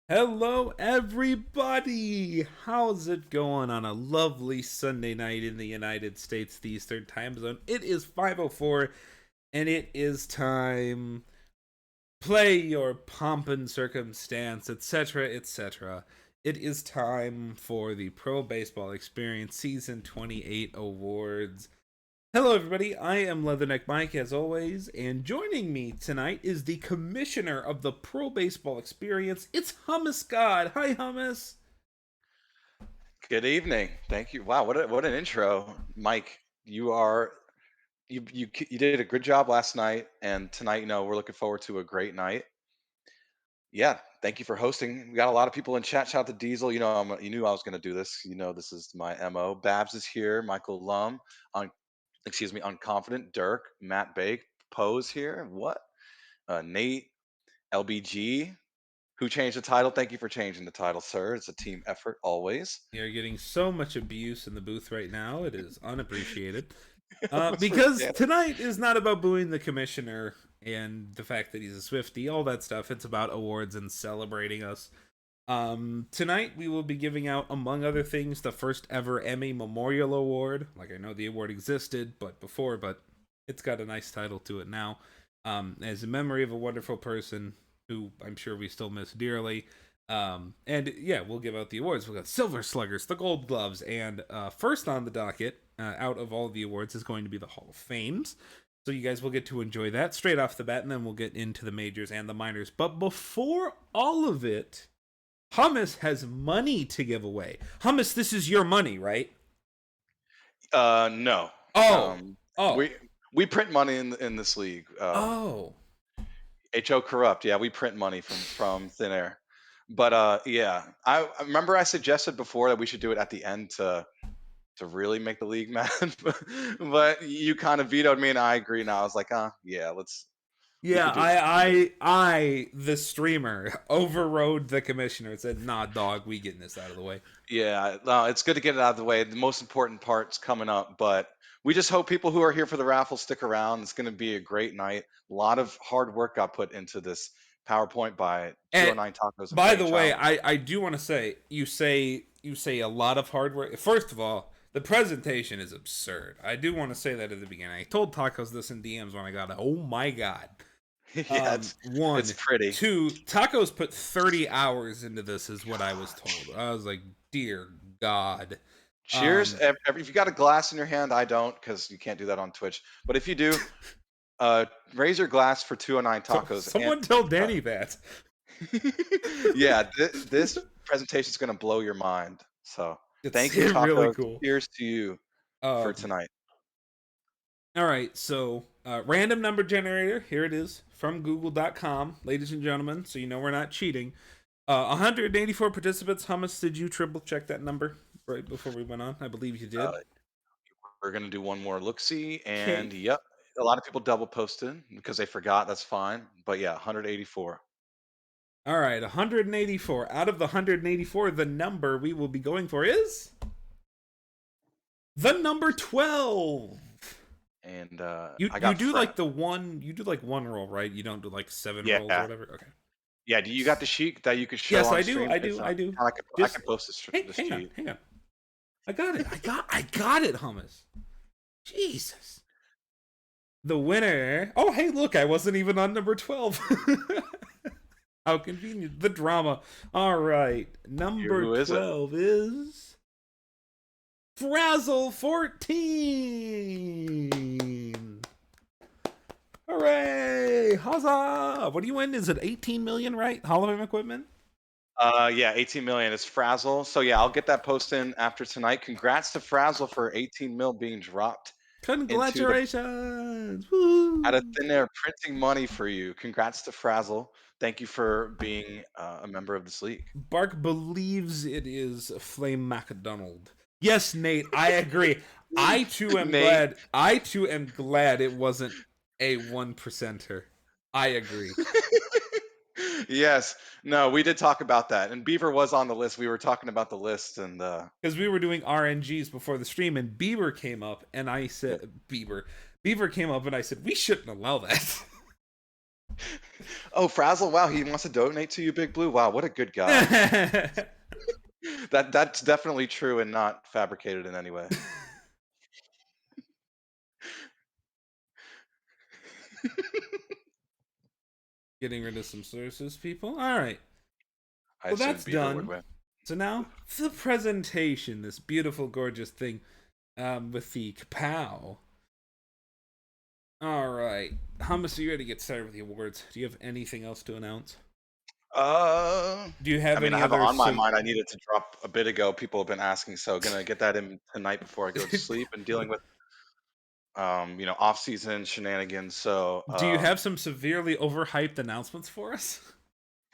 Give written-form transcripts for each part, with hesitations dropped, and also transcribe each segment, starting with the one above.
Hello, everybody! How's it going on a lovely Sunday night in the United States, the Eastern Time Zone? It is 5:04, and it is time. Play your pomp and circumstance, etc., etc. It is time for the Pro Baseball Experience Season 28 Awards. Hello, everybody. I am Leatherneck Mike, as always, and joining me tonight is the commissioner of the Pro Baseball Experience. It's Hummus God. Hi, Hummus. Good evening. Thank you. Wow, what an intro, Mike. You did a good job last night, and tonight, we're looking forward to a great night. Yeah, thank you for hosting. We got a lot of people in chat. Shout out to Diesel. You knew I was going to do this. This is my mo. Babs is here. Michael Lum, on excuse me, unconfident. Dirk, Matt Bake, Pose here. What? Nate, LBG. Who changed the title? Thank you for changing the title, sir. It's a team effort always. You're getting so much abuse in the booth right now. It is unappreciated. Almost Because forget. tonight is not about booing the commissioner and the fact that he's a Swiftie, all that stuff. It's about awards and celebrating us. Tonight we will be giving out, among other things, the first ever Emmy Memorial Award. Like, I know the award existed, but it's got a nice title to it now. As a memory of a wonderful person who I'm sure we still miss dearly. And yeah, we'll give out the awards. We'll got Silver Sluggers, the Gold Gloves, and first on the docket, out of all the awards, is going to be the Hall of Fames. So you guys will get to enjoy that straight off the bat, and then we'll get into the majors and the minors. But before all of it, Hummus has money to give away. Hummus, this is your money, right? No. Oh, Um, oh, we print money in this league. oh. HO Corrupt. Yeah, we print money from thin air. But yeah, I remember I suggested before that we should do it at the end to really make the league mad, but you kind of vetoed me, and I agree now. I was like, yeah, we Yeah, could do it at the end. the streamer, overrode the commissioner and said, "Nah, dog, we getting this out of the way." Yeah, no, it's good to get it out of the way. The most important part's coming up, but we just hope people who are here for the raffle stick around. It's going to be a great night. A lot of hard work got put into this PowerPoint by And 209 Tacos and by the way, Brainchild. I do want to say you say a lot of hard work. First of all, the presentation is absurd. I do want to say that at the beginning. I told Tacos this in DMs when I got it. Oh my god. Yeah, it's One, pretty. two. Tacos put 30 hours into this, is what I was told. I was like, dear God. Cheers. Um, If you got a glass in your hand, I don't because you can't do that on Twitch. But if you do, raise your glass for 209 Tacos. And someone tell Danny that. yeah, this presentation is going to blow your mind. So It's thank you, really Tacos. cool. Cheers to you for Um, tonight. all right, so random number generator. Here it is from Google.com, ladies and gentlemen. So you know we're not cheating. 184 participants. Hummus, did you triple check that number right before we went on? I believe you Uh, did. we're going to do one more look see. Okay. And yep, a lot of people double posted because they forgot. That's fine. But yeah, 184. All right, 184. Out of the 184, the number we will be going for is the number 12. And You I you got do friend. like one roll, right? You don't do like 7 rolls or Yeah. whatever. Okay. Yeah, do you got the sheet that you could show Yes, on I do. stream? I If do. not, I do. I Just can post hey, this hang on, sheet. hang on. I got it. I got it, Hummus. Jesus. The winner. Oh, hey, look, I wasn't even on number 12. How convenient. The drama. All right. Number Who is it? 12 is Frazzle 14. Hooray! Huzzah! What do you win? Is it 18 million, right? Hall of Fame equipment? Yeah, 18 million is Frazzle. So yeah, I'll get that post in after tonight. Congrats to Frazzle for 18 mil being dropped into the Congratulations! out of Woo! thin air, printing money for you. Congrats to Frazzle. Thank you for being a member of this league. Bark believes it is Flame Mcdonald. Yes, Nate, I agree. I too am Nate. glad. I too am glad it wasn't a 1%er. I agree. Yes. No, we did talk about that. And Beaver was on the list. We were talking about the list and Because we were doing RNGs before the stream, and Bieber came up, and I said, Beaver came up, and I said, we shouldn't allow that. Oh, Frazzle, wow, he wants to donate to you, Big Blue. Wow, what a good guy. That's definitely true and not fabricated in any way. Getting rid of some sources, people. All right. I Well, assumed that's Beaver would done. win. So now the presentation, this beautiful, gorgeous thing with the kapow. All right, Hummus, are you ready to get started with the awards? Do you have anything else to announce? Uh, Do you I have mean, I any have it other? on my mind. I needed to drop a bit ago. People have been asking, so gonna get that in tonight before I go to sleep and dealing with off-season shenanigans. So, Do you have some severely overhyped announcements for us?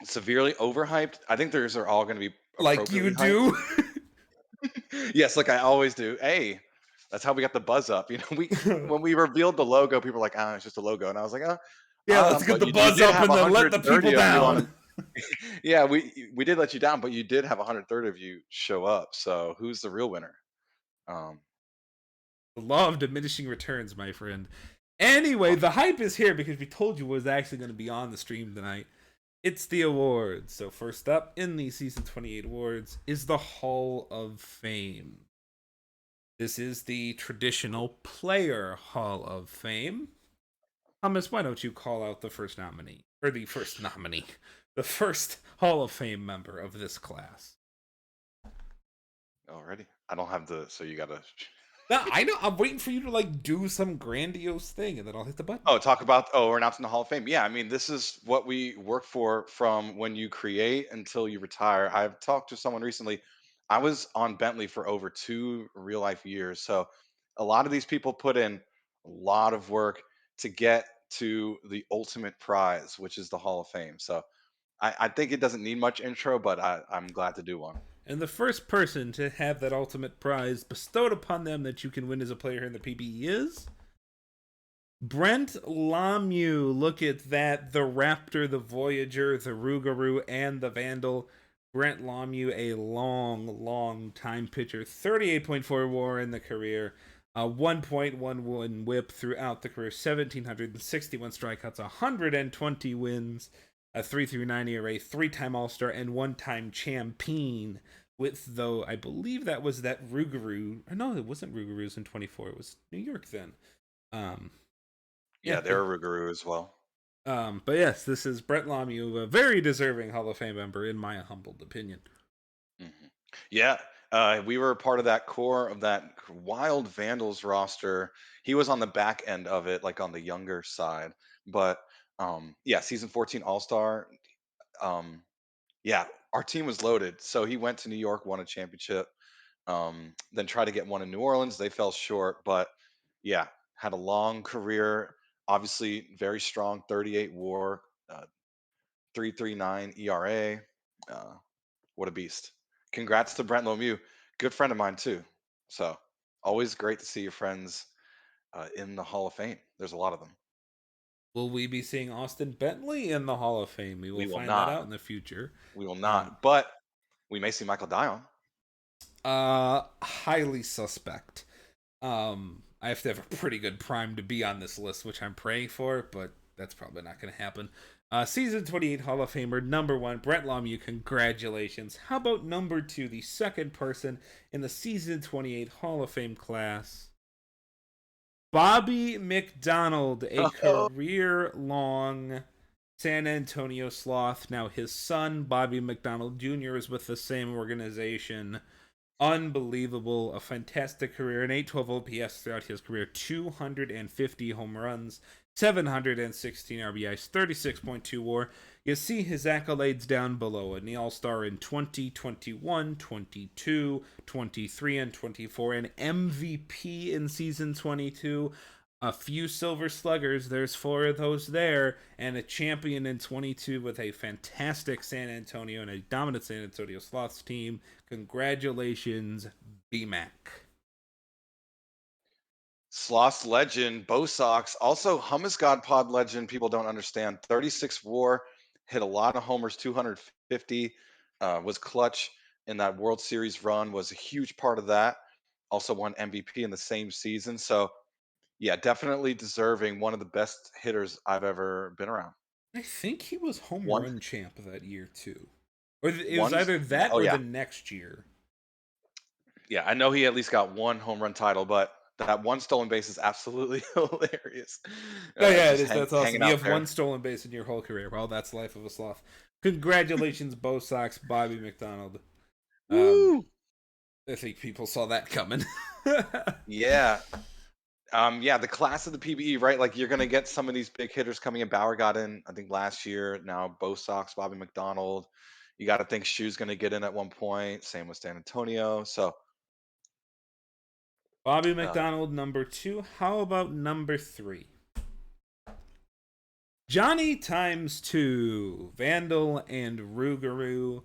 severely overhyped. I think theirs are all gonna be Like you appropriately hyped. do? Yes, like I always do. Hey, that's how we got the buzz up. We when we revealed the logo, people were like, "Ah, it's just a logo," and I was like, Yeah, let's get but the you buzz did up have and then let the people 130 of you on." down. Yeah, we did let you down, but you did have 130 of you show up. So who's the real winner? Um, The law of diminishing returns, my friend. Anyway, the hype is here because we told you what was actually going to be on the stream tonight. It's the awards. So first up in the season 28 awards is the Hall of Fame. This is the traditional player Hall of Fame. Thomas, why don't you call out the first nominee? Or the first nominee. The first Hall of Fame member of this class. Already, I don't have the. So you gotta. Now, I know. I'm waiting for you to like do some grandiose thing, and then I'll hit the button. Oh, talk about we're announcing the Hall of Fame. Yeah, I mean, this is what we work for from when you create until you retire. I've talked to someone recently. I was on Bentley for over 2 real life years. So a lot of these people put in a lot of work to get to the ultimate prize, which is the Hall of Fame. So I think it doesn't need much intro, but I'm glad to do one. And the first person to have that ultimate prize bestowed upon them that you can win as a player in the PBE is Brent Lomu. Look at that. The Raptor, the Voyager, the Rougarou, and the Vandal. Brent Lomu, a long time pitcher. 38.4 WAR in the career. 1.11 whip throughout the career. 1,761 strikeouts. 120 wins. A 3.39 ERA. Three-time All-Star and one-time champion. With, though, I believe that was that Rougarou. No, it wasn't Rougarou's in 24. It was New York then. Um, yeah, Yeah, they're a Rougarou as well. but yes, this is Brett Lomu, a very deserving Hall of Fame member, in my humbled opinion. Mhm. Yeah, we were a part of that core of that Wild Vandals roster. He was on the back end of it, like on the younger side. But yeah, season 14 All Star. Um, yeah, our team was loaded. So he went to New York, won a championship, then tried to get one in New Orleans. They fell short, but yeah, had a long career. Obviously, very strong 38 WAR, 3.39 ERA. Uh, what a beast. Congrats to Brent Lomu. Good friend of mine, too. So always great to see your friends in the Hall of Fame. There's a lot of them. Will we be seeing Austin Bentley in the Hall of Fame? We will We will find that not. out in the future. We will Um, not. But we may see Michael Dion. highly suspect. I have to have a pretty good prime to be on this list, which I'm praying for, but that's probably not going to happen. Season 28 Hall of Famer, number one, Brent Lomu, congratulations. How about number two, the second person in the Season 28 Hall of Fame class? Bobby Mcdonald, a career long San Antonio Sloth. Now, his son, Bobby McDonald Jr., is with the same organization. Unbelievable. A fantastic career. An 812 OPS throughout his career. 250 home runs. 716 RBIs. 36.2 WAR. You see his accolades down below. An All-Star in 2021, 22, 23, and 24. An MVP in season 22. A few silver sluggers, there's four of those there, and a champion in 22 with a fantastic San Antonio and a dominant San Antonio Sloths team. Congratulations, BMAC. Sloss legend, Bo Sox, also Hummus God Pod legend. People don't understand. 36 WAR, hit a lot of homers, 250, was clutch in that World Series run, was a huge part of that. Also won MVP in the same season. So, yeah, definitely deserving one of the best hitters I've ever been around. I think he was home One, run champ that year too, or it was one. either that Oh or yeah, the next year. yeah. I know he at least got one home run title, but that one stolen base is absolutely hilarious. Oh yeah, it Just is. That's hanging awesome. You out have there. one stolen base in your whole career. Well, that's life of a sloth. Congratulations, Bo Sox, Bobby McDonald. Um, Woo! I think people saw that coming. Yeah. Yeah, the class of the PBE, right? Like you're gonna get some of these big hitters coming in. Bauer got in, I think, last year. Now Bo Sox, Bobby McDonald. You got to think Shu's gonna get in at one point. Same with San Antonio. So, Bobby uh, McDonald, number two. How about number three? Johnny times two. Vandal and Rougarou.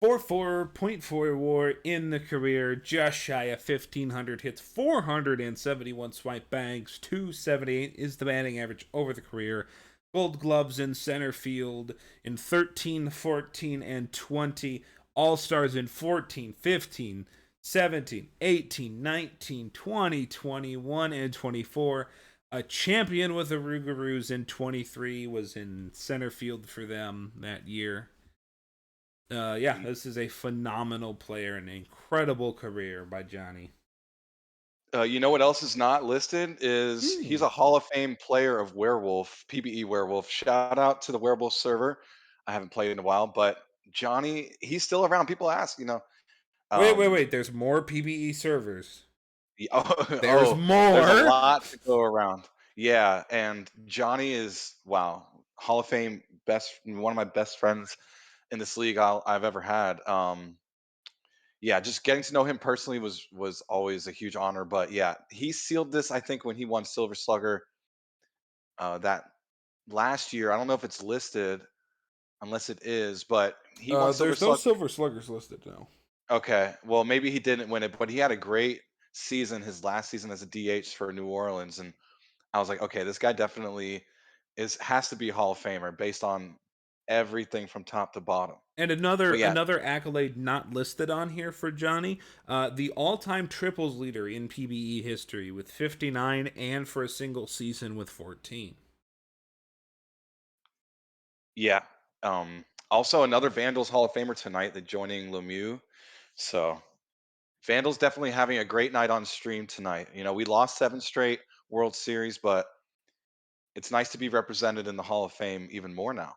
4.4 war in the career, just shy of 1,500 hits, 471 swipe bags, 278 is the batting average over the career. Gold gloves in center field in 13, 14, and 20. All stars in 14, 15, 17, 18, 19, 20, 21, and 24. A champion with the Rougarous in 23 was in center field for them that year. Yeah, y- this is a phenomenal player, an incredible career by Johnny. you know what else is not listed is he's Hmm. a Hall of Fame player of Werewolf, PBE Werewolf. Shout out to the Werewolf server. I haven't played in a while, but Johnny, he's still around. People ask, Wait, wait, um, wait. There's more PBE servers. Oh, There's oh, there's a more. lot to go around. Yeah, and Johnny is wow, Hall of Fame best one of my best friends in this league I've ever had. Yeah, just getting to know him personally was always a huge honor. But yeah, he sealed this I think when he won Silver Slugger that last year. I don't know if it's listed unless it is, but he won Silver There's no Slugger. silver sluggers listed now. Okay, well maybe he didn't win it, but he had a great season his last season as a DH for New Orleans, and I was like, okay, this guy definitely is has to be a Hall of Famer based on everything from top to bottom. And But yeah, another accolade not listed on here for Johnny, the all-time triples leader in PBE history with 59, and for a single season with 14. yeah. Also another Vandals Hall of Famer tonight, the joining Lemieux. So Vandals definitely having a great night on stream tonight. We lost 7 straight World Series, but it's nice to be represented in the Hall of Fame even more now.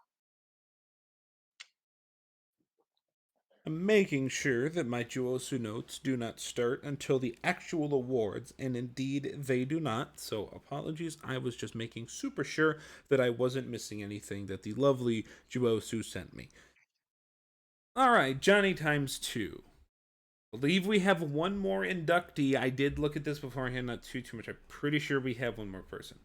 I'm making sure that my Juosu notes do not start until the actual awards, and indeed they do not, so apologies. I was just making super sure that I wasn't missing anything that the lovely Juosu sent me. Alright, Johnny times two. Believe we have one more inductee. I did look at this beforehand, not too much. I'm pretty sure we have one more person.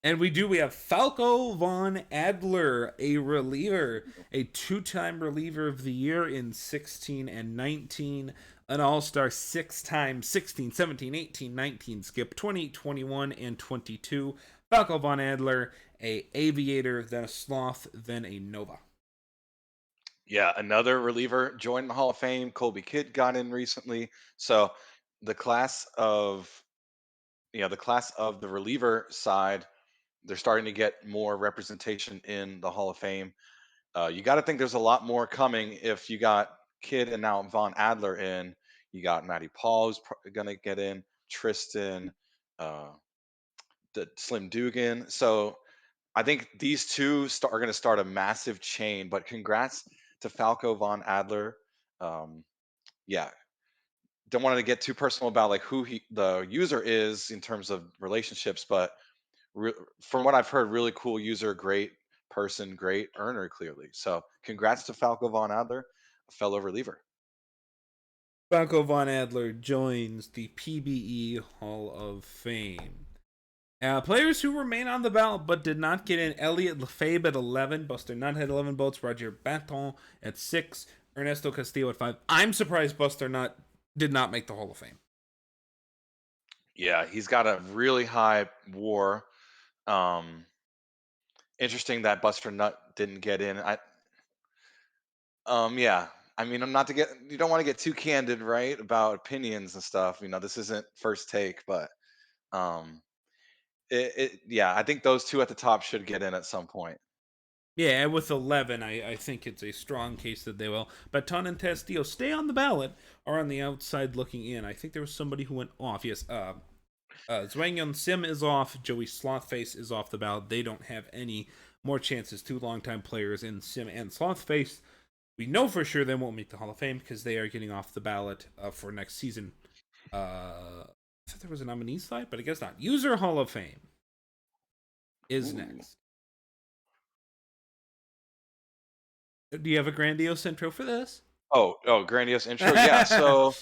And we do. We have Falco von Adler, a reliever, a two-time reliever of the year in 16 and 19, an all-star 6 times, 16, 17, 18, 19, skip 20, 21, and 22. Falco von Adler, a aviator, then a sloth, then a nova. Yeah, another reliever joined the Hall of Fame. Colby Kidd got in recently. So the class of the class of the reliever side, they're starting to get more representation in the Hall of Fame. You got to think there's a lot more coming if you got Kidd and now Von Adler in. You got Matty Paul who's going to get in, Tristan, uh, the Slim Dugan. So I think these two are going to start a massive chain. But congrats to Falco Von Adler. Yeah, don't want to get too personal about like who the user is in terms of relationships, but re- from what I've heard, really cool user, great person, great earner, clearly. So, congrats to Falco von Adler, a fellow reliever. Falco von Adler joins the PBE Hall of Fame. Players who remain on the ballot but did not get in: Elliot Lefebvre at 11, Buster Nutt had 11 votes, Roger Baton at 6, Ernesto Castillo at 5. I'm surprised Buster Nutt did not make the Hall of Fame. Yeah, he's got a really high WAR. Um, Interesting that Buster Nut didn't get in. Yeah. I mean, I'm not to get you don't want to get too candid, right, about opinions and stuff. This isn't first take, but um, Yeah, I think those two at the top should get in at some point. Yeah, with 11, I think it's a strong case that they will. Baton and Castillo stay on the ballot or on the outside looking in. I think there was somebody who went off. Yes, Zwangyun Sim is off. Joey Slothface is off the ballot. They don't have any more chances. Two longtime players in Sim and Slothface. We know for sure they won't make the Hall of Fame because they are getting off the ballot for next season. I thought there was a nominee slide, but I guess not. User Hall of Fame is Ooh. next. Do you have a grandiose intro for this? Oh, grandiose intro. Yeah. So,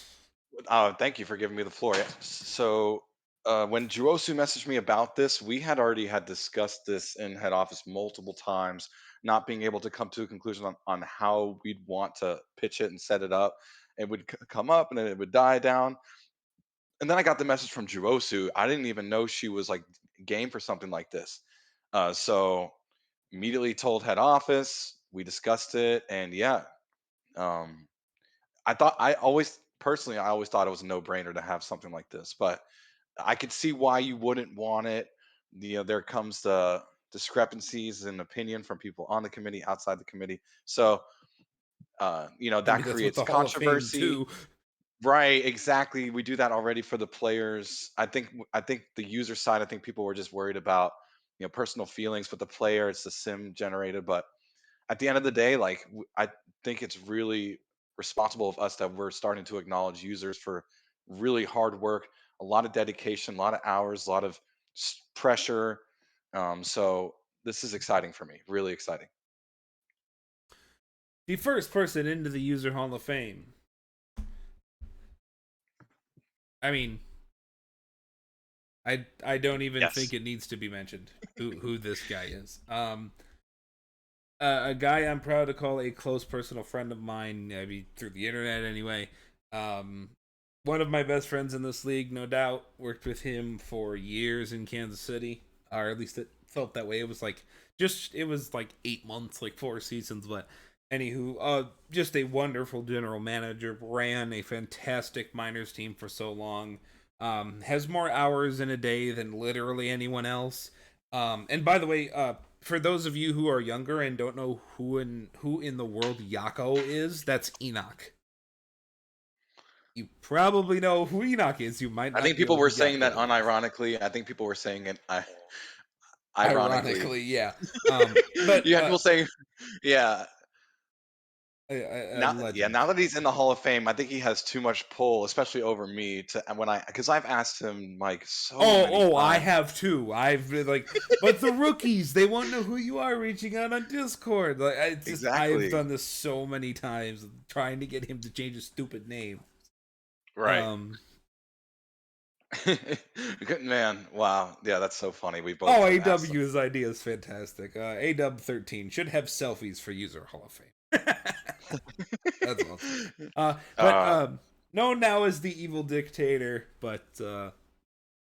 thank you for giving me the floor. Yeah. So, when Juosu messaged me about this, we had already had discussed this in head office multiple times, not being able to come to a conclusion on how we'd want to pitch it and set it up. It would come up and then it would die down. And then I got the message from Juosu. I didn't even know she was like game for something like this. So immediately told head office. We discussed it, and yeah, um, I always thought it was a no brainer to have something like this, but I could see why you wouldn't want it. There comes the discrepancies in opinion from people on the committee, outside the committee. So, I that mean, that's what creates the Hall of Fame controversy. too. Right, exactly. We do that already for the players. I think the user side, I think people were just worried about, personal feelings, but the player, it's the sim generated. But at the end of the day, like I think it's really responsible of us that we're starting to acknowledge users for really hard work, a lot of dedication, a lot of hours, a lot of pressure. So this is exciting for me, really exciting. The first person into the User Hall of Fame. I mean, I don't even think Yes. it needs to be mentioned who this guy is. A guy I'm proud to call a close personal friend of mine. I mean, through the internet anyway. Um, One of my best friends in this league, no doubt. Worked with him for years in Kansas City, or at least it felt that way. It was like 8 months, like 4 seasons. But anywho, just a wonderful general manager. Ran a fantastic minors team for so long. Has more hours in a day than literally anyone else. And by the way, for those of you who are younger and don't know who in the world Yako is, that's Enoch. You probably know who Enoch is. You might I think not people know were who saying that Yako is. unironically. I think people were saying it ironically. Ironically, yeah. But You had people saying, yeah, a now legend. that he's in the Hall of Fame, I think he has too much pull, especially over me. To and when I because I've asked him like so Oh, many I times. have too. I've been like, but the rookies, they won't know who you are reaching out on Discord. Like, I've Exactly. done this so many times, trying to get him to change his stupid name. Right. Um, Good man. Wow. Yeah, that's so funny. We both Oh, have asked him. AW's idea is fantastic. AW13 should have selfies for user Hall of Fame. That's awesome. But uh, known now as the evil dictator, but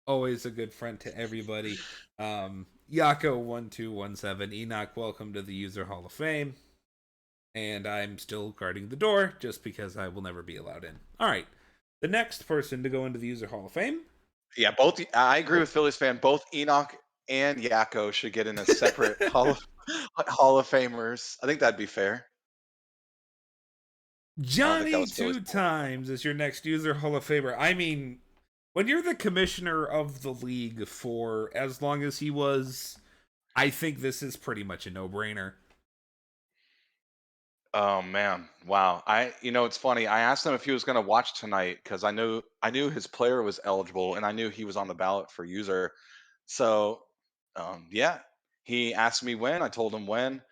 always a good friend to everybody. Yako1217, Enoch, welcome to the user Hall of Fame. And I'm still guarding the door just because I will never be allowed in. All right. The next person to go into the user Hall of Fame. yeah, both. I agree Oh, with Phillies fan. Both Enoch and Yakko should get in a separate Hall of Famers. I think that'd be fair. I don't think that Johnny was Phillies two fault. times as your next user Hall of Famer. I mean, when you're the commissioner of the league for as long as he was, I think this is pretty much a no brainer. Oh man, wow. It's funny. I asked him if he was going to watch tonight because I knew his player was eligible and I knew he was on the ballot for user. So, yeah, he asked me when. I told him when.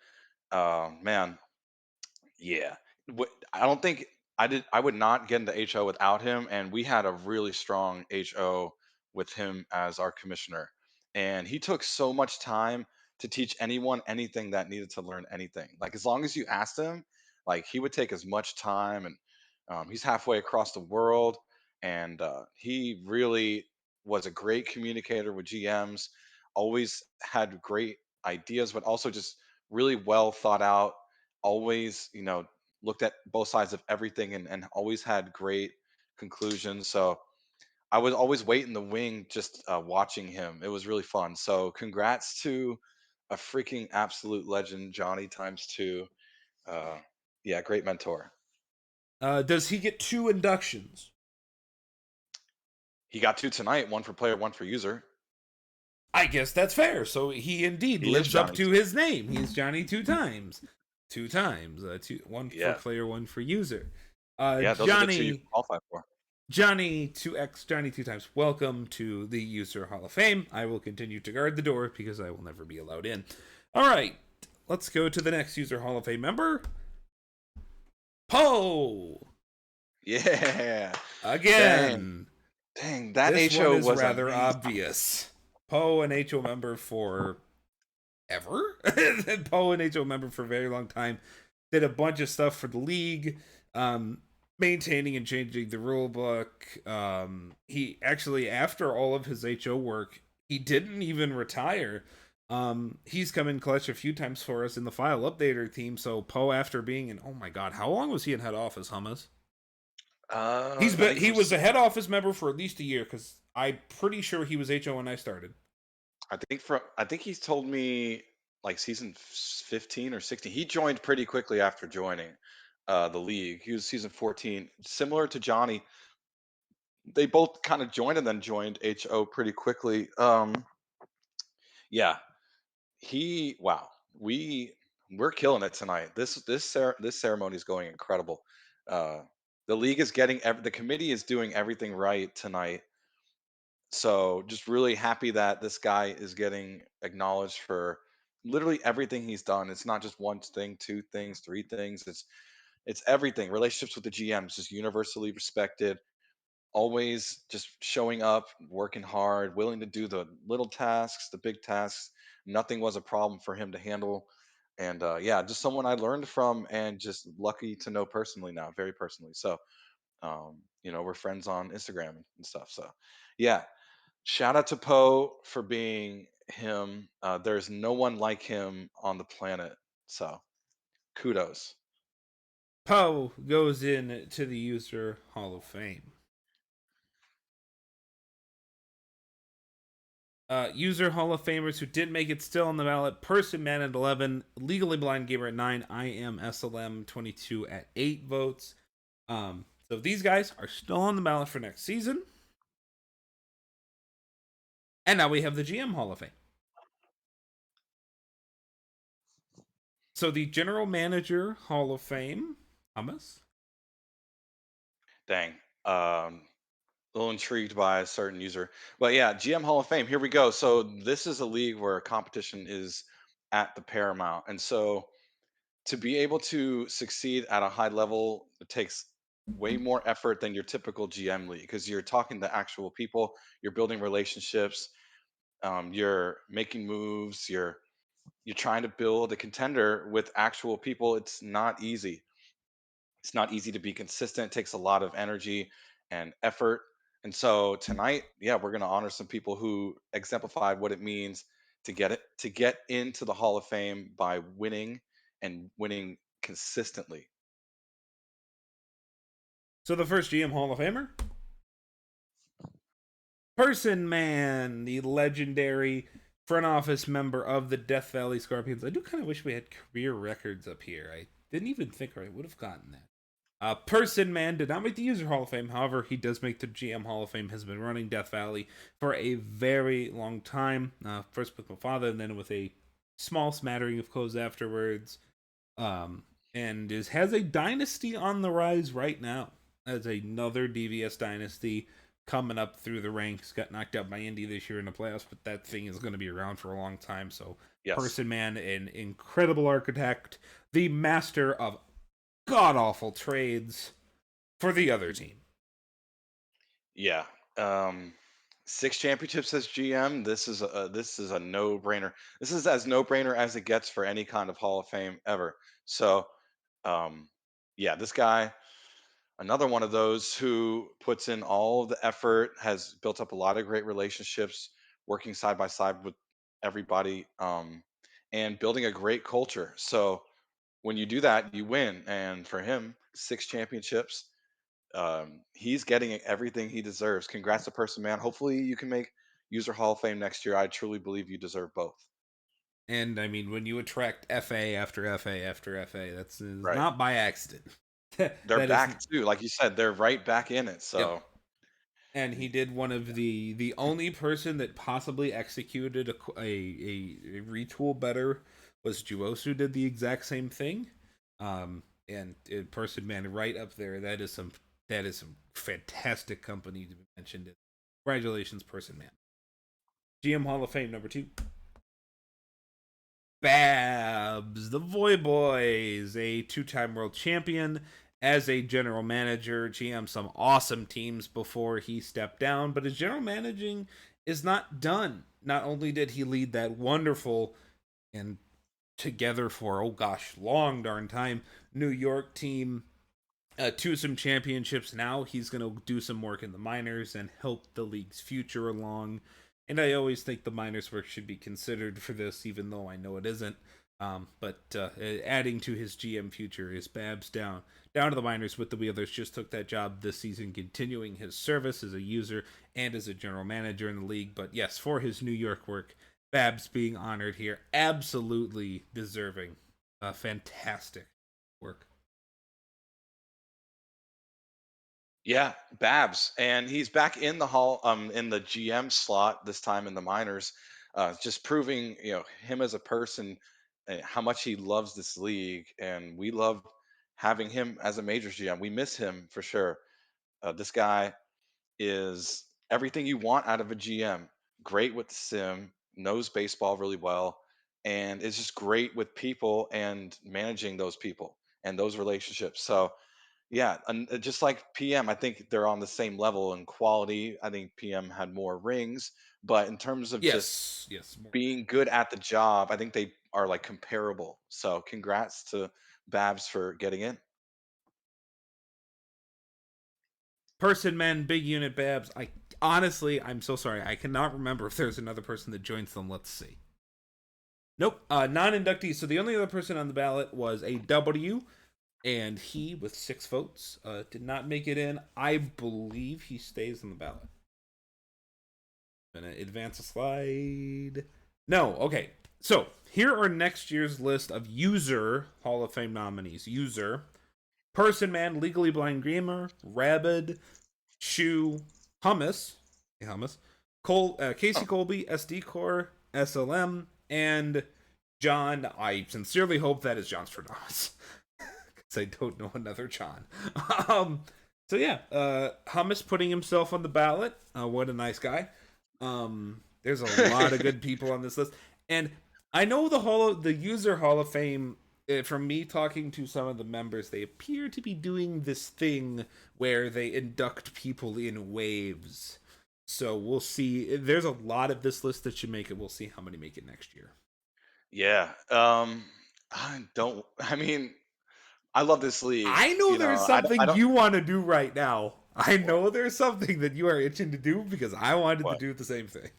Man, yeah. I don't think I did. I would not get into HO without him, and we had a really strong HO with him as our commissioner. And he took so much time to teach anyone anything that needed to learn anything. Like as long as you asked him, like he would take as much time. And he's halfway across the world, and he really was a great communicator with GMs. Always had great ideas, but also just really well thought out, always, looked at both sides of everything, and always had great conclusions. So I was always waiting in the wing just watching him. It was really fun. So congrats to a freaking absolute legend, Johnny times two. Uh, yeah, great mentor. Does he get two inductions? He got two tonight, one for player, one for user. I guess that's fair. So he indeed He is lives up Johnny. to his name. He's Johnny two times. Two times. One for Yeah, player, one for user. yeah, those are the two you Johnny qualify for. Johnny 2X Johnny two times. Welcome to the User Hall of Fame. I will continue to guard the door because I will never be allowed in. All right. Let's go to the next User Hall of Fame member. Poe. Yeah, dang, Again. dang, that This one HO is was rather amazing. obvious. Poe, an HO member for ever. Poe, an HO member for a very long time. Did a bunch of stuff for the league, maintaining and changing the rule book. He actually, after all of his HO work, he didn't even retire. He's come in clutch a few times for us in the file updater team. So Poe, after being in, oh my god, how long was he in head office, Hummus? I think He from was a head office member for at least a year because I'm pretty sure he was HO when I started. I think he's told me like season 15 or 16. He joined pretty quickly after joining the league. He was season 14, similar to Johnny. They both kind of joined and then joined HO pretty quickly. Yeah, he wow. We we're killing it tonight. This ceremony is going incredible. Uh the league is the committee is doing everything right tonight. So just really happy that this guy is getting acknowledged for literally everything he's done. It's not just one thing, two things, three things. It's everything. Relationships with the GMs just universally respected. Always just showing up, working hard, willing to do the little tasks, the big tasks. Nothing was a problem for him to handle. And yeah, just someone I learned from and just lucky to know personally now, very personally. So we're friends on Instagram and stuff. So yeah, shout out to Poe for being him. There's no one like him on the planet. So kudos. Poe goes in to the User Hall of Fame. User Hall of Famers who did make it still on the ballot: Person Man at 11, Legally Blind Gamer at 9, I am SLM 22 at 8 votes. So these guys are still on the ballot for next season. And now we have the GM Hall of Fame. So the General Manager Hall of Fame, Hummus. Dang. A little intrigued by a certain user. But yeah, GM Hall of Fame. Here we go. So this is a league where competition is at the paramount. And so to be able to succeed at a high level, it takes way more effort than your typical GM league because you're talking to actual people, you're building relationships, you're making moves, you're trying to build a contender with actual people. It's not easy to be consistent. It takes a lot of energy and effort. And so tonight, yeah, we're going to honor some people who exemplified what it means to get into the Hall of Fame by winning and winning consistently. So the first GM Hall of Famer, Person Man, the legendary front office member of the Death Valley Scorpions. I do kind of wish we had career records up here. I didn't even think I would have gotten that. Person Man did not make the User Hall of Fame. However, he does make the GM Hall of Fame. Has been running Death Valley for a very long time. First with my father, and then with a small smattering of clothes afterwards. And has a dynasty on the rise right now. As another DVS dynasty coming up through the ranks. Got knocked out by Indy this year in the playoffs, but that thing is going to be around for a long time. So, Yes. Person Man, an incredible architect, the master of god awful trades for the other team. Yeah. Um, Six championships as GM. This is a no brainer. This is as no brainer as it gets for any kind of Hall of Fame ever. So, um, yeah, this guy, another one of those who puts in all the effort, has built up a lot of great relationships, working side by side with everybody, and building a great culture. So when you do that, you win. And for him, six championships. He's getting everything he deserves. Congrats to Person Man. Hopefully, you can make User Hall of Fame next year. I truly believe you deserve both. And I mean, when you attract FA after FA after FA, that's is Right. not by accident. They're That is, back too. Like you said, they're right back in it. yep. So, And he did one of the only person that possibly executed a retool better was Juosu did the exact same thing. And Person Man right up there. That is some fantastic company to be mentioned. Congratulations, Person Man. GM Hall of Fame number 2. Babs, the Voy Boys, a 2-time world champion. As a general manager, GM some awesome teams before he stepped down, but his general managing is not done. Not only did he lead that wonderful and together for, oh gosh, long darn time, New York team to some championships. Now he's going to do some work in the minors and help the league's future along. And I always think the minors work should be considered for this, even though I know it isn't. But adding to his GM future is Babs down to the minors with the Wheelers. Just took that job this season, continuing his service as a user and as a general manager in the league. But yes, for his New York work, Babs being honored here, absolutely deserving. Fantastic work. yeah, Babs, and he's back in the in the GM slot this time in the minors, just proving him as a person, how much he loves this league, and we love having him as a majors GM. We miss him for sure. This guy is everything you want out of a GM. Great with the sim, knows baseball really well, and is just great with people and managing those people and those relationships. So yeah, and just like PM, I think they're on the same level in quality. I think PM had more rings, but in terms of just Yes, yes, more. being good at the job, I think they are like comparable. So congrats to Babs for getting in. Person Men, Big Unit Babs. I honestly, I'm so sorry. I cannot remember if there's another person that joins them. Let's see. Nope, non-inductee. So the only other person on the ballot was a W, and he, with 6 votes, did not make it in. I believe he stays on the ballot. I'm gonna advance a slide. No, okay. So here are next year's list of user Hall of Fame nominees. User, Person Man, Legally Blind Gamer, Rabid, Shoe, Hummus, Casey Oh, Colby, SD Core, SLM, and John. I sincerely hope that is John Stradamus, because I don't know another John. um, so yeah, Hummus putting himself on the ballot. What a nice guy. There's a lot of good people on this list, and I know the user Hall of Fame. From me talking to some of the members, they appear to be doing this thing where they induct people in waves. So we'll see. There's a lot of this list that should make it. We'll see how many make it next year. yeah. I don't. I mean, I love this league. I know there's I something don't. you want to do right now. I What? know there's something that you are itching to do because I wanted to What? do the same thing.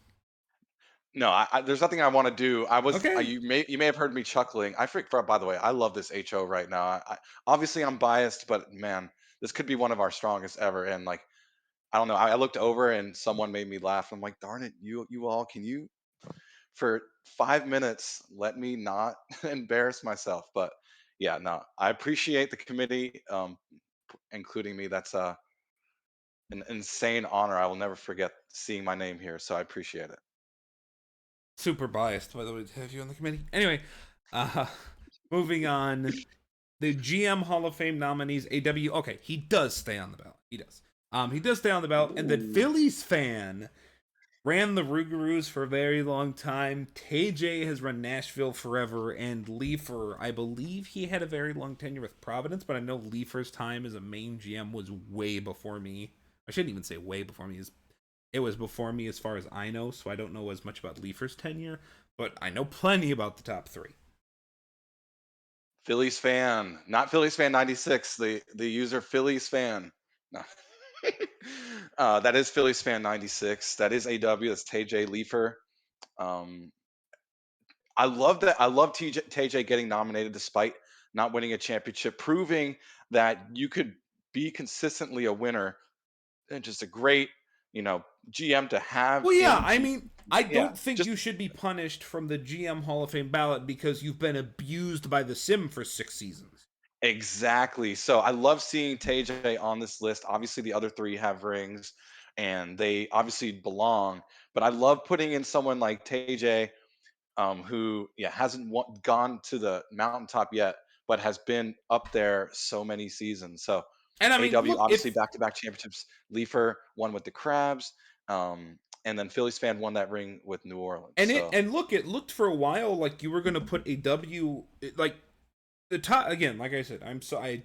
No, there's nothing I want to do. Okay. You may have heard me chuckling. By the way, I love this HO right now. Obviously I'm biased, but man, this could be one of our strongest ever. And like, I don't know. I looked over and someone made me laugh. I'm like, darn it, you all, can you for 5 minutes let me not embarrass myself? But yeah, no, I appreciate the committee, including me. That's an insane honor. I will never forget seeing my name here. So I appreciate it. Super biased, by the way, to have you on the committee. Anyway, uh, moving on. The GM Hall of Fame nominees, AW. Okay, he does stay on the ballot. He does. He does stay on the ballot, and then Ooh. Phillies fan ran the Rougarous for a very long time. TJ has run Nashville forever, and Leafer, I believe he had a very long tenure with Providence, but I know Leafer's time as a main GM was way before me. I shouldn't even say way before me. It was before me as far as I know, so I don't know as much about Leafer's tenure, but I know plenty about the top 3. Phillies fan, not Phillies fan 96. The user Phillies fan. No. That is Phillies fan 96. That is AW. That's TJ Leafer. Um, I love that. I love TJ getting nominated despite not winning a championship, proving that you could. be consistently a winner, and just a great, you know, GM to have Well, yeah, in I P. mean, I Yeah, don't think just you should be punished from the GM Hall of Fame ballot because you've been abused by the sim for 6 seasons. exactly. So I love seeing TJ on this list. Obviously, the other three have rings, and they obviously belong. But I love putting in someone like TJ, who hasn't gone to the mountaintop yet, but has been up there so many seasons. So And I mean, AW look, obviously if back-to-back championships. Leifer won with the Crabs, and then Phillies fan won that ring with New Orleans. So it looked for a while like you were gonna put a W like the top again. Like I said, I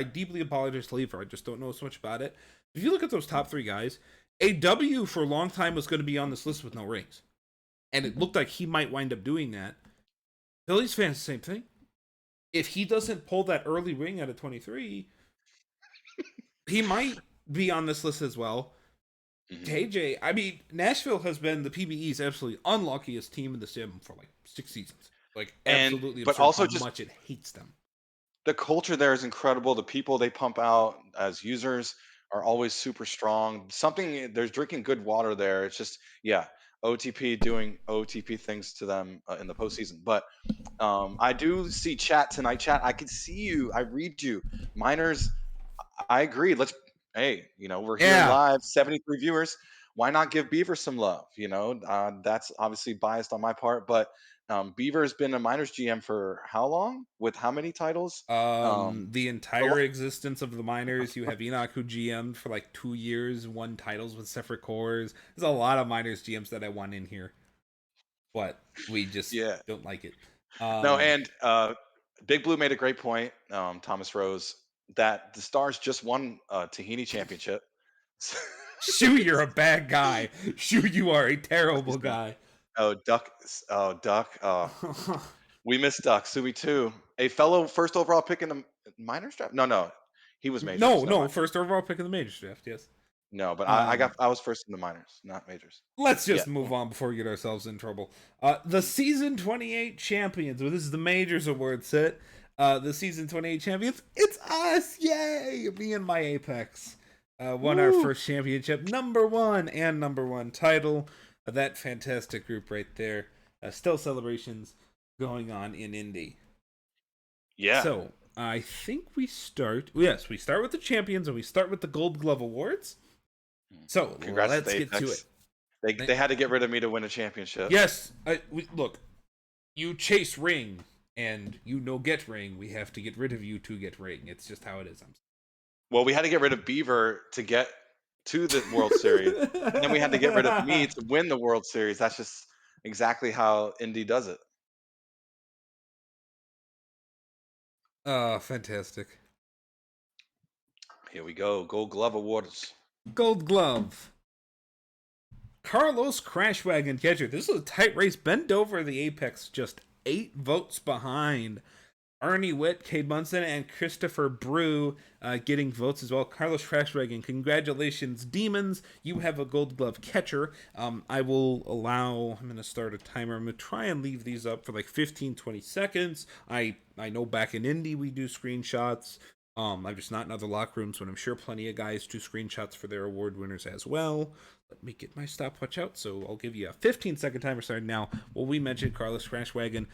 deeply apologize to Lever. I just don't know so much about it. If you look at those top three guys, a W for a long time was going to be on this list with no rings, and it looked like he might wind up doing that. Phillies fans, same thing. If he doesn't pull that early ring out of 23, he might be on this list as well. mhm. KJ, I mean, Nashville has been the PBE's absolutely unluckiest team in the sim for like 6 seasons. Like, And absolutely but absurd how also just much it hates them. the culture there is incredible. The people they pump out as users are always super strong. Something There's drinking good water there. It's just OTP doing OTP things to them in the postseason. But I do see chat tonight. Chat, I can see you. I read you. Miners, I agree. Hey, we're here Yeah. live, 73 viewers. Why not give Beaver some love? That's obviously biased on my part, but Beaver's been a minors GM for how long? With how many titles? The The entire existence of the miners. You have Enoch who GM'd for like 2 years, won titles with separate cores. There's a lot of miners GMs that I want in here, but we just Yeah. don't like it. No, Um, and Big Blue made a great point, Thomas Rose, that the Stars just won a Tahini championship. Shu, you're a bad guy. Shu, you are a What's he terrible saying? guy. Oh, Duck. Oh, Duck. We missed Duck. Sui too. A fellow first overall pick in the minors draft. No, no, he was majors. No, Never no, mind. first overall pick in the majors draft. Yes. No, but Um, I was first in the minors, not majors. let's Yeah. just move on before we get ourselves in trouble. The season 28 champions. Well, this is the majors award set. The season 28 champions. It's us! Yay! Me and my Apex. Won our Woo. first championship, #1 and #1 title. That fantastic group right there. Still celebrations going on in Indy. Yeah. So I think we start. Yes, we start with the champions and we start with the Gold Glove Awards. So Congrats to the let's get to Apex. it. They had to get rid of me to win a championship. Yes, look. You chase ring, and you no get ring. We have to get rid of you to get ring. It's just how it is. Well, we had to get rid of Beaver to get to the World Series, and then we had to get rid of me to win the World Series. That's just exactly how Indy does it. Oh, fantastic. Here we go. Gold Glove Awards. Gold Glove. Carlos Crashwagon Catcher. This is a tight race. Bent over the apex, just 8 votes behind. Ernie Witt, Cade Munson, and Christopher Brew getting votes as well. Carlos Crashwagon, congratulations, Demons. You have a Gold Glove catcher. I'm going to start a timer. I'm going to try and leave these up for like 15, 20 seconds. I know back in Indy we do screenshots. I'm just not in other locker rooms, but I'm sure plenty of guys do screenshots for their award winners as well. Let me get my stopwatch out, so I'll give you a 15-second timer starting now. Well, we mentioned Carlos Crashwagon,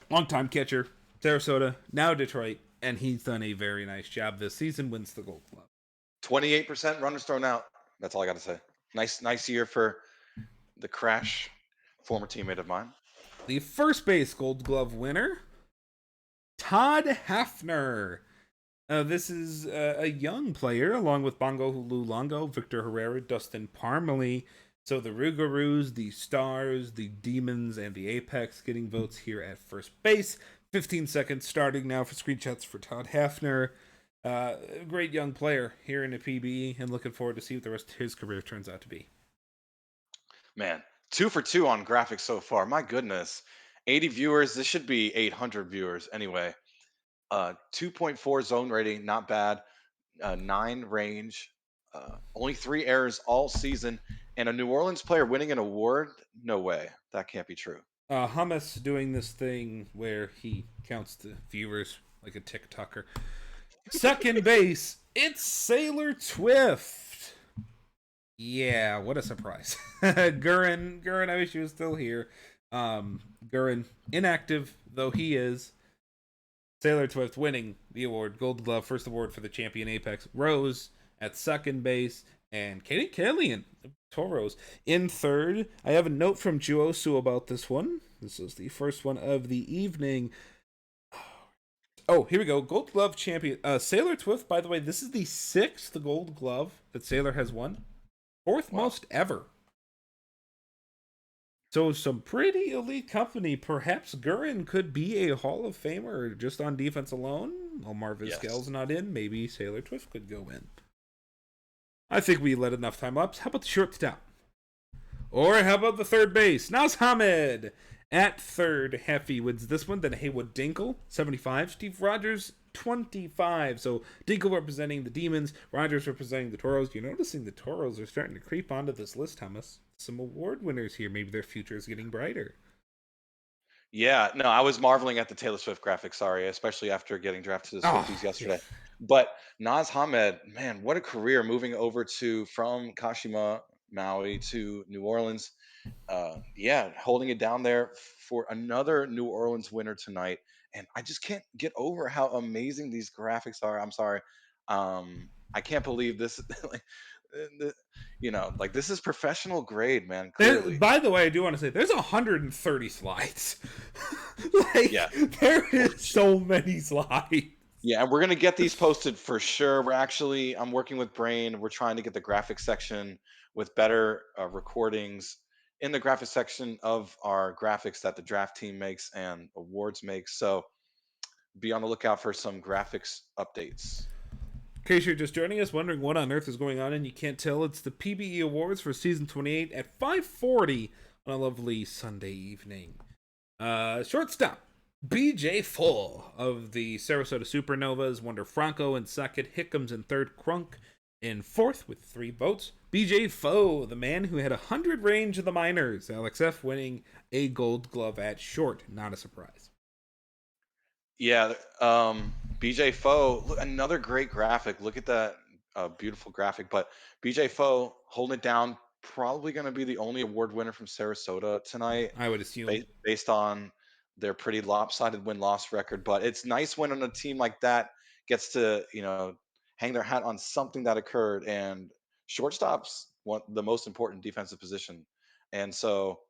longtime catcher, Sarasota, now Detroit, and he's done a very nice job this season, wins the Gold Glove. 28% runners thrown out. That's all I got to say. Nice year for the Crash, former teammate of mine. The first base Gold Glove winner, Todd Hefner. This is a young player, along with Bongo Hulu Longo, Victor Herrera, Dustin Parmalee. So the Rougarous, the Stars, the Demons, and the Apex getting votes here at first base. 15 seconds starting now for screenshots for Todd Hefner. Great young player here in the PBE, and looking forward to see what the rest of his career turns out to be. Man, 2 for 2 on graphics so far. My goodness. 80 viewers. This should be 800 viewers anyway. 2.4 zone rating, not bad. 9 range. Only 3 errors all season. And a New Orleans player winning an award? No way. That can't be true. Hummus doing this thing where he counts the viewers like a TikToker. Second base, it's Sailor Twift. Yeah, what a surprise. Gurren, I wish he was still here. Gurren, inactive though he is. Sailor Twift winning the award, Gold Glove, first award for the champion Apex. Rose at second base, and Katie Killian, Toros, in third. I have a note from Juosu about this one. This is the first one of the evening. Oh, here we go. Gold Glove champion. Sailor Twift, by the way, this is the sixth Gold Glove that Sailor has won. Fourth Wow. most ever. So some pretty elite company. Perhaps Gurren could be a Hall of Famer just on defense alone. Omar Vizquel's Yes. not in. Maybe Sailor Twift could go in. I think we let enough time lapse. How about the shortstop? Or how about the third base? Naz Hamed at third. Heffy wins this one. Then Haywood Dinkle, 75. Steve Rogers, 25. So Dinkle representing the Demons, Rogers representing the Toros. You're noticing the Toros are starting to creep onto this list, Thomas. Some award winners here. Maybe their future is getting brighter. Yeah, no, I was marveling at the Taylor Swift graphic, sorry, especially after getting drafted to the Oh, Swifties yesterday. But Naz Hamed, man, what a career moving over to from Kashima, Maui to New Orleans. Yeah, holding it down there for another New Orleans winner tonight. And I just can't get over how amazing these graphics are. I'm sorry. I can't believe this. Like, the- like this is professional grade, man. Clearly, by the way, I do want to say there's 130 slides. Like yeah. there is so many slides. Yeah, and we're gonna get these posted for sure. I'm working with Brain. We're trying to get the graphics section with better recordings in the graphics section of our graphics that the draft team makes and awards makes. So be on the lookout for some graphics updates. In case you're just joining us, wondering what on earth is going on and you can't tell, it's the PBE Awards for season 28 at 5:40 on a lovely Sunday evening. Shortstop, BJ Full of the Sarasota Supernovas, Wonder Franco in second, Hickams in third, Crunk in fourth with 3 votes. BJ Foe, the man who had 100 range in the minors. Alex F winning a Gold Glove at short. Not a surprise. Yeah, BJ Foe, look, another great graphic. Look at that beautiful graphic. But BJ Foe holding it down, probably going to be the only award winner from Sarasota tonight, I would assume. based on their pretty lopsided win loss record. But it's nice when a team like that gets to hang their hat on something that occurred. And shortstop's one the most important defensive position, and so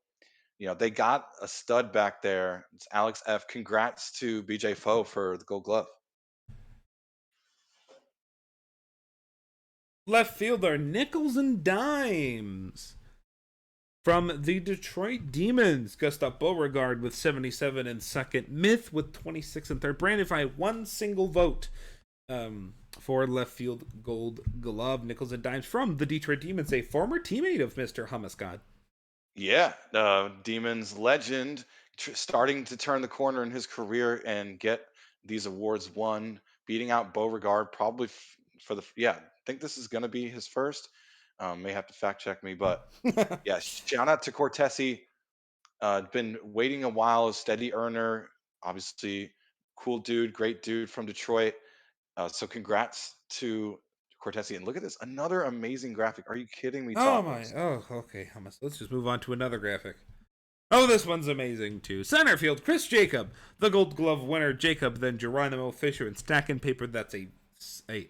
they got a stud back there. It's Alex F. Congrats to BJ Foe for the Gold Glove. Left fielder, Nickels and Dimes. From the Detroit Demons, Gustav Beauregard with 77 in second, Myth with 26 in third. Brandon, if I had one single vote for left field Gold Glove, Nickels and Dimes from the Detroit Demons, a former teammate of Mr. Hummuscott. Yeah, Demons legend, starting to turn the corner in his career and get these awards won, beating out Beauregard probably for the yeah. I think this is going to be his first. May have to fact check me, but yeah, shout out to Cortesi. Been waiting a while, a steady earner, obviously cool dude, great dude from Detroit. So congrats to Cortesi. And look at this, another amazing graphic. Are you kidding me, Oh my, Thomas? oh, okay, Hummus. Let's just move on to another graphic. Oh, this one's amazing too. Center field, Chris Jacob, the Gold Glove winner. Jacob, then Geronimo Fisher, and stack and paper. That's I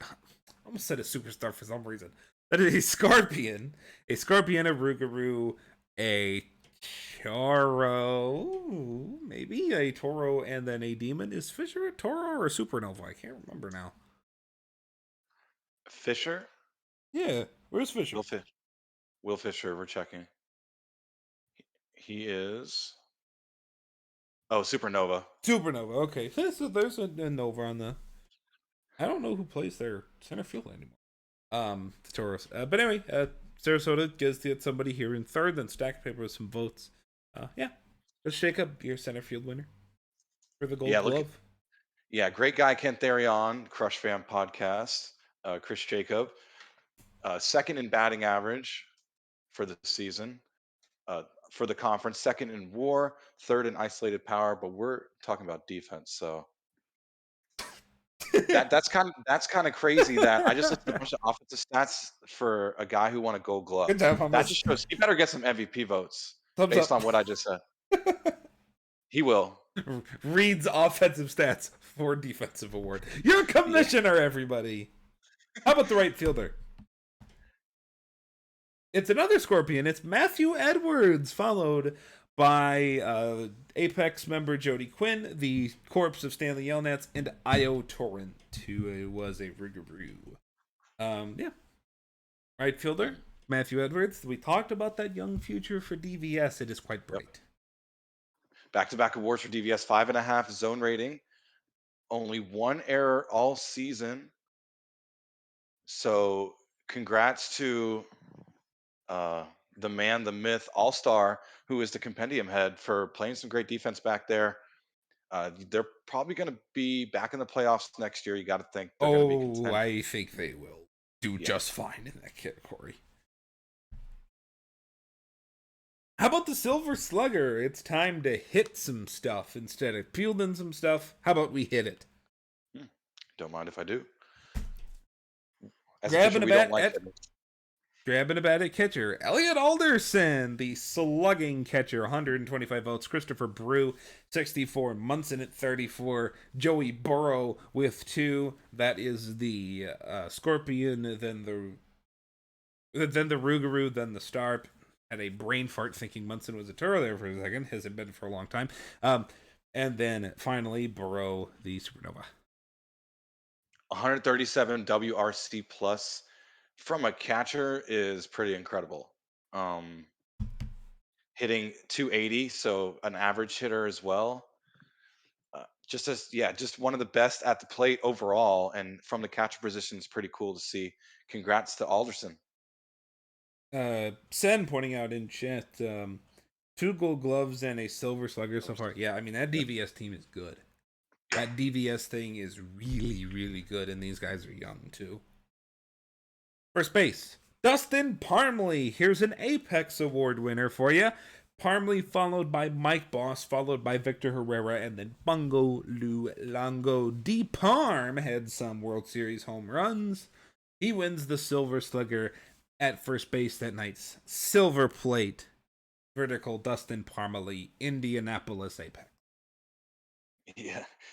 almost said a superstar for some reason. That is a Scorpion, a Rougarou, a Toro, maybe a Toro, and then a Demon. Is Fisher a Toro or a Supernova? I can't remember now. Fisher, Yeah, where's Fisher? Will, Will Fisher, we're checking. He is, oh, Supernova. Supernova. Okay, so there's a Nova on the. I don't know who plays their center field anymore. The Toros. But anyway, Sarasota gets to get somebody here in third, then stack paper with some votes. Yeah, let's shake up your center field winner for the Yeah, Gold look, Glove. yeah, great guy, Ken Therion, Crush Fan Podcast, Chris Jacob, second in batting average for the season, for the conference, second in WAR, third in isolated power, but we're talking about defense, so That's kind of crazy that I just listed a bunch of offensive stats for a guy who won a Gold Glove. Good job, That Hummus. just shows he better get some MVP votes Thumbs based up. on what I just said. He will. Reads offensive stats for defensive award. You're a Yeah. commissioner, everybody. How about the right fielder? It's another Scorpion. It's Matthew Edwards, followed by Apex member Jody Quinn, the corpse of Stanley Yelnats, and Io Torrent, who was a Rougarou. Yeah. Right fielder, Matthew Edwards. We talked about that young future for DVS. It is quite Yep. bright. Back-to-back awards for DVS, 5.5 zone rating. Only one error all season. So congrats to the man, the myth, all-star, who is the compendium head for playing some great defense back there. They're probably going to be back in the playoffs next year. You got to think they're going to be Oh, contending. I think they will do Yeah. just fine in that category. How about the Silver Slugger? It's time to hit some stuff instead of fielding some stuff. How about we hit it? Don't mind if I do. As a pitcher, Grabbing a we don't bat like at hitters. Grabbing a bat at catcher, Elliot Alderson, the slugging catcher, 125 votes. Christopher Brew, 64. Munson at 34. Joey Burrow with 2. That is the Scorpion, then the Rougarou, then the Starp. Had a brain fart thinking Munson was a Turo there for a second. Hasn't been for a long time. And then finally, Burrow, the Supernova. 137 WRC plus from a catcher is pretty incredible. Hitting 280, so an average hitter as well. Just one of the best at the plate overall, and from the catcher position is pretty cool to see. Congrats to Alderson. Sen pointing out in chat, 2 gold gloves and a silver slugger so far. Yeah, I mean, that Yep. DVS team is good. That DVS thing is really, really good, and these guys are young, too. First base, Dustin Parmley. Here's an Apex Award winner for you. Parmley followed by Mike Boss, followed by Victor Herrera, and then Bungo Lulango. D. Parm had some World Series home runs. He wins the Silver Slugger at first base that night's Silver Plate. Vertical Dustin Parmley, Indianapolis Apex.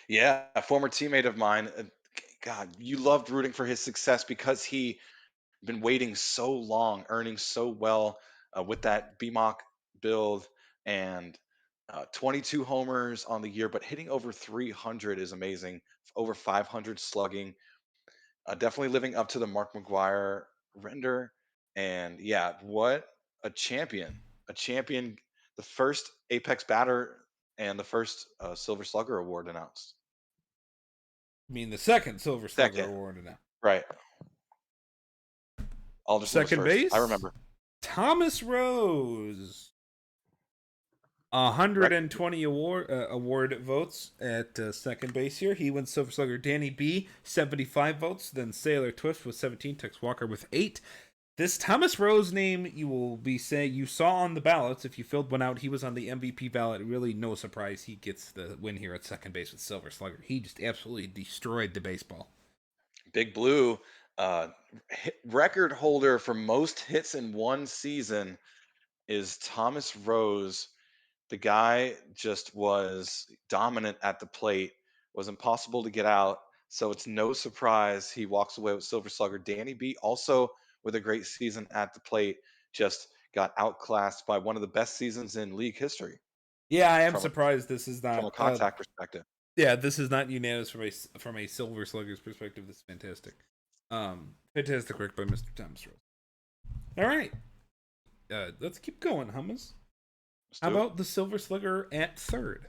Yeah, a former teammate of mine. God, you loved rooting for his success because he been waiting so long, earning so well with that BMOC build, and 22 homers on the year, but hitting over 300 is amazing. Over 500 slugging, definitely living up to the Mark McGuire render. And yeah, what a champion! A champion, the first Apex batter and the first Silver Slugger award announced. I mean, the second Silver Slugger Second, award now. right? Alderson was Second first. I base, remember. Thomas Rose. 120 award votes at second base here. He wins Silver Slugger. Danny B, 75 votes. Then Sailor Twift with 17. Tex Walker with 8. This Thomas Rose name you will be saying you saw on the ballots. If you filled one out, he was on the MVP ballot. Really, no surprise he gets the win here at second base with Silver Slugger. He just absolutely destroyed the baseball. Big Blue, record holder for most hits in one season is Thomas Rose. The guy just was dominant at the plate, was impossible to get out. So it's no surprise he walks away with Silver Slugger. Danny B also with a great season at the plate, just got outclassed by one of the best seasons in league history Yeah, I am from a surprised this is from a not. contact perspective. Yeah, this is not unanimous from a Silver Slugger's perspective. This is fantastic. Fantastic work by Mr. Thomas Rose. All right, let's keep going, Hummus. Let's How do it. about the Silver Slugger at third?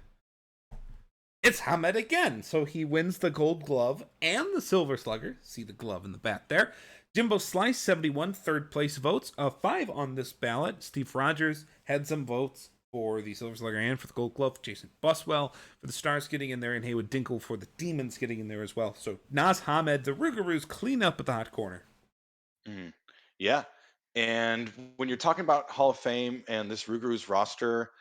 It's Hamed again, so he wins the Gold Glove and the Silver Slugger. See the glove in the bat there. Jimbo Slice, 71, third place votes. 5 on this ballot. Steve Rogers had some votes for the Silver Slugger and for the Gold Glove. Jason Buswell for the Stars getting in there, and Haywood Dinkle for the Demons getting in there as well. So Naz Hamed, the Rougarous, clean up at the hot corner. Mhm. Yeah. And when you're talking about Hall of Fame and this Rougarous roster,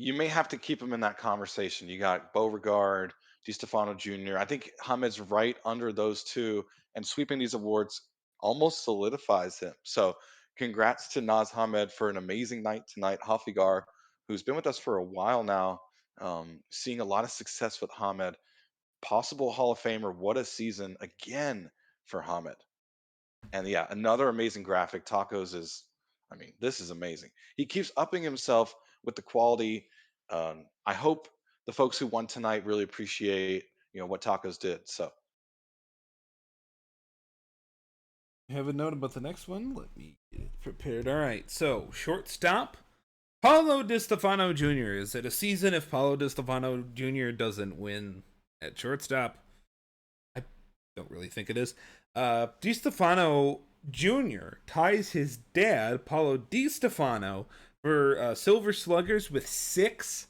you may have to keep him in that conversation. You got Beauregard, DiStefano Jr. I think Hamid's right under those two, and sweeping these awards almost solidifies him. So, congrats to Naz Hamed for an amazing night tonight. Hafigar, who's been with us for a while now, seeing a lot of success with Hamed, possible Hall of Famer. What a season again for Hamed. And yeah, another amazing graphic. Tacos is, I mean, this is amazing. He keeps upping himself with the quality. I hope the folks who won tonight really appreciate, what Tacos did. So I have a note about the next one. Let me get it prepared. All right, so shortstop, Paulo DiStefano Jr. Is it a season if Paulo DiStefano Jr. doesn't win at shortstop? I don't really think it is. DiStefano Jr. ties his dad, Paulo DiStefano, for Silver Sluggers with 6,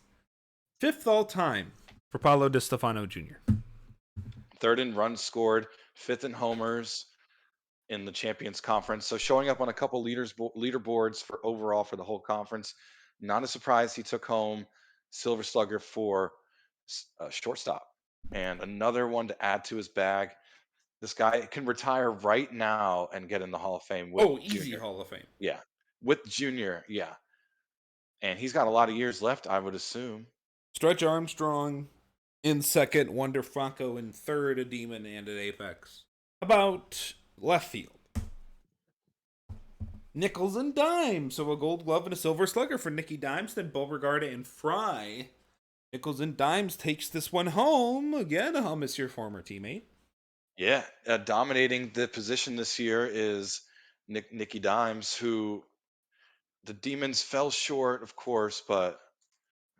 fifth all time for Paulo DiStefano Jr. third in runs scored, fifth in homers in the Champions Conference. So showing up on a couple leaderboards for overall for the whole conference. Not a surprise he took home Silver Slugger for shortstop, and another one to add to his bag. This guy can retire right now and get in the Hall of Fame with Oh, easy Junior. Hall of Fame. Yeah, with Junior. Yeah, and he's got a lot of years left, I would assume. Stretch Armstrong in second, Wonder Franco in third, a Demon, and an Apex. About left field. Nickels and dimes. So a gold glove and a silver slugger for Nicky Dimes, then Beauregard and Fry. Nickels and dimes takes this one home. Again, I'll miss your former teammate. Yeah, dominating the position this year is Nicky Dimes, who the Demons fell short, of course, but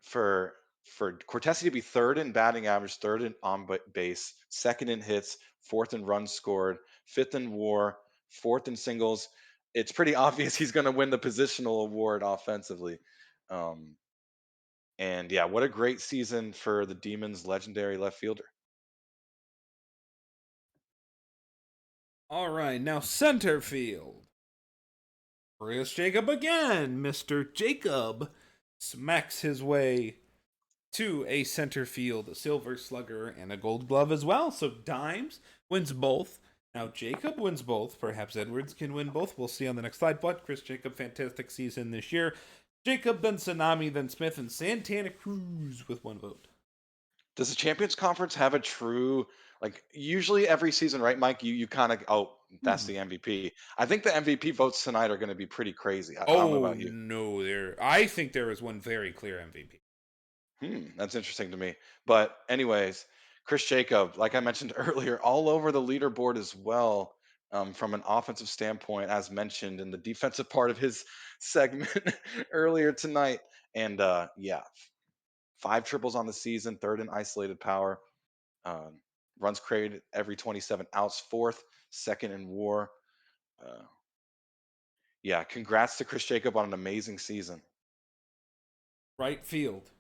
for Cortesi to be third in batting average, third in on base, second in hits, fourth in runs scored, fifth in WAR, fourth in singles, it's pretty obvious he's going to win the positional award offensively. Um, and yeah, what a great season for the Demons' legendary left fielder. All right, now center field. Chris Jacob again. Mr. Jacob smacks his way to a center field, a silver slugger, and a gold glove as well. So Dimes wins both. Now Jacob wins both. Perhaps Edwards can win both. We'll see on the next slide. But Chris Jacob, fantastic season this year. Jacob, then Tsunami, then Smith, and Santana Cruz with 1 vote. Does the Champions Conference have a true, like, usually every season, right, Mike? You kind of, oh, that's the MVP. I think the MVP votes tonight are going to be pretty crazy. I don't know Oh about you. no, I think there is one very clear MVP. That's interesting to me. But anyways, Chris Jacob, like I mentioned earlier, all over the leaderboard as well. From an offensive standpoint, as mentioned in the defensive part of his segment earlier tonight. And yeah, 5 triples on the season, third in isolated power, um, runs created every 27 outs, fourth, second in WAR. Uh, yeah, congrats to Chris Jacob on an amazing season. Right field.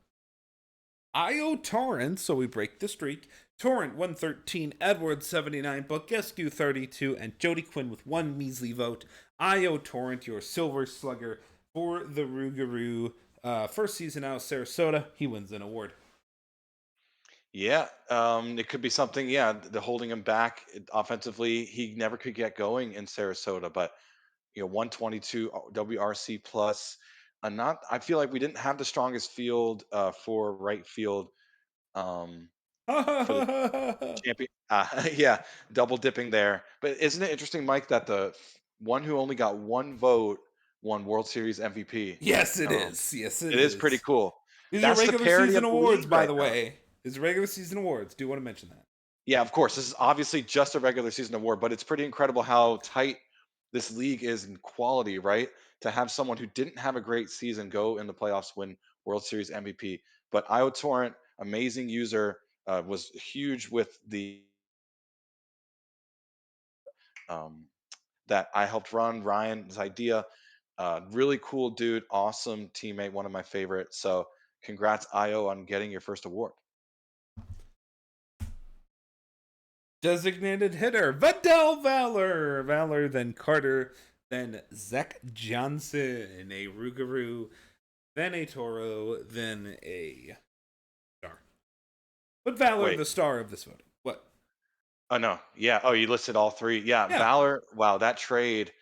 Io Torrent, so we break the streak. Torrent 113, Edwards 79, Bukescu 32, and Jody Quinn with 1 measly vote. Io Torrent, your silver slugger for the Rougarou. First season out of Sarasota, he wins an award. Yeah, it could be something. Yeah, the holding him back offensively. He never could get going in Sarasota, but 122 WRC plus. Not. I feel like we didn't have the strongest field for right field for the champion. Yeah, double dipping there. But isn't it interesting, Mike, that the one who only got 1 vote won World Series MVP? Yes, it is. Yes, it It is pretty is. cool. These are That's the regular parity season of the awards, league by right the now. way. These are regular season awards. Do want to mention that. Yeah, of course. This is obviously just a regular season award, but it's pretty incredible how tight this league is in quality, right? To have someone who didn't have a great season go in the playoffs, win World Series MVP. But Io Torrent, amazing user, was huge with the um, that I helped run. Ryan's idea, really cool dude, awesome teammate, one of my favorites. So congrats, Io, on getting your first award. Designated hitter, Vidal Valor. Valor, then Carter, then Zach Johnson, a Rougarou then a Toro, then a Star. But Valor, Wait. the star of this voting. What? Oh no. Yeah. Oh, you listed all three. Yeah. Yeah. Valor. Wow, that trade.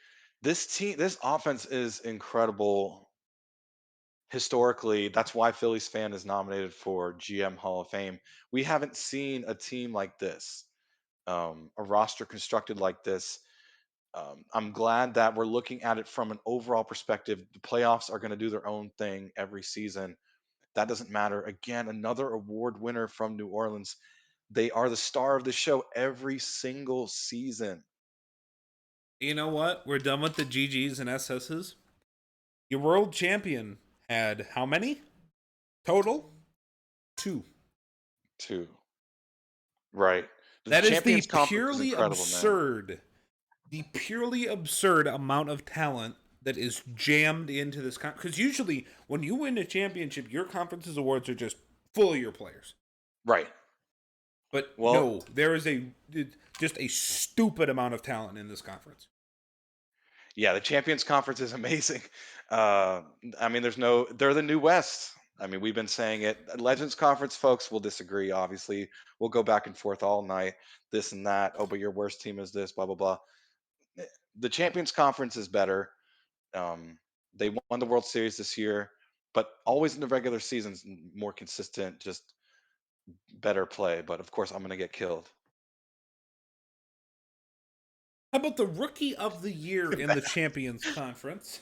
This offense is incredible. Historically, that's why Phillies fan is nominated for GM Hall of Fame. We haven't seen a team like this, a roster constructed like this. I'm glad that we're looking at it from an overall perspective. The playoffs are going to do their own thing every season. That doesn't matter. Again, another award winner from New Orleans. They are the star of the show every single season. You know what? We're done with the GGs and SSs. Your world champion had how many total? 2. Too. Right. The That is Champions Conference is incredible, man. the purely absurd amount of talent that is jammed into this because usually when you win a championship, your conference's awards are just full of your players. Right. But Well, no, there is just a stupid amount of talent in this conference. yeah, the Champions Conference is amazing. Uh, I mean, they're the new West. I mean, we've been saying it. Legends Conference folks will disagree, obviously. We'll go back and forth all night, this and that. Oh, but your worst team is this, blah, blah, blah. Eh, The Champions Conference is better. Um, they won the World Series this year, but always in the regular seasons, more consistent, just better play. But of course, I'm going to get killed. How about the rookie of the year in the Champions Conference?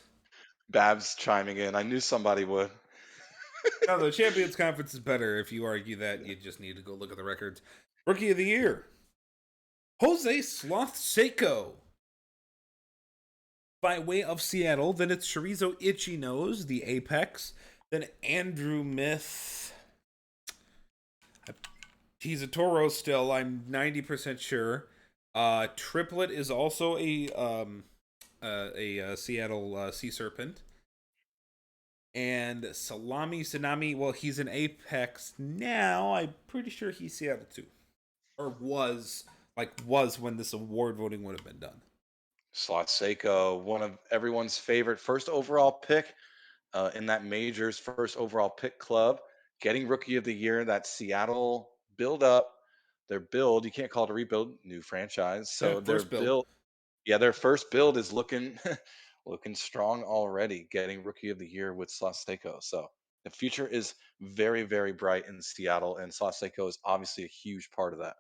Babs chiming in. I knew somebody would. No, the Champions Conference is better. If you argue that, you just need to go look at the records. Rookie of the year, Jose Sloth Seiko. By way of Seattle, then it's Chorizo Itchy Nose, the Apex. Then Andrew Myth. He's a Toro still, I'm 90% sure. Triplet is also a Seattle Sea Serpent. And Salami Tsunami, well, he's an Apex now. I'm pretty sure he's Seattle too. Or was when this award voting would have been done. Slot Seiko, one of everyone's favorite first overall pick in that major's first overall pick club, getting Rookie of the Year. That Seattle build up, their build. You can't call it a rebuild, new franchise. Yeah, So their first build. build, yeah, their first build is looking looking strong already. Getting Rookie of the Year with Slot Seiko. So the future is very, very bright in Seattle, and Slot Seiko is obviously a huge part of that.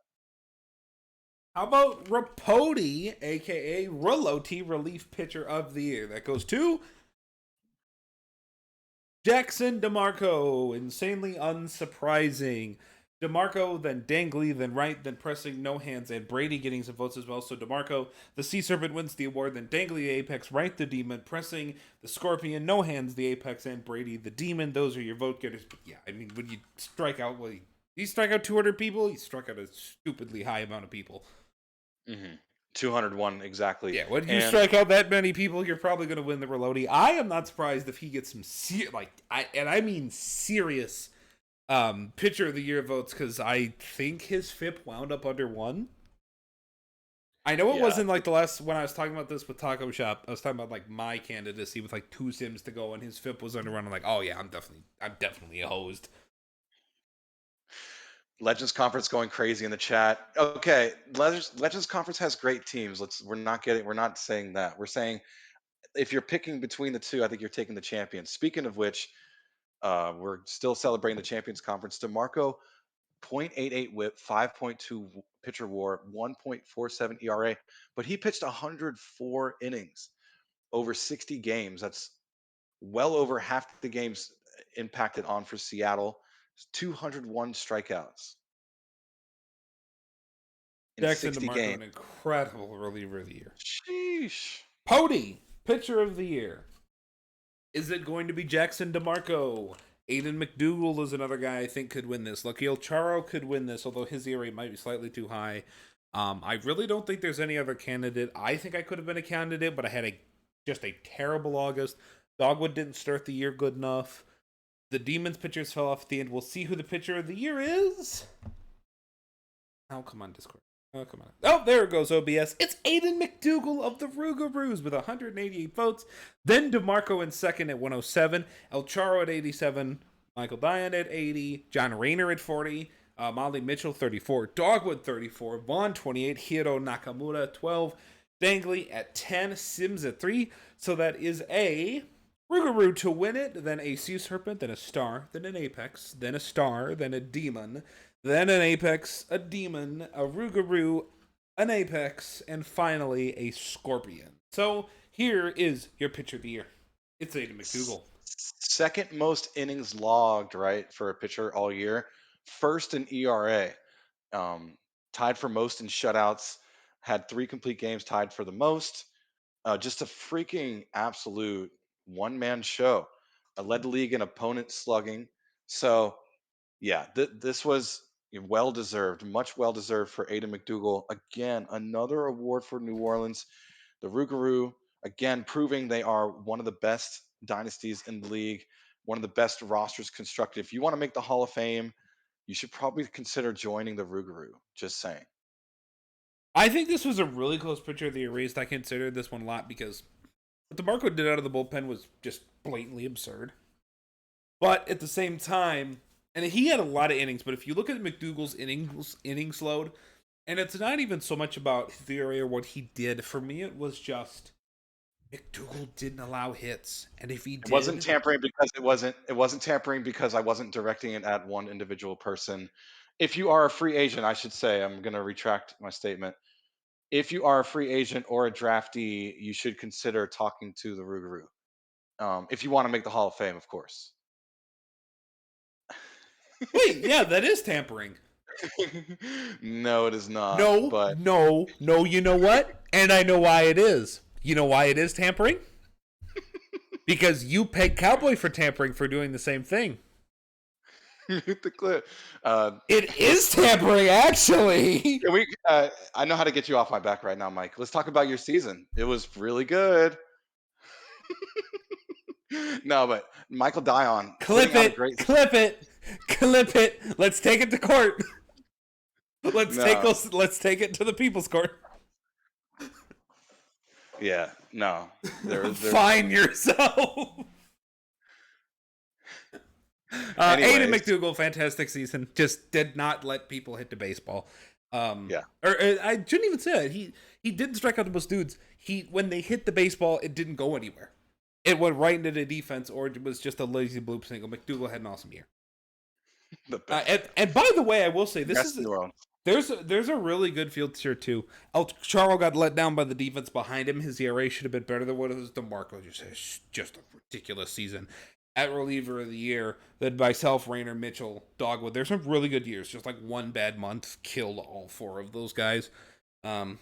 How about Rapodi, aka Roloti, relief pitcher of the year? That goes to Jackson DeMarco. Insanely unsurprising. DeMarco, then Dangly, then Wright, then Pressing, no hands, and Brady getting some votes as well. So DeMarco, the Sea Serpent, wins the award. Then Dangly, the Apex, Wright, the Demon, Pressing, the Scorpion, no hands, the Apex, and Brady, the Demon. Those are your vote getters. But yeah, I mean, when you strike out, you strike out 200 people, you struck out a stupidly high amount of people. 201 exactly. Yeah, when you And strike out that many people, you're probably going to win the Relodi. I am not surprised if he gets some I mean serious pitcher of the year votes because I think his FIP wound up under 1. I know it yeah, wasn't like the last when I was talking about this with Taco Shop. I was talking about like my candidacy with like 2 sims to go, and his FIP was under 1. I'm like, oh yeah, I'm definitely hosed. Legends Conference going crazy in the chat. Okay, Legends Conference has great teams. We're not saying that. We're saying if you're picking between the two, I think you're taking the champions. Speaking of which, we're still celebrating the Champions Conference. DeMarco, 0.88 whip, 5.2 pitcher WAR, 1.47 ERA, but he pitched 104 innings over 60 games. That's well over half the games impacted on for Seattle. 201 strikeouts in Jackson 60 DeMarco, games. an incredible reliever of the year. Sheesh. Pody, pitcher of the year. Is it going to be Jackson DeMarco? Ayden Mcdougall is another guy I think could win this. Laquil Charo could win this, although his ERA might be slightly too high. I really don't think there's any other candidate. I think I could have been a candidate, but I had just a terrible August. Dogwood didn't start the year good enough. The Demons pitchers fell off at the end. We'll see who the pitcher of the year is. Oh, come on, Discord. Oh, come on. Oh, there it goes, OBS. It's Ayden Mcdougall of the Rougarous with 188 votes. Then DeMarco in second at 107. El Charo at 87. Michael Dion at 80. John Rayner at 40. Molly Mitchell 34. Dogwood 34. Vaughn 28. Hiro Nakamura 12. Dangley at 10. Sims at 3. So that is a Rougarou to win it. Then a Sea Serpent. Then a Star. Then an Apex. Then a Star. Then a Demon. Then an Apex, a Demon, a Rougarou, an Apex, and finally a Scorpion. So here is your pitcher of the year. It's Ayden Mcdougall. Second most innings logged, right, for a pitcher all year. First in ERA. Um, Tied for most in shutouts. Had 3 complete games, tied for the most. Just a freaking absolute one-man show. Led the league in opponent slugging. So yeah, this was well deserved, much well deserved for Ayden Mcdougall. Again, another award for New Orleans. The Rougarou, again, proving they are one of the best dynasties in the league, one of the best rosters constructed. If you want to make the Hall of Fame, you should probably consider joining the Rougarou. Just saying. I think this was a really close pitcher of the year race. I considered this one a lot because what DeMarco did out of the bullpen was just blatantly absurd. But at the same time, and he had a lot of innings, but if you look at McDougall's innings load, and it's not even so much about theory or what he did. For me, it was just McDougall didn't allow hits, and if he It wasn't did, tampering because it wasn't tampering because I wasn't directing it at one individual person. If you are a free agent, I should say, I'm going to retract my statement. If you are a free agent or a draftee, you should consider talking to the Rougarou. If you want to make the Hall of Fame, of course. wait, yeah, that is tampering. No, it is not. No, But no, no. You know what? And I know why it is. You know why it is tampering? Because you paid Cowboy for tampering for doing the same thing. the clip. It is tampering, actually. Can we? I know how to get you off my back right now, Mike. Let's talk about your season. It was really good. No, but Michael Dion Clip putting out a it, great. clip it, clip it. Let's take it to court. No, Let's take it to the people's court. yeah, no. There's. Fine yourself. Ayden Anyways, McDougall, fantastic season. Just did not let people hit the baseball. yeah. I shouldn't even say that. He didn't strike out the most dudes. When they hit the baseball, it didn't go anywhere. It went right into the defense, or it was just a lazy bloop single. McDougall had an awesome year. The best. And by the way, I will say Best in the world. there's a really good field here too. El Charo got let down by the defense behind him. His ERA should have been better than what it was. DeMarco just a ridiculous season. At reliever of the year, then myself, Rayner, Mitchell, Dogwood. There's some really good years. Just like one bad month killed all 4 of those guys. Yeah.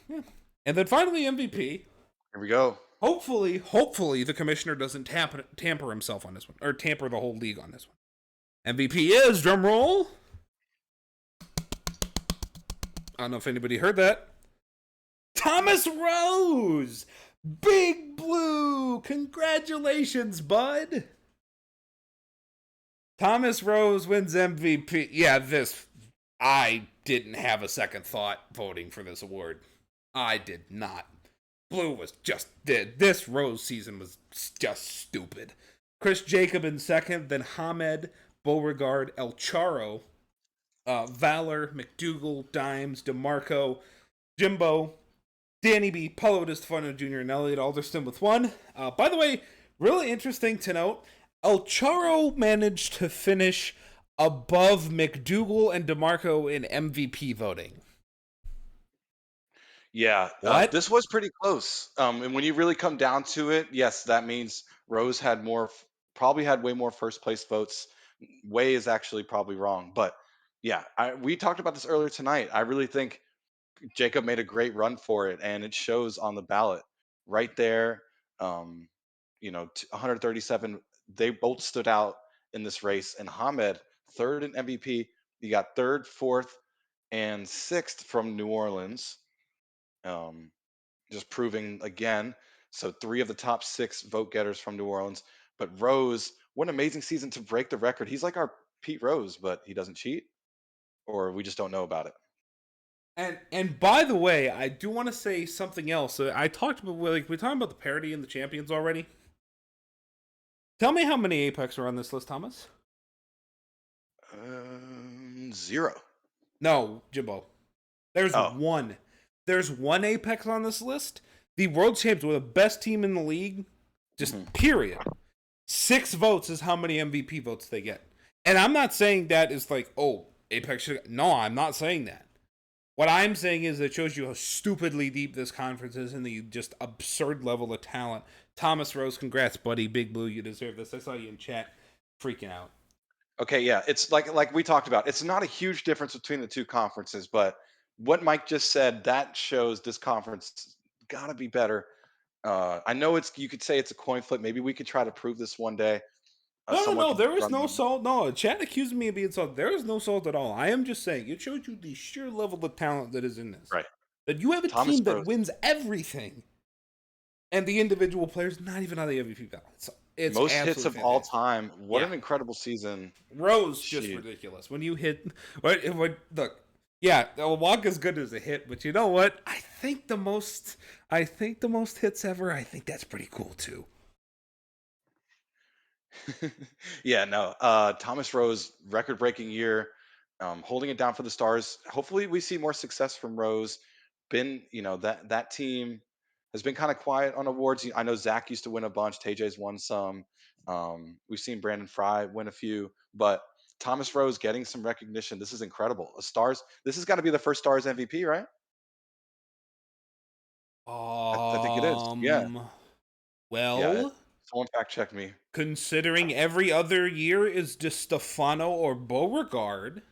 And then finally MVP. Here we go. Hopefully the commissioner doesn't tamper himself on this one, or tamper the whole league on this one. MVP is, drum roll. I don't know if anybody heard that. Thomas Rose! Big Blue! Congratulations, bud! Thomas Rose wins MVP. Yeah, I didn't have a second thought voting for this award. I did not. Blue was just this Rose season was just stupid. Chris Jacob in second, then Hamed, Beauregard, El Charo, Valor, McDougall, Dimes, DeMarco, Jimbo, Danny B, Paulo DeStefano Jr., and Elliot Alderston with 1. By the way, really interesting to note, El Charo managed to finish above McDougall and DeMarco in MVP voting. Yeah, What? this was pretty close. And when you really come down to it, yes, that means Rose had probably had way more first place votes. Way is actually probably wrong, but yeah, we talked about this earlier tonight. I really think Jacob made a great run for it, and it shows on the ballot right there. Um, 137. They both stood out in this race, and Hamed third in MVP. You got third, fourth, and sixth from New Orleans. Um, just proving again. So 3 of the top 6 vote getters from New Orleans. But Rose, what an amazing season to break the record. He's like our Pete Rose, but he doesn't cheat, or we just don't know about it. And by the way, I do want to say something else. I talked about we talked about the parody and the champions already. Tell me how many Apex are on this list, Thomas. 0. No, Jimbo. There's Oh. one. There's one Apex on this list. The world champs were the best team in the league. Just period. 6 votes is how many MVP votes they get. And I'm not saying that is like, oh, Apex should. No, I'm not saying that. What I'm saying is it shows you how stupidly deep this conference is and the just absurd level of talent. Thomas Rose, congrats, buddy. Big Blue, you deserve this. I saw you in chat freaking out. Okay, yeah, it's like we talked about. It's not a huge difference between the two conferences, but what Mike just said, that shows this conference got to be better. I know you could say it's a coin flip. Maybe we could try to prove this one day. Someone No. could There is run no them. salt. No, chat accused me of being salt. There is no salt at all. I am just saying it shows you the sheer level of talent that is in this. Right. That you have a Thomas team that Rose, wins everything, and the individual players not even on the MVP ballot. It's most hits absolutely of all fantastic. time. What Yeah. an incredible season. Rose just She, ridiculous. When you hit, look, yeah, Wonka's good as a hit, but you know what? I think the most hits ever. I think that's pretty cool too. yeah, no. Thomas Rose, record-breaking year, holding it down for the Stars. Hopefully, we see more success from Rose. That team has been kind of quiet on awards. I know Zach used to win a bunch. TJ's won some. We've seen Brandon Fry win a few, but Thomas Rose getting some recognition. This is incredible. A Stars. This has got to be the first Stars MVP, right? I think it is. Yeah, yeah. Well, Someone fact check me. considering every other year is DeStefano or Beauregard,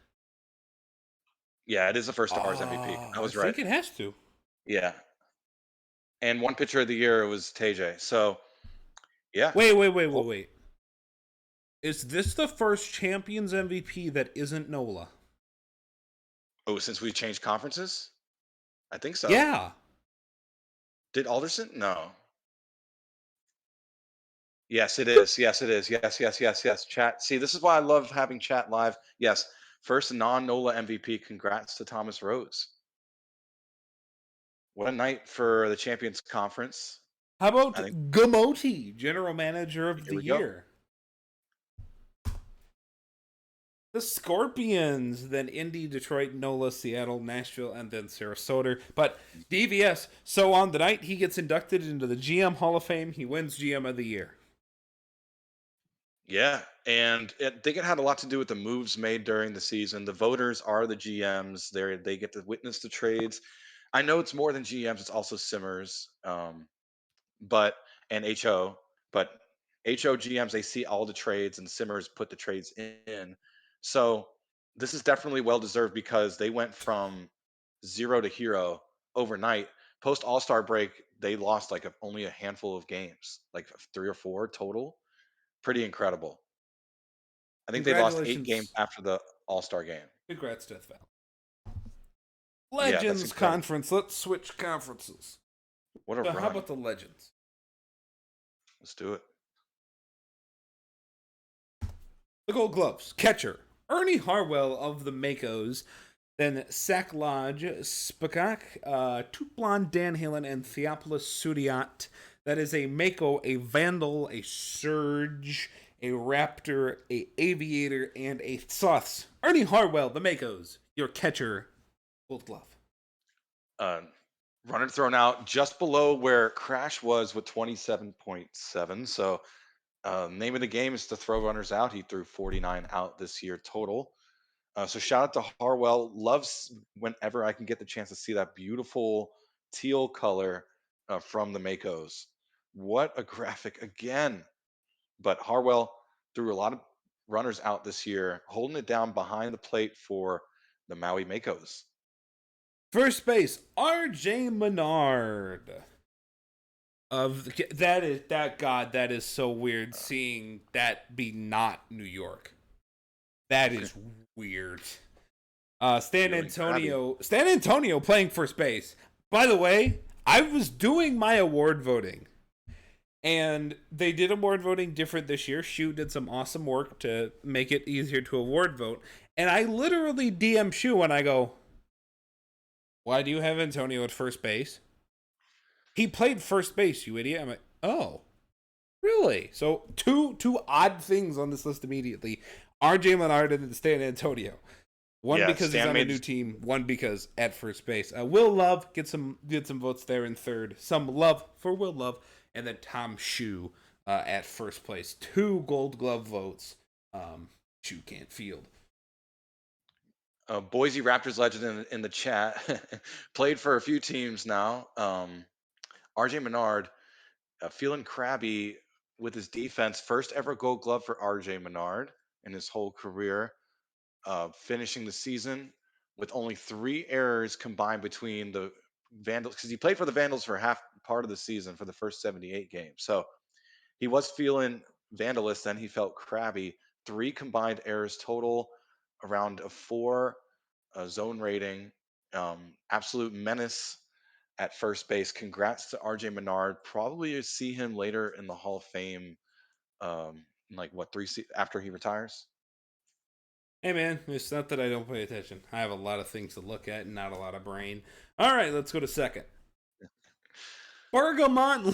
Yeah, it is the first Stars MVP. I I was right. think it has to. Yeah, and one pitcher of the year was TJ. So yeah. Wait. Is this the first Champions MVP that isn't Nola? Oh, since we changed conferences, I think so. Yeah. Did Alderson? No. Yes, it is. Yes, it is. Yes. Chat. See, this is why I love having chat live. Yes, first non-Nola MVP. Congrats to Thomas Rose. What a night for the Champions Conference. How about I think Gamoti, General Manager of here the we go. Year? The Scorpions, then Indy, Detroit, NOLA, Seattle, Nashville, and then Sarasota. But DVS, so on the night he gets inducted into the GM Hall of Fame, he wins GM of the Year. Yeah, and I think it had a lot to do with the moves made during the season. The voters are the GMs. They get to witness the trades. I know it's more than GMs; it's also Simmers, but and HO. But HO GMs they see all the trades, and Simmers put the trades in. So this is definitely well deserved because they went from zero to hero overnight. Post All Star break, they lost like only a handful of games, like 3 or 4 total. Pretty incredible. I think they lost 8 games Congratulations. after the All-Star game. Congrats, Death Valley. Yeah, that's Legends incredible. Conference. Let's switch conferences. What a So how run. about the Legends? Let's do it. The Gold Gloves. Catcher. Ernie Harwell of the Makos. Then Sack Lodge, Spakak, Tuplon Danhalen, and Theopolis Sudiat. That is a Mako, a Vandal, a Surge, a Raptor, a Aviator, and a Soths. Ernie Harwell, the Makos, your catcher, Gold Glove. Runner thrown out just below where Crash was with 27.7. So name of the game is to throw runners out. He threw 49 out this year total. So shout out to Harwell. Loves whenever I can get the chance to see that beautiful teal color from the Makos. What a graphic again. But Harwell threw a lot of runners out this year, holding it down behind the plate for the Maui Makos. First base, R.J. Menard. That is so weird seeing that be not New York. That is weird. Stan Antonio playing first base. By the way, I was doing my award voting, and they did award voting different this year. Shu did some awesome work to make it easier to award vote, and I literally DM Shu and I go, Why do you have Antonio at first base? He played first base, you idiot. I'm like, oh, really? So two odd things on this list immediately. RJ Menard and Stan Antonio. One Yeah, because he's Stan on a made new team. One because at first base. Will Love get some votes there in third. Some love for Will Love, and then Tom Shue at first place. Two Gold Glove votes. Shue can't field. Boise Raptors legend in the chat. Played for a few teams now. RJ Menard feeling crabby with his defense. First ever Gold Glove for RJ Menard in his whole career. Finishing the season with only 3 errors combined between the Vandals, because he played for the Vandals for half part of the season for the first 78 games. So he was feeling vandalous, then he felt crabby. 3 combined errors total, around a 4 zone rating. Absolute menace at first base. Congrats to RJ Menard. Probably you see him later in the Hall of Fame, in like what, after he retires. Hey man, it's not that I don't pay attention. I have a lot of things to look at and not a lot of brain. All right, let's go to second. Bergamot.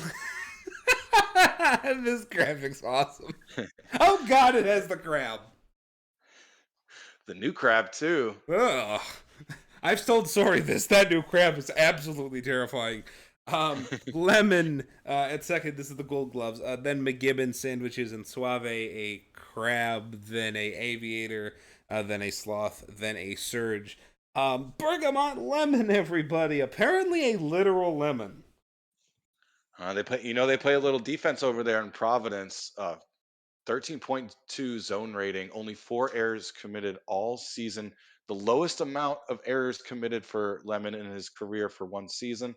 This graphic's awesome. Oh god, it has the crab. The new crab too. Ugh. I've told Sorry this. That new crab is absolutely terrifying. Lemon at second. This is the Gold Gloves. Then McGibbon sandwiches and Suave, a crab, then a aviator, then a sloth, then a surge. Bergamot lemon, everybody. Apparently a literal lemon. They play a little defense over there in Providence. 13.2 zone rating, only 4 errors committed all season. The lowest amount of errors committed for Lemon in his career for one season.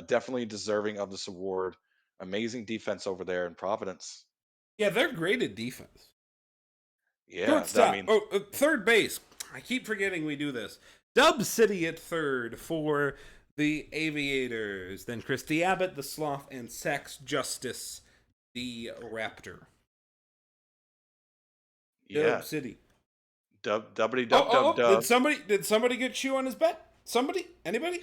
Definitely deserving of this award. Amazing defense over there in Providence. Yeah, they're great at defense. Yeah, I Shortstop. mean, Oh, third base. I keep forgetting we do this. Dub City at third for the Aviators. Then Christy Abbott, the Sloth, and Sex Justice, the Raptor. yeah. Dub City. Dubbity Oh, dub oh, dub oh! dub. Did somebody get Shoe on his bet? Somebody? Anybody?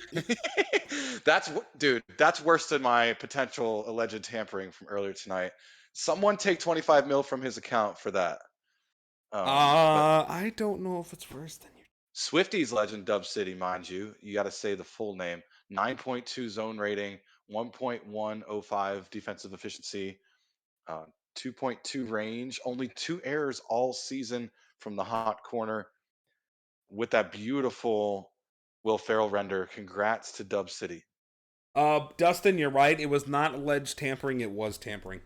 Dude, that's worse than my potential alleged tampering from earlier tonight. Someone take 25 mil from his account for that. But I don't know if it's worse than you. Swifties legend Dub City, mind you. You got to say the full name. 9.2 zone rating, 1.105 defensive efficiency, uh, 2.2 range, only 2 errors all season from the hot corner with that beautiful Will Ferrell render. Congrats to Dub City. Dustin, you're right. It was not alleged tampering. It was tampering.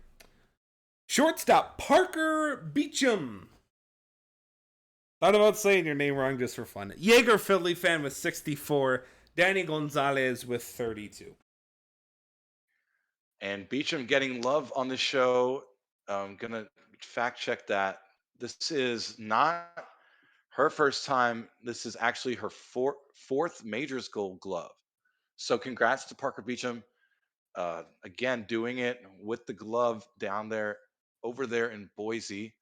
Shortstop Parker Beecham. Thought about saying your name wrong just for fun. Jaeger Philly fan with 64. Danny Gonzalez with 32. And Beecham getting love on the show. I'm going to fact check that. This is not her first time. This is actually her fourth Majors Gold Glove. So congrats to Parker Beecham. Again, doing it with the glove down there, over there in Boise.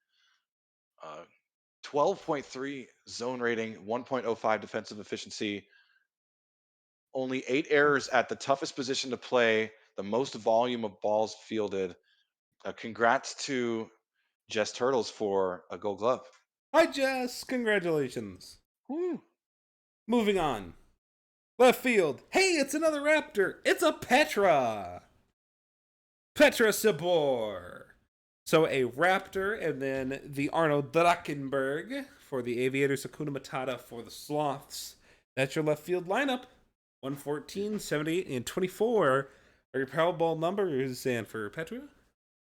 12.3 zone rating, 1.05 defensive efficiency, only 8 errors at the toughest position to play, the most volume of balls fielded. Congrats to Jess Turtles for a Gold Glove. Hi, Jess. Congratulations. Woo. Moving on. Left field. Hey, it's another Raptor. It's a Petra. Petra Sabor. So a Raptor, and then the Arnold Drakenberg for the Aviators, Hakuna Matata for the Sloths. That's your left field lineup. 114, 78, and 24 are your Powerball numbers. And for Petra,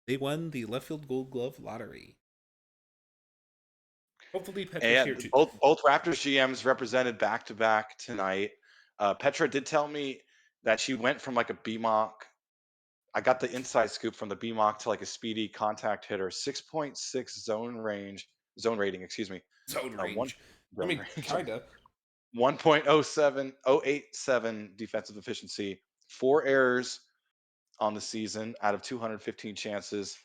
they won the left field Gold Glove lottery. Hopefully Petra's here And too. both Raptors GMs represented back to back tonight. Petra did tell me that she went from like a BMOC. I got the inside scoop from the BMOC to like a speedy contact hitter, 6.6 zone rating, excuse me. Zone One range. I zone mean, range, kinda. 1.087 defensive efficiency, 4 errors on the season out of 215 chances.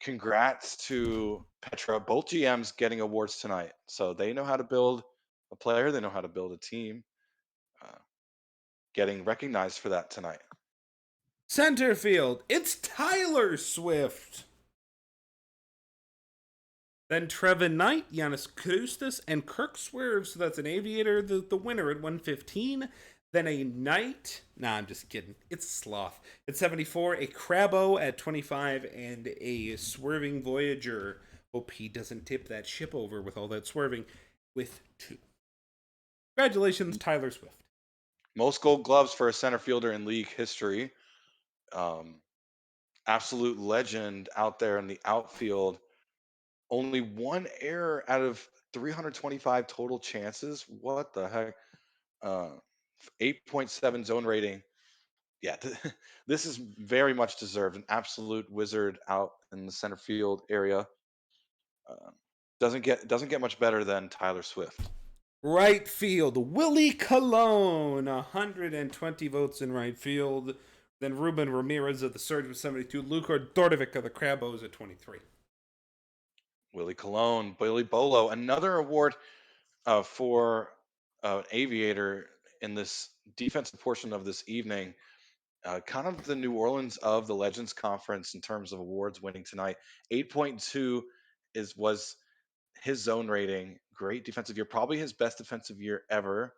Congrats to Petra, both GMs getting awards tonight. So they know how to build a player, they know how to build a team. getting recognized for that tonight. Center field, it's Tyler Swift. Then Trevin Knight, Giannis Koustas, and Kirk Swerve. So that's an Aviator, the winner at 115. Then a Knight. Nah, I'm just kidding. It's Sloth at 74. A Crabbo at 25. And a Swerving Voyager. Hope he doesn't tip that ship over with all that swerving with 2. Congratulations, Tyler Swift. Most Gold Gloves for a center fielder in league history. Um, Absolute legend out there in the outfield. Only one error out of 325 total chances. What the heck? Uh, 8.7 zone rating. Yeah, this is very much deserved. An absolute wizard out in the center field area. Uh, doesn't get much better than Tyler Swift. Right field, Willie Colon, 120 votes in right field. Then Ruben Ramirez of the Surge with 72. Luka Dordovic of the Crabos at 23. Willie Colon, Billy Bolo, another award for Aviator in this defensive portion of this evening. Kind of the New Orleans of the Legends Conference in terms of awards winning tonight. 8.2 was his zone rating. Great defensive year, probably his best defensive year ever.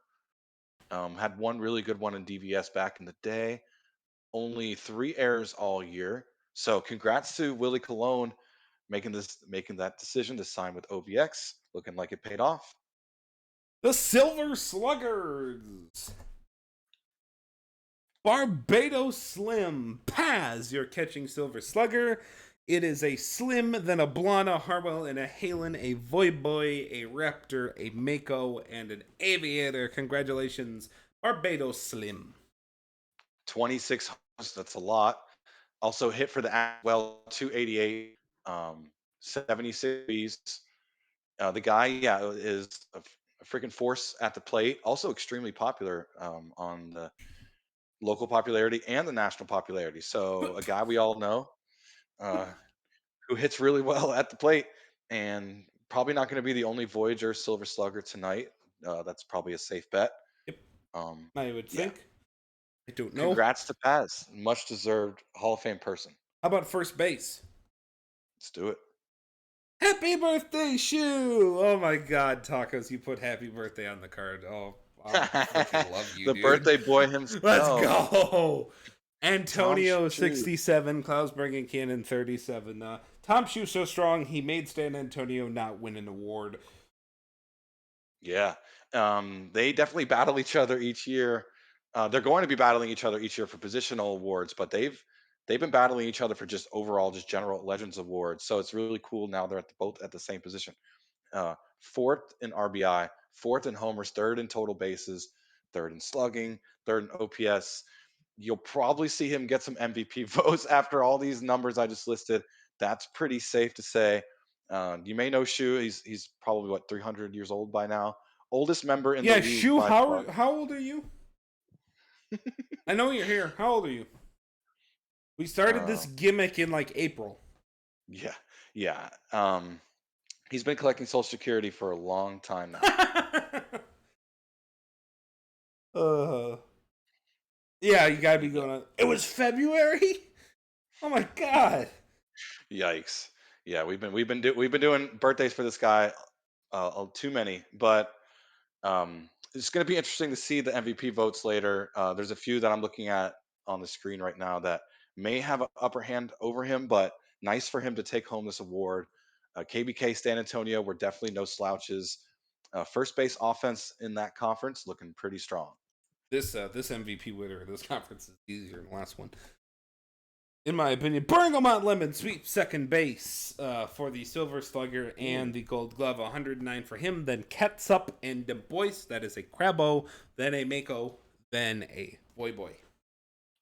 Had one really good one in DVS back in the day. Only 3 errors all year. So congrats to Willie Colon making that decision to sign with OVX. Looking like it paid off. The Silver Sluggers. Barbados Slim. Paz, your catching Silver Slugger. It is a Slim, then a Blana, Harwell, and a Halen, a Voyboy, a Raptor, a Mako, and an Aviator. Congratulations, Barbados Slim. 26 homers, that's a lot. Also hit for the well 288, 76 Bs. The guy, yeah, is a freaking force at the plate. Also extremely popular on the local popularity and the national popularity. So a guy we all know uh, who hits really well at the plate, and probably not going to be the only Voyager Silver Slugger tonight. That's probably a safe bet. Yep, Um, I would yeah, think. I don't know. congrats to Paz, much deserved Hall of Fame person. How about first base? Let's do it. Happy birthday, Shoe! Oh my god, Tacos, you put happy birthday on the card. Oh, I freaking love you, The dude. birthday boy Let's himself, go! Tom Antonio, Shoe. 67. Klausberg and Cannon, 37. Tom Shoe so strong, he made Stan Antonio not win an award. Yeah, they definitely battle each other each year. They're going to be battling each other each year for positional awards, but they've been battling each other for just overall, just general Legends awards. So it's really cool now they're both at the same position. Fourth in RBI, fourth in homers, third in total bases, third in slugging, third in OPS. You'll probably see him get some MVP votes after all these numbers I just listed. That's pretty safe to say. You may know Shu. He's probably what 300 years old by now. Oldest member in the Yeah, league Shoe, by far. how old are you? I know you're here. How old are you? We started this Um, gimmick in like April. yeah, yeah. He's been collecting Social Security for a long time now. uh, yeah, you gotta be Yeah. going on. It was February? Oh my god. Yikes. Yeah, we've been doing birthdays for this guy too many, but it's going to be interesting to see the MVP votes later. There's a few that I'm looking at on the screen right now that may have an upper hand over him, but nice for him to take home this award. KBK, San Antonio were definitely no slouches. First base offense in that conference looking pretty strong. This MVP winner of this conference is easier than the last one. In my opinion, Bergamot Lemon sweeps second base for the Silver Slugger and the Gold Glove. 109 for him. Then Ketsup and Du Bois. That is a Crabbo. Then a Mako. Then a Boy.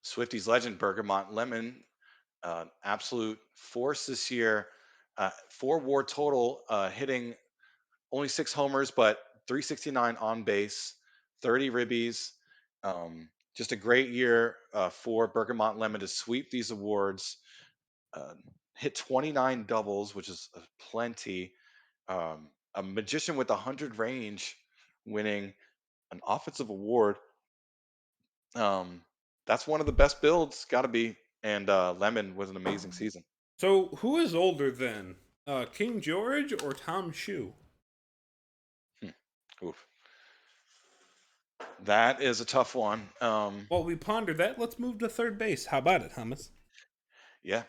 Swifties legend Bergamot Lemon, absolute force this year. 4 WAR total, hitting only 6 homers, but 369 on base, 30 ribbies. Just a great year for Bergamot Lemon to sweep these awards. Uh, Hit 29 doubles, which is plenty. A magician with 100 range, winning an offensive award. Um, that's one of the best builds, got to be. And Lemon was an amazing season. So who is older then, King George or Tom Shoe? Hmm. Oof. That is a tough one. While we ponder that, let's move to third base. How about it, Hummus? Yeah,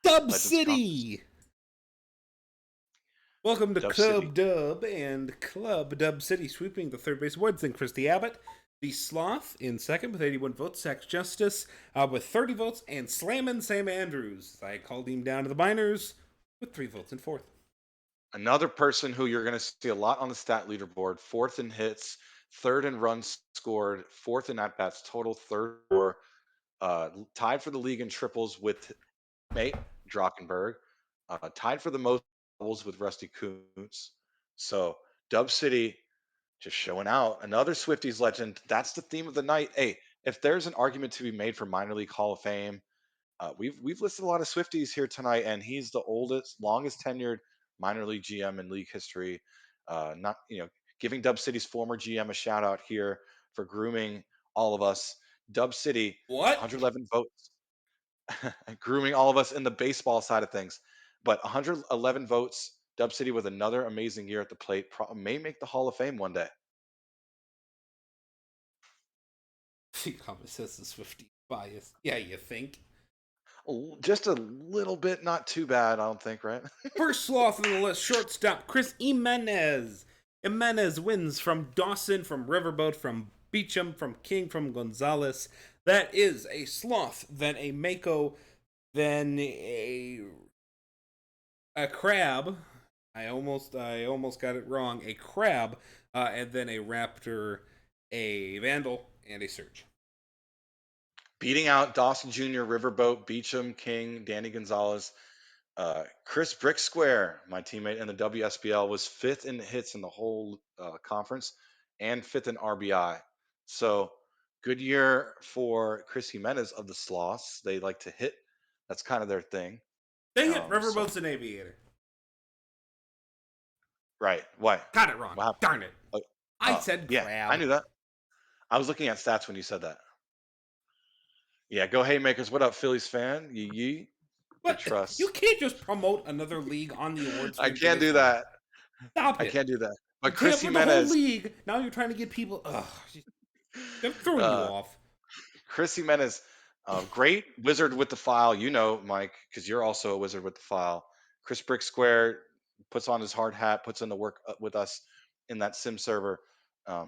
Dub Legends Conference, City. Welcome to Dub City. Club Dub and Club Dub City, sweeping the third base awards. Then Christy Abbott, the Sloth, in second with 81 votes. Sax Justice with 30 votes, and Slammin' Sam Andrews. I called him down to the minors with 3 votes in fourth. Another person who you're going to see a lot on the stat leaderboard, fourth in hits, third in runs scored, fourth in at bats total, third for tied for the league in triples with mate Drockenberg, tied for the most doubles with Rusty Kuntz. So Dub City just showing out. Another Swifties legend. That's the theme of the night. Hey, if there's an argument to be made for minor league Hall of Fame, we've listed a lot of Swifties here tonight, and he's the oldest, longest tenured minor league GM in league history. Not giving Dub City's former GM a shout out here for grooming all of us. Dub City, What? 111 votes, grooming all of us in the baseball side of things. But 111 votes, Dub City with another amazing year at the plate may make the Hall of Fame one day. Hummus says the Swifty bias. Yeah, you think? Just a little bit, not too bad, I don't think, right? First sloth on the list, shortstop Chris Jimenez. Jimenez wins from Dawson, from Riverboat, from Beecham, from King, from Gonzalez. That is a sloth, then a Mako, then a crab. I almost got it wrong. A crab, and then a raptor, a vandal, and a surge. Beating out Dawson Jr., Riverboat, Beecham, King, Danny Gonzalez. Chris Brick Square, my teammate in the WSBL, was fifth in hits in the whole conference and fifth in RBI. So good year for Chris Jimenez of the Sloths. They like to hit. That's kind of their thing. Dang it, So Riverboat's an aviator. right. Why? Got it wrong. What happened? Darn it. Oh, I said yeah, I crab. knew that. I was looking at stats when you said that. Yeah, go Haymakers. What up, Phillies fan? Yee yee. Big But you trust. can't just promote another league on the award I stream for can't this do one. that. Stop I it. can't do that. You But can't Chris for the whole Jimenez, league. Now you're trying to get people. Ugh. I'm throwing you uh, off. Chris Jimenez, great wizard with the file. You know, Mike, because you're also a wizard with the file. Chris Brick Square puts on his hard hat, puts in the work with us in that sim server.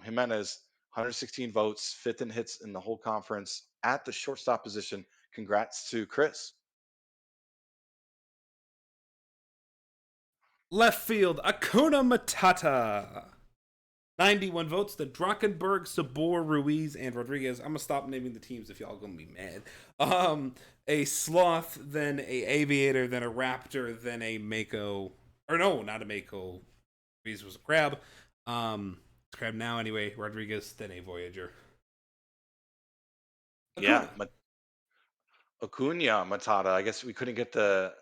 Jimenez, 116 votes, fifth in hits in the whole conference at the shortstop position. Congrats to Chris. Left field, Akuna Matata. 91 votes. The Drockenberg, Sabor, Ruiz, and Rodriguez. I'm gonna stop naming the teams if y'all gonna be mad. A sloth, then a aviator, then a raptor, then a mako. Or no, not a mako. Ruiz was a crab. It's crab now anyway. Rodriguez, then a voyager. Yeah, Akuna. Acuna Matata. I guess we couldn't get the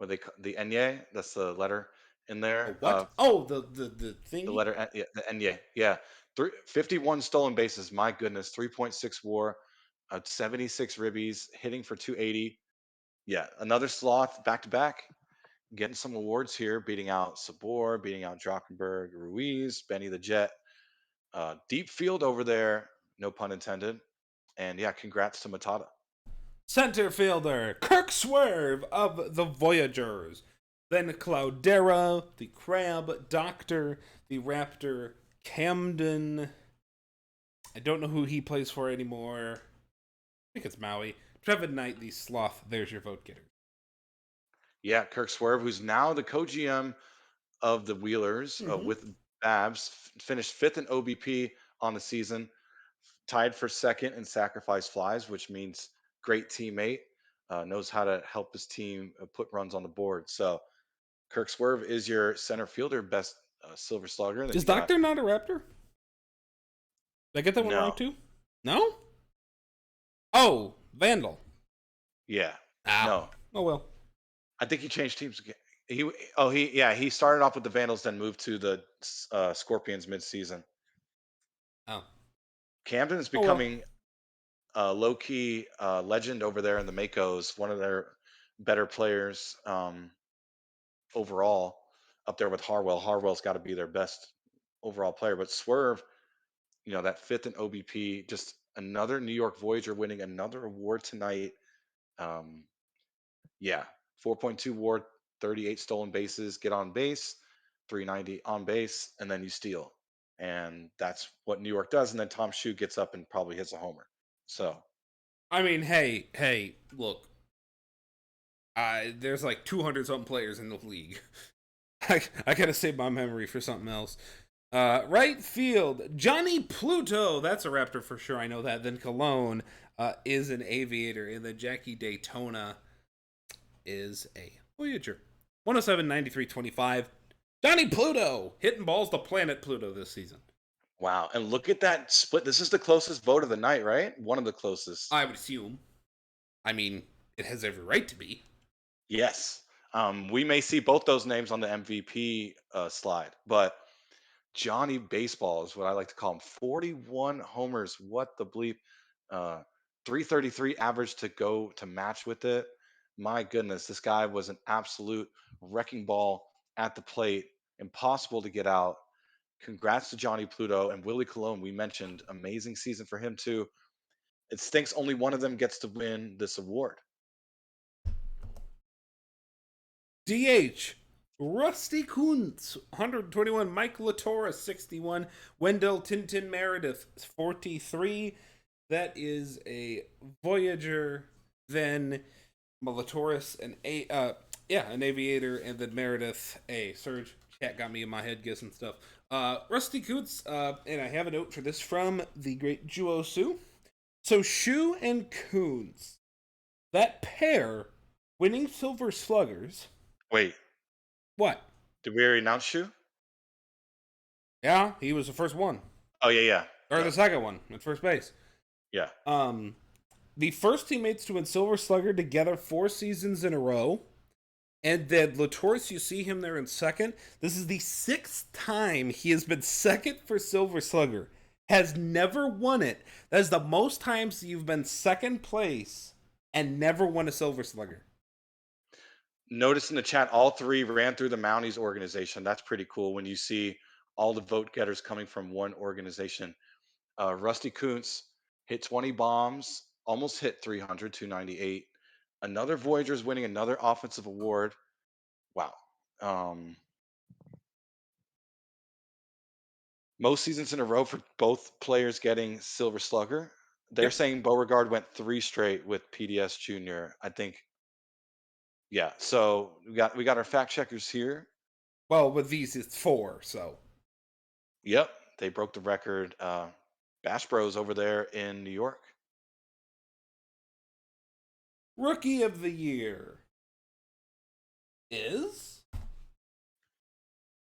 Enye. That's the letter in A there. what? Oh, the The thingy. letter yeah, the Enye. Yeah, 51 stolen bases. My goodness, 3.6 WAR, 76 ribbies, hitting for 280. Yeah, another sloth back to back, getting some awards here, beating out Sabor, beating out Drockenberg, Ruiz, Benny the Jet. Deep field over there, no pun intended. And yeah, congrats to Matata. Center fielder, Kirk Swerve of the Voyagers. Then Cloudera, the Crab, Doctor, the Raptor, Camden. I don't know who he plays for anymore. I think it's Maui. Trevin Knight, the Sloth. There's your vote getter. Yeah, Kirk Swerve, who's now the co-GM of the Wheelers Mm-hmm. with Babs, finished fifth in OBP on the season, tied for second in sacrifice flies, which means great teammate, knows how to help his team put runs on the board. So Kirk Swerve is your center fielder, best Silver Slugger. Then Is you got Doctor not a Raptor? Did I get that one wrong no, too? No? Oh, Vandal. yeah, Ow. no. Oh well. I think he changed teams again. He started off with the Vandals, then moved to the Scorpions mid-season. Oh. Camden is Oh well. becoming a low key legend over there in the Makos, one of their better players overall, up there with Harwell. Harwell's got to be their best overall player, but Swerve, that fifth in OBP, just another New York Voyager winning another award tonight. Um, yeah, 4.2 WAR, 38 stolen bases, get on base, 390 on base, and then you steal. And that's what New York does. And then Tom Shue gets up and probably hits a homer. So, I mean, hey, look. There's like 200 something players in the league. I gotta save my memory for something else. Right field, Johnny Pluto. That's a Raptor for sure. I know that. Then Cologne is an Aviator, and then Jackie Daytona is a Voyager. 107, 93, 25. Johnny Pluto hitting balls to planet Pluto this season. wow. And look at that split. This is the closest vote of the night, right? One of the closest. I would assume. I mean, it has every right to be. Yes. We may see both those names on the MVP slide, but Johnny Baseball is what I like to call him. 41 homers. What the bleep? Uh, 333 average to go to match with it. My goodness, this guy was an absolute wrecking ball at the plate. Impossible to get out. Congrats to Johnny Pluto and Willie Colon. We mentioned amazing season for him too. It stinks only one of them gets to win this award. DH. Rusty Kuntz, 121. Mike Latora, 61. Wendell Tintin Meredith, 43. That is a Voyager. Then Malatoris, an Aviator, and then Meredith, a Surge. Chat got me in my head guessing stuff. Rusty Kuntz, and I have a note for this from the great Juo Su. So Shu and Kuntz, that pair winning Silver Sluggers. Wait, What? did we already announce you? Yeah, he was the first one. Oh yeah, yeah. Or Duh. the second one at first base. Yeah. The first teammates to win Silver Slugger together 4 seasons in a row. And then Latoris, you see him there in second. This is the 6th time he has been second for Silver Slugger. Has never won it. That is the most times you've been second place and never won a Silver Slugger. Notice in the chat, all three ran through the Mounties organization. That's pretty cool when you see all the vote getters coming from one organization. Rusty Kuntz hit 20 bombs, almost hit 300, 298. Another Voyager's winning another offensive award. Wow. Um, Most seasons in a row for both players getting Silver Slugger. They're Yep. saying Beauregard went 3 straight with PDS Jr. I think, yeah. So we got our fact checkers here. Well, with these, it's 4, so. Yep, they broke the record. Bash Bros over there in New York. Rookie of the Year is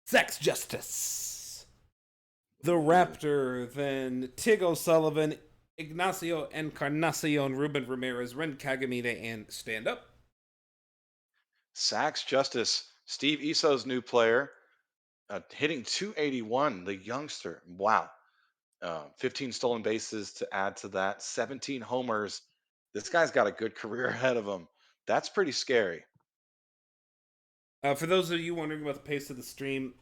Sex Justice. The Raptor, then Tig O'Sullivan, Ignacio Encarnacion, Ruben Ramirez, Ren Kagamine, and Stand Up. Sax Justice, Steve Iso's new player, hitting 281, the youngster. Wow. 15 stolen bases to add to that, 17 homers. This guy's got a good career ahead of him. That's pretty scary. For those of you wondering about the pace of the stream,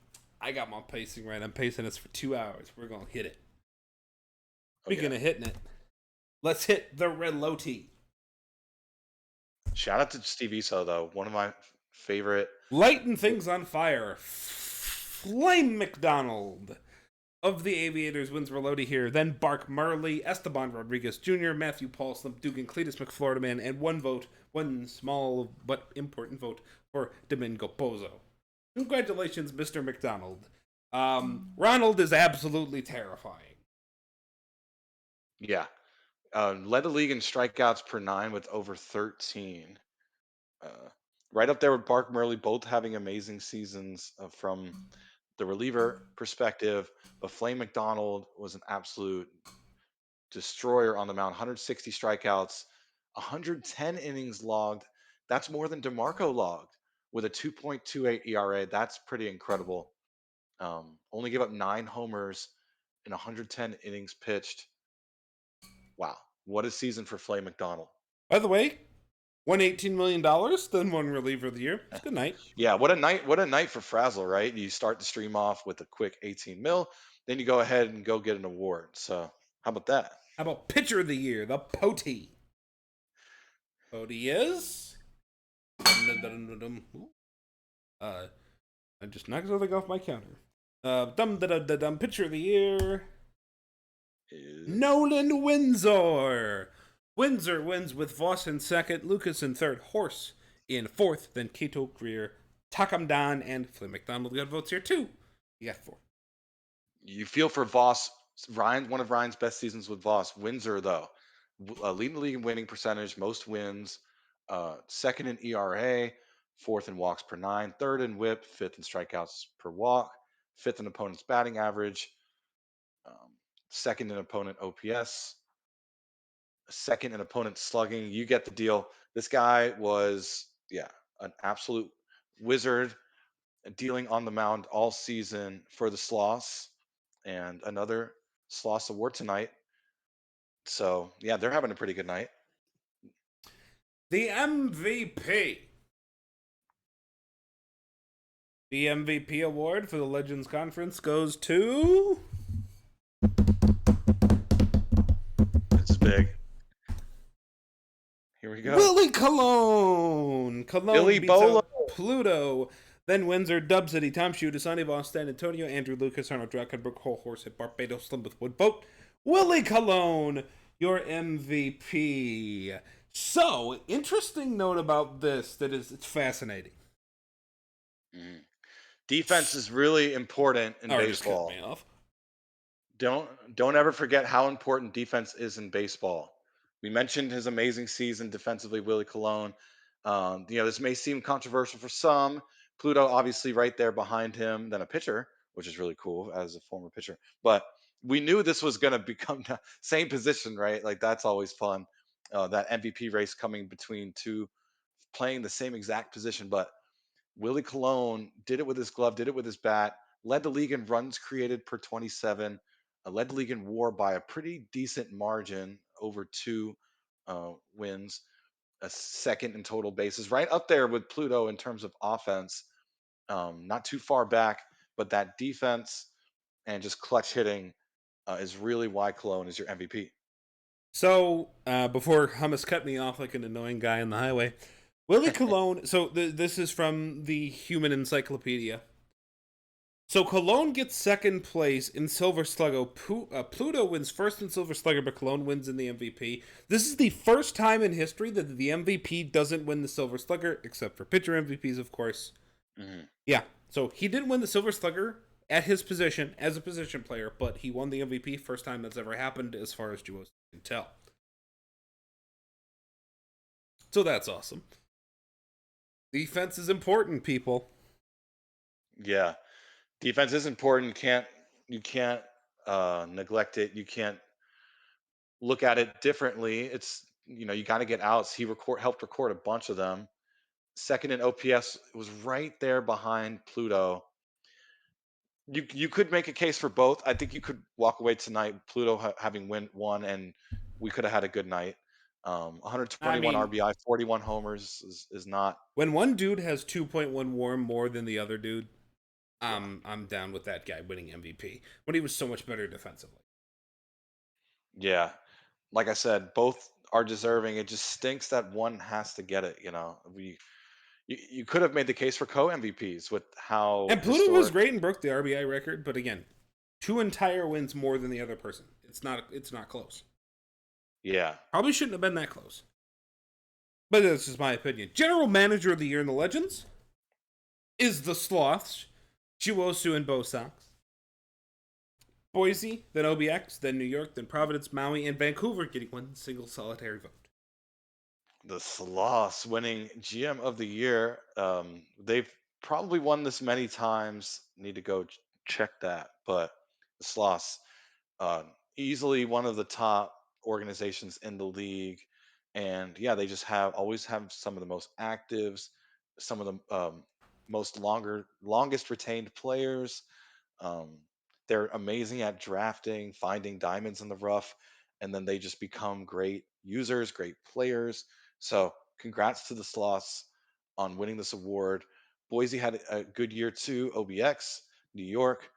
I got my pacing right. I'm pacing this for 2 hours. We're going to hit it. Oh, Speaking yeah. of hitting it, let's hit the Red Low T. Shout out to Steve Iso, though. One of my favorite. Lighting things on fire. Flame McDonald of the Aviators wins Relodi here. Then Bark Marley, Esteban Rodriguez Jr., Matthew Paulson, Dugan Cletus McFloridaman, and one small but important vote for Domingo Pozo. Congratulations, Mr. McDonald. Ronald is absolutely terrifying. Yeah. Led the league in strikeouts per 9 with over 13. Uh, right up there with Bark Murley, both having amazing seasons from the reliever perspective. But Flame McDonald was an absolute destroyer on the mound. 160 strikeouts, 110 innings logged. That's more than DeMarco logged with a 2.28 ERA. That's pretty incredible. Only gave up 9 homers in 110 innings pitched. Wow, what a season for Flay McDonald. By the way, won $18 million, then won reliever of the year. It's a good night. Yeah, what a night! What a night for Frazzle, right? You start the stream off with a quick 18 mil, then you go ahead and go get an award. So how about that? How about pitcher of the year? The Poti. Poti is. Uh, I just knocked something off my counter. Pitcher of the year. Nolan Windsor. Windsor wins with Voss in second, Lucas in third, Horse in fourth, then Kato Greer, Takam Dan, and Flynn McDonald got votes here too. You got four. You feel for Voss. Ryan, one of Ryan's best seasons with Voss. Windsor, though, leading the league in winning percentage, most wins, second in ERA, fourth in walks per nine, third in WHIP, fifth in strikeouts per walk, fifth in opponent's batting average, um, second in opponent OPS, second in opponent slugging. You get the deal. This guy was, yeah, an absolute wizard dealing on the mound all season for the Sloss, and another Sloss award tonight. So yeah, they're having a pretty good night. The MVP. The MVP award for the Legends Conference goes to. This is big. Here we go. Willie Colon. Colon Billy beats Bolo. out Pluto. Then Windsor, Dub City, Tom Shoe, Dasani Voss, San Antonio, Andrew Lucas, Arnold Drakenberg, Whole Horse at Barbados, Slim with Woodboat. Willie Colon, your MVP. So, interesting note about this that is, it's fascinating. Defense is really important in baseball. Just cut me off. Don't ever forget how important defense is in baseball. We mentioned his amazing season defensively, Willie Colon. This may seem controversial for some. Pluto, obviously, right there behind him, then a pitcher, which is really cool as a former pitcher. But we knew this was going to become the same position, right? Like that's always fun. That MVP race coming between two playing the same exact position, but Willie Colon did it with his glove, did it with his bat, led the league in runs created per 27, led the league in WAR by a pretty decent margin, over two wins, a second in total bases, right up there with Pluto in terms of offense. Not too far back, but that defense and just clutch hitting is really why Cologne is your MVP. So, before Hummus cut me off like an annoying guy on the highway, Willie Colon. So, this is from the Human Encyclopedia. So, Colon gets second place in Silver Slugger. Pluto wins first in Silver Slugger, but Colon wins in the MVP. This is the first time in history that the MVP doesn't win the Silver Slugger, except for pitcher MVPs, of course. Mm-hmm. Yeah, so he didn't win the Silver Slugger at his position as a position player, but he won the MVP. First time that's ever happened, as far as Duos can tell. So that's awesome. Defense is important, people. Yeah, defense is important. You can't neglect it. You can't look at it differently. It's you got to get outs. He helped record a bunch of them. Second in OPS was right there behind Pluto. You could make a case for both. I think you could walk away tonight Pluto having win one, and we could have had a good night. 121 RBI, 41 homers is not. When one dude has 2.1 WAR more than the other dude, I'm down with that guy winning MVP when he was so much better defensively. Yeah, like I said, both are deserving. It just stinks that one has to get it. You could have made the case for co MVPs with how And Pluto was great and broke the RBI record, but again, 2 entire wins more than the other person. It's not close. Yeah, Probably shouldn't have been that close. But that's just my opinion. General Manager of the Year in the Legends is the Sloths, Chiwosu and Bo Sox. Boise, then OBX, then New York, then Providence, Maui, and Vancouver getting one single solitary vote. the Sloss winning GM of the year. They've probably won this many times. Need to go check that, but the Sloss, uh, easily one of the top organizations in the league, and yeah, they just always have some of the most actives, some of the longest retained players. Um, they're amazing at drafting, finding diamonds in the rough, and then they just become great users, great players. So congrats to the Sloths on winning this award. Boise had a good year too. OBX, New York,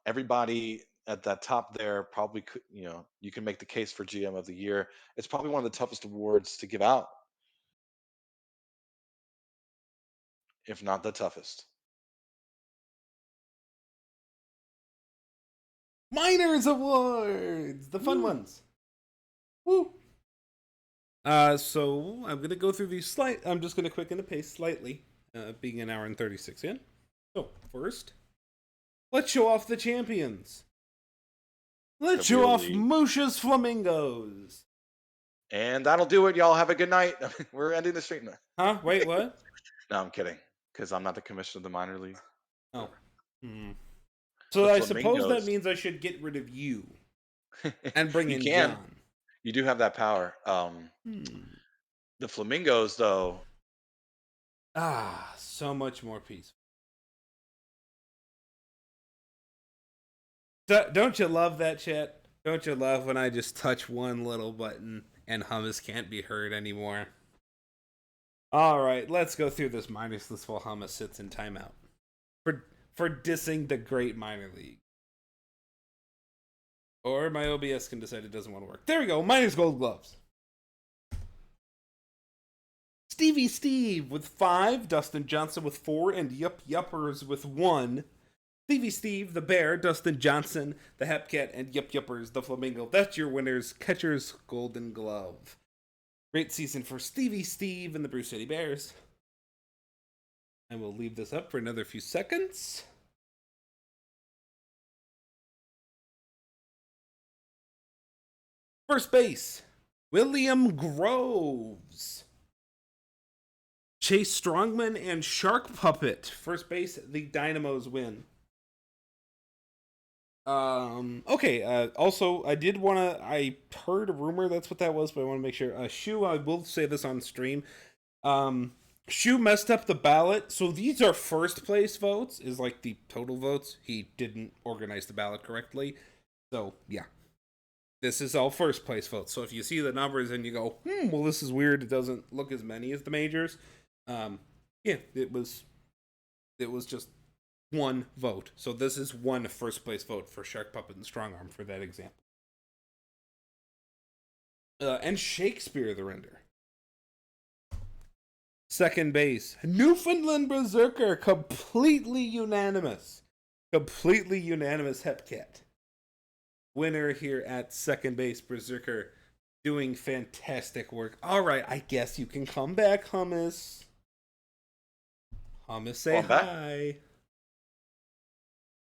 everybody at that top there probably could, you can make the case for GM of the year. It's probably one of the toughest awards to give out, if not the toughest. Miners Awards, the fun Woo. ones. Woo. So I'm gonna go through these I'm just gonna quicken the pace slightly, being an hour and 36 in. So first, let's show off the champions. Let's show off Musha's Flamingos. And that'll do it. Y'all have a good night. We're ending the stream now. Huh? Wait, what? No, I'm kidding. Because I'm not the commissioner of the minor league. Oh. So The I suppose that Flamingos. means I should get rid of you and bring You in can. John. You do have that power. The Flamingos, though. So much more peaceful. Don't you love that, chat? Don't you love when I just touch one little button and hummus can't be heard anymore? Alright, let's go through this minus this while hummus sits in timeout. For dissing the great minor league. Or my OBS can decide it doesn't want to work. There we go, minus gold gloves. Stevie Steve with 5, Dustin Johnson with 4, and Yup Yuppers with 1. Stevie Steve, the Bear, Dustin Johnson, the Hepcat, and Yup Yuppers, the Flamingo. That's your winners, Catcher's Golden Glove. Great season for Stevie Steve and the Brew City Bears. And we'll leave this up for another few seconds. First base, William Groves. Chase Strongman and Shark Puppet. First base, the Dynamos win. Okay, also, I heard a rumor that's what that was, but I want to make sure. Shu, I will say this on stream. Shu messed up the ballot, so these are first place votes, is like the total votes. He didn't organize the ballot correctly. So, yeah. This is all first place votes. So if you see the numbers and you go, well, this is weird, it doesn't look as many as the majors. Yeah, it was just one vote. So this is one first place vote for Shark Puppet and Strong Arm for that example. And Shakespeare the Render. Second base, Newfoundland Berserker, completely unanimous Hepcat. Winner here at second base, Berserker, doing fantastic work. All right, I guess you can come back, Hummus. Hummus, say hi.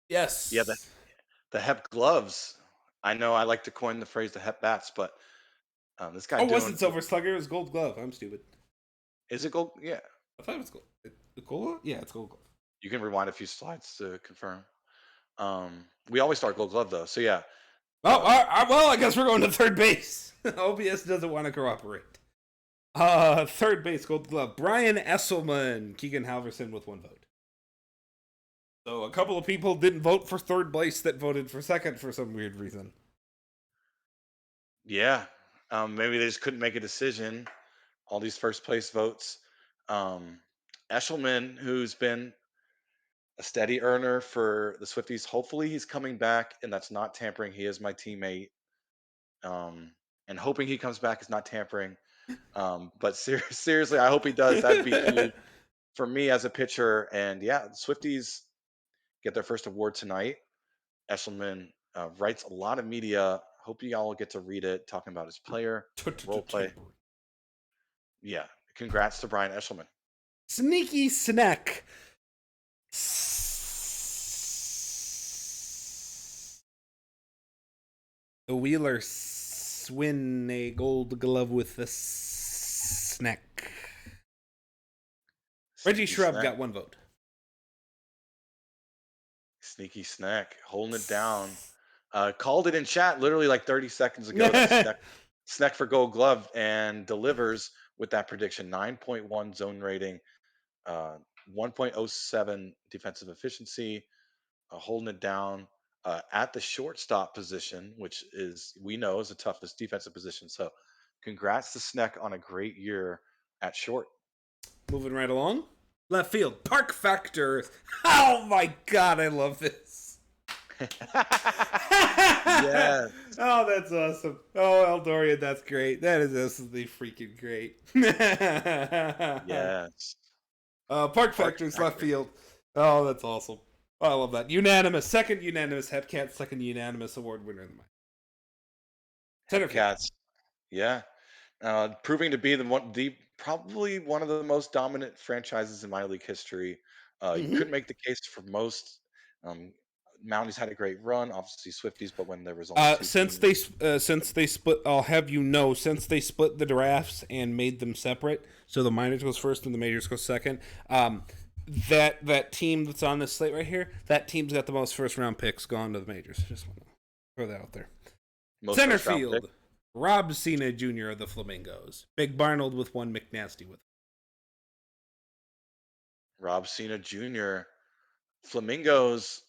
Yes. Yeah, the Hep gloves. I know I like to coin the phrase the Hep bats, but this guy. Oh, it wasn't Silver Slugger. It was Gold Glove. I'm stupid. Is it gold? Yeah. I thought it was gold. Gold? Yeah, it's Gold Glove. You can rewind a few slides to confirm. We always start Gold Glove though, so yeah. Oh, well, I guess we're going to third base. OBS doesn't want to cooperate. Third base, Gold Glove. Brian Esselman, Keegan Halverson with 1 vote. So a couple of people didn't vote for third place that voted for second for some weird reason. Yeah. Maybe they just couldn't make a decision. All these first place votes. Eshelman, who's been a steady earner for the Swifties, hopefully he's coming back, and that's not tampering. He is my teammate. And hoping he comes back is not tampering. But seriously, I hope he does. That'd be huge for me as a pitcher. And yeah, the Swifties get their first award tonight. Eshelman writes a lot of media. Hope you all get to read it, talking about his player, role play. Yeah, congrats to Brian Eshelman. Sneaky Snack. The Wheelers win a Gold Glove with the snack. Reggie Shrub got 1 vote. Sneaky Snack, holding it down. Called it in chat literally like 30 seconds ago. That's snack for Gold Glove, and delivers with that prediction. 9.1 zone rating, 1.07 defensive efficiency, holding it down. at the shortstop position, which we know is the toughest defensive position. So, congrats to Sneck on a great year at short. Moving right along. Left field. Park Factors. Oh my god, I love this. Yes. Oh, that's awesome. Oh, Eldorian, that's great. That is absolutely freaking great. Yes. Park Park Factors, left Factor. field. Oh, that's awesome. I love that. Unanimous. Second unanimous Hepcat, second unanimous award winner of the night. Center field. Hepcats. Yeah. Proving to be probably one of the most dominant franchises in minor league history. You Mm-hmm. couldn't make the case for most. Um, Mounties had a great run, obviously Swifties, but when there was only two Since teams, they split, I'll have you know, since they split the drafts and made them separate, so the minors goes first and the majors go second. That team that's on this slate right here, that team's got the most first round picks gone to the majors. Just want to throw that out there. most Center first round pick. field, Rob Cena Jr. of the Flamingos, Big Barnold with one McNasty with. Rob Cena Jr. Flamingos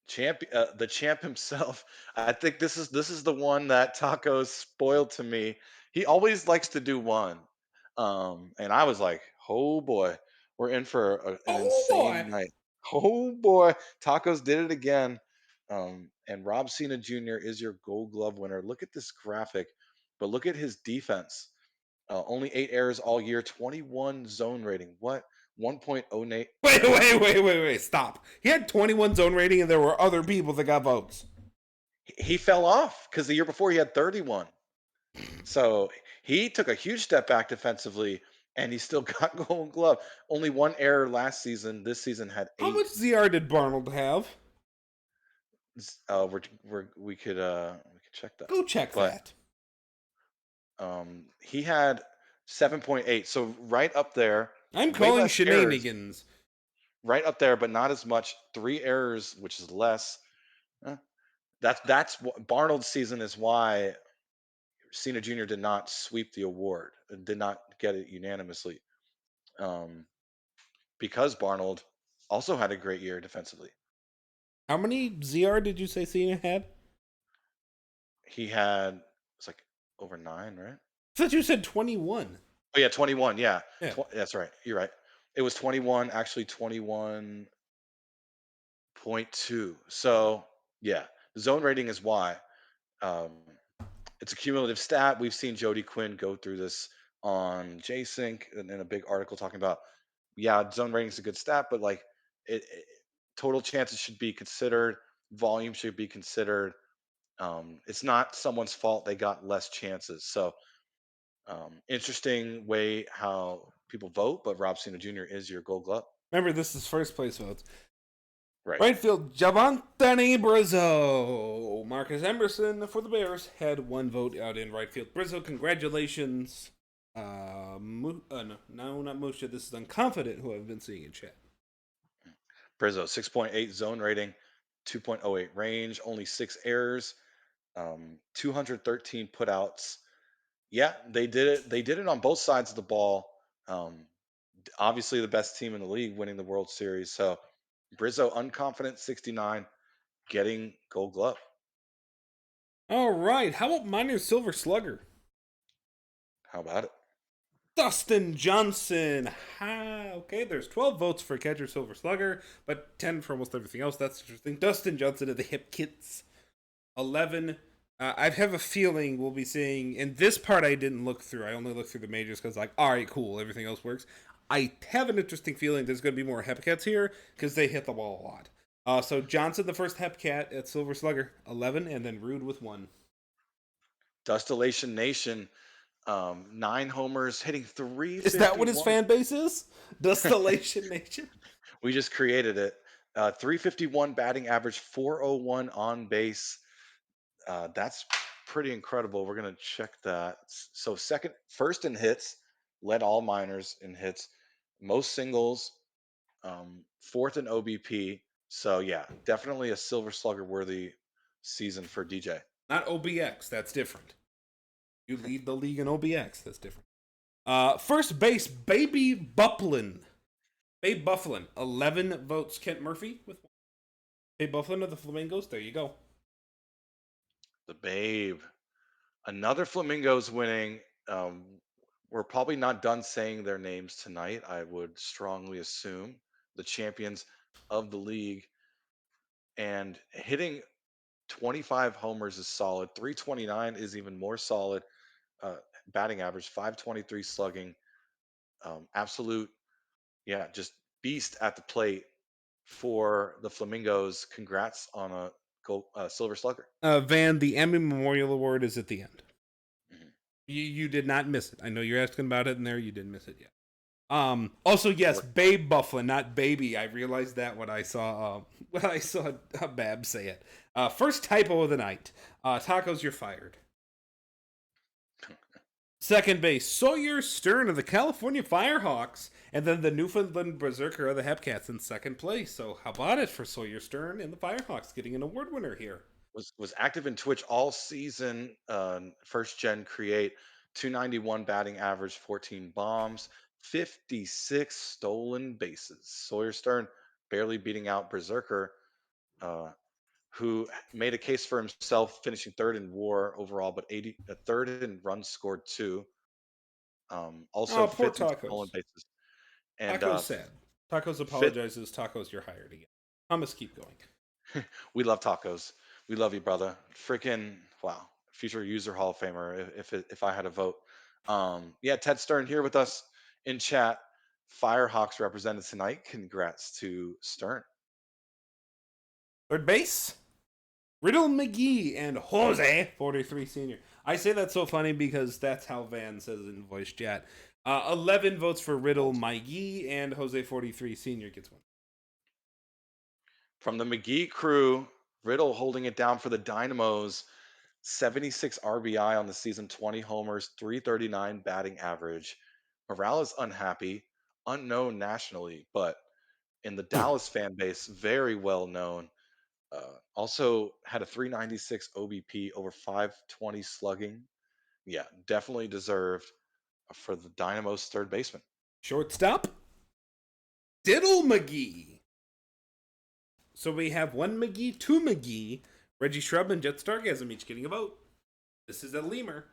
the champ himself. I think this is the one that Taco spoiled to me. He always likes to do one, and I was like, oh boy, we're in for an Oh insane boy! night. Oh boy, Tacos did it again. And Rob Cena Jr. is your Gold Glove winner. Look at this graphic, but look at his defense. Only 8 errors all year, 21 zone rating. What? 1.08. Wait! Stop. He had 21 zone rating, and there were other people that got votes. He fell off because the year before he had 31. So he took a huge step back defensively, and he still got Gold Glove. Only one error last season. This season had How 8. much ZR did Barnold have? We could check that, Go check but that. he had 7.8. So right up there, I'm way calling less errors. shenanigans. Right up there, but not as much. 3 errors, which is less. Uh, that's what Barnold's season is why Cena Jr. did not sweep the award, did not get it unanimously, um, because Barnold also had a great year defensively. How many ZR did you say Cena had? He had it's like over 9, right? I thought you said 21. Oh yeah, 21. Yeah, Yeah. That's right. You're right. It was 21, actually 21.2. So yeah, zone rating is why. Um, it's a cumulative stat. We've seen Jody Quinn go through this on JSync and in a big article talking about, yeah, zone rating is a good stat, but like it total chances should be considered, volume should be considered. It's not someone's fault they got less chances. So interesting way how people vote, but Rob Cena Jr. is your Gold Glove. Remember, this is first place votes. Right. Right field, Javante Brizzo. Marcus Emerson for the Bears had one vote out in right field. Brizzo, congratulations. No, not Musha. This is Unconfident, who I've been seeing in chat. Brizzo, 6.8 zone rating, 2.08 range, only 6 errors, 213 putouts. Yeah, they did it. They did it on both sides of the ball. Um, Obviously, the best team in the league winning the World Series. So, Brizzo, unconfident 69, getting Gold Glove. All right. How about Miners Silver Slugger? How about it? Dustin Johnson. Okay, there's 12 votes for catcher Silver Slugger, but 10 for almost everything else. That's interesting. Dustin Johnson of the Hip Kits. 11. I have a feeling we'll be seeing, and this part I didn't look through. I only looked through the majors because, like, all right, cool, everything else works. I have an interesting feeling there's going to be more Hepcats here because they hit the ball a lot. So Johnson, the first Hepcat at Silver Slugger, 11, and then Rude with 1. Dustillation Nation, 9 homers, hitting Is that what his 351. fan base is? Distillation Nation? We just created it. 351 batting average, 401 on base. That's pretty incredible. We're gonna check that. So first in hits, led all minors in hits, most singles, fourth in OBP. So yeah, definitely a Silver Slugger worthy season for DJ. Not OBX, that's different. You lead the league in OBX, that's different. First base, Baby Bufflin. Babe Bufflin, 11 votes. Kent Murphy with 1. Hey, Buffalo of the Flamingos. There you go. The Babe. Another Flamingos winning. We're probably not done saying their names tonight. I would strongly assume the champions of the league, and hitting 25 homers is solid. 329 is even more solid. Uh, Batting average, 523 slugging. Absolute, yeah, just beast at the plate for the Flamingos. Congrats on a silver slugger. Van, the Emmy Memorial Award is at the end. Mhm. You did not miss it. I know you're asking about it in there. You didn't miss it yet. Also, yes, Work. Babe Bufflin, not Baby. I realized that when I saw when I saw Bab say it. First typo of the night. Tacos, you're fired. Second base, Sawyer Stern of the California Firehawks, and then the Newfoundland Berserker of the Hepcats in second place. So how about it for Sawyer Stern and the Firehawks getting an award winner here? Was active in Twitch all season. First gen create, 291 batting average, 14 bombs, 56 stolen bases. Sawyer Stern barely beating out Berserker, uh, who made a case for himself, finishing third in WAR overall, but 80 third in runs scored too. Also Oh, poor fifth in stolen Tacos. bases, and Tacos sad. Tacos fifth. apologizes. Tacos, you're hired again. I must keep going. We love tacos. We love you, brother. Freaking wow, future user Hall of Famer. If I had a vote, yeah, Ted Stern here with us in chat. Firehawks represented tonight. Congrats to Stern. Third base, Riddle McGee and Jose 43 Senior. I say that's so funny because that's how Van says it in voice chat. 11 votes for Riddle McGee and Jose 43 Senior gets one. From the McGee crew, Riddle holding it down for the Dynamos. 76 RBI on the season, 20 homers, 339 batting average. Morale is unhappy, unknown nationally, but in the Dallas fan base, very well known. Also had a 396 OBP, over 520 slugging. Yeah, definitely deserved for the Dynamo's third baseman. Shortstop, Diddle McGee. So we have one McGee, two McGee. Reggie Shrub and Jet Stargasm each getting a vote. This is a lemur.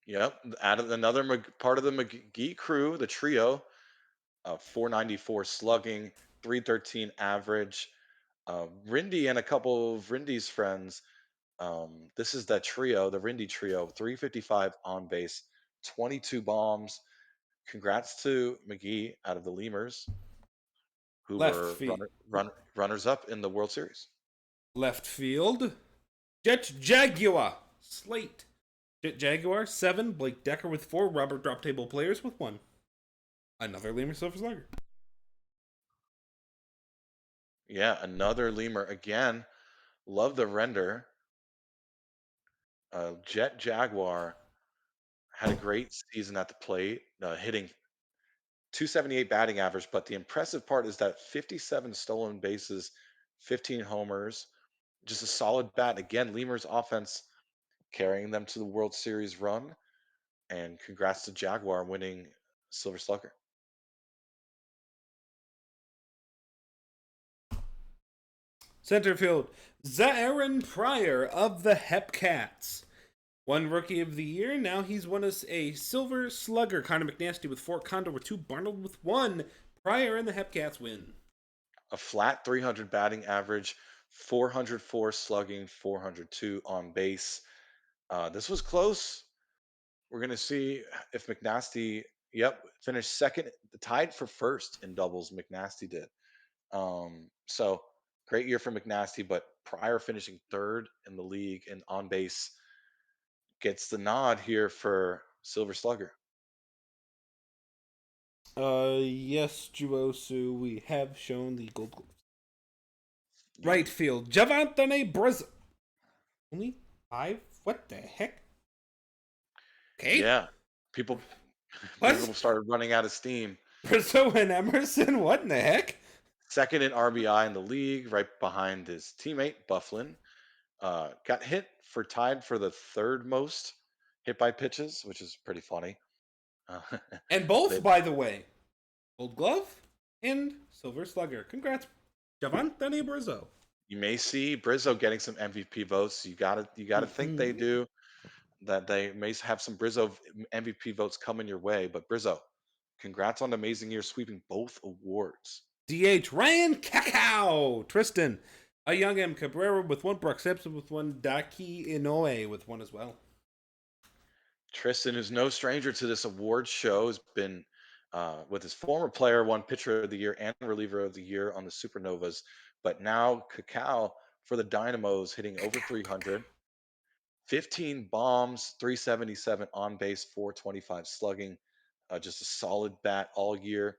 Yep, added another part of the McGee crew, the trio. 494 slugging, 313 average. Rindy and a couple of Rindy's friends. This is that trio, the Rindy trio, 355 on base, 22 bombs. Congrats to McGee out of the Lemurs, who Left were field. runners up in the World Series. Left field. Jet Jaguar. Slate. Jet Jaguar, 7. Blake Decker with 4. Robert Drop Table Players with 1. Another Lemur Silver Slugger. Yeah, another Lemur again. Love the render. Jet Jaguar had a great season at the plate, hitting 278 batting average. But the impressive part is that 57 stolen bases, 15 homers, just a solid bat. Again, Lemur's offense carrying them to the World Series run. And congrats to Jaguar winning Silver Slugger. Center field. Zaaren Pryor of the Hepcats. One Rookie of the Year. Now he's won us a Silver Slugger. Connor McNasty with 4. Condor with 2. Barnold with 1. Pryor and the Hepcats win. A flat 300 batting average, 404 slugging, 402 on base. This was close. We're going to see if McNasty, yep, finished second, tied for first in doubles. McNasty did. So great year for McNasty, but Pryor finishing third in the league and on base gets the nod here for Silver Slugger. Yes, Juosu, we have shown the Gold Gloves. Yep. Right field. Javantane Brazil. Only 5? What the heck? Okay. Yeah, people What? people started running out of steam. Brazil and Emerson? What in the heck? Second in RBI in the league, right behind his teammate Bufflin. Got hit for tied for the third most hit by pitches, which is pretty funny. Uh, And they, both, by the way, Gold Glove and Silver Slugger. Congrats. Javante Brizzo. You may see Brizzo getting some MVP votes. You gotta think they Hmm. do. That they may have some Brizzo MVP votes coming your way. But Brizzo, congrats on the amazing year sweeping both awards. DH Ryan Cacao. Tristan. A young M. Cabrera with one. Brock Simpson with one. Daki Inoue with one as well. Tristan, who's no stranger to this award show, has been with his former player, won Pitcher of the Year and Reliever of the Year on the Supernovas. But now Cacao for the Dynamos, hitting over Cacao, 300, cacao. 15 bombs, 377 on base, 425 slugging. Just a solid bat all year.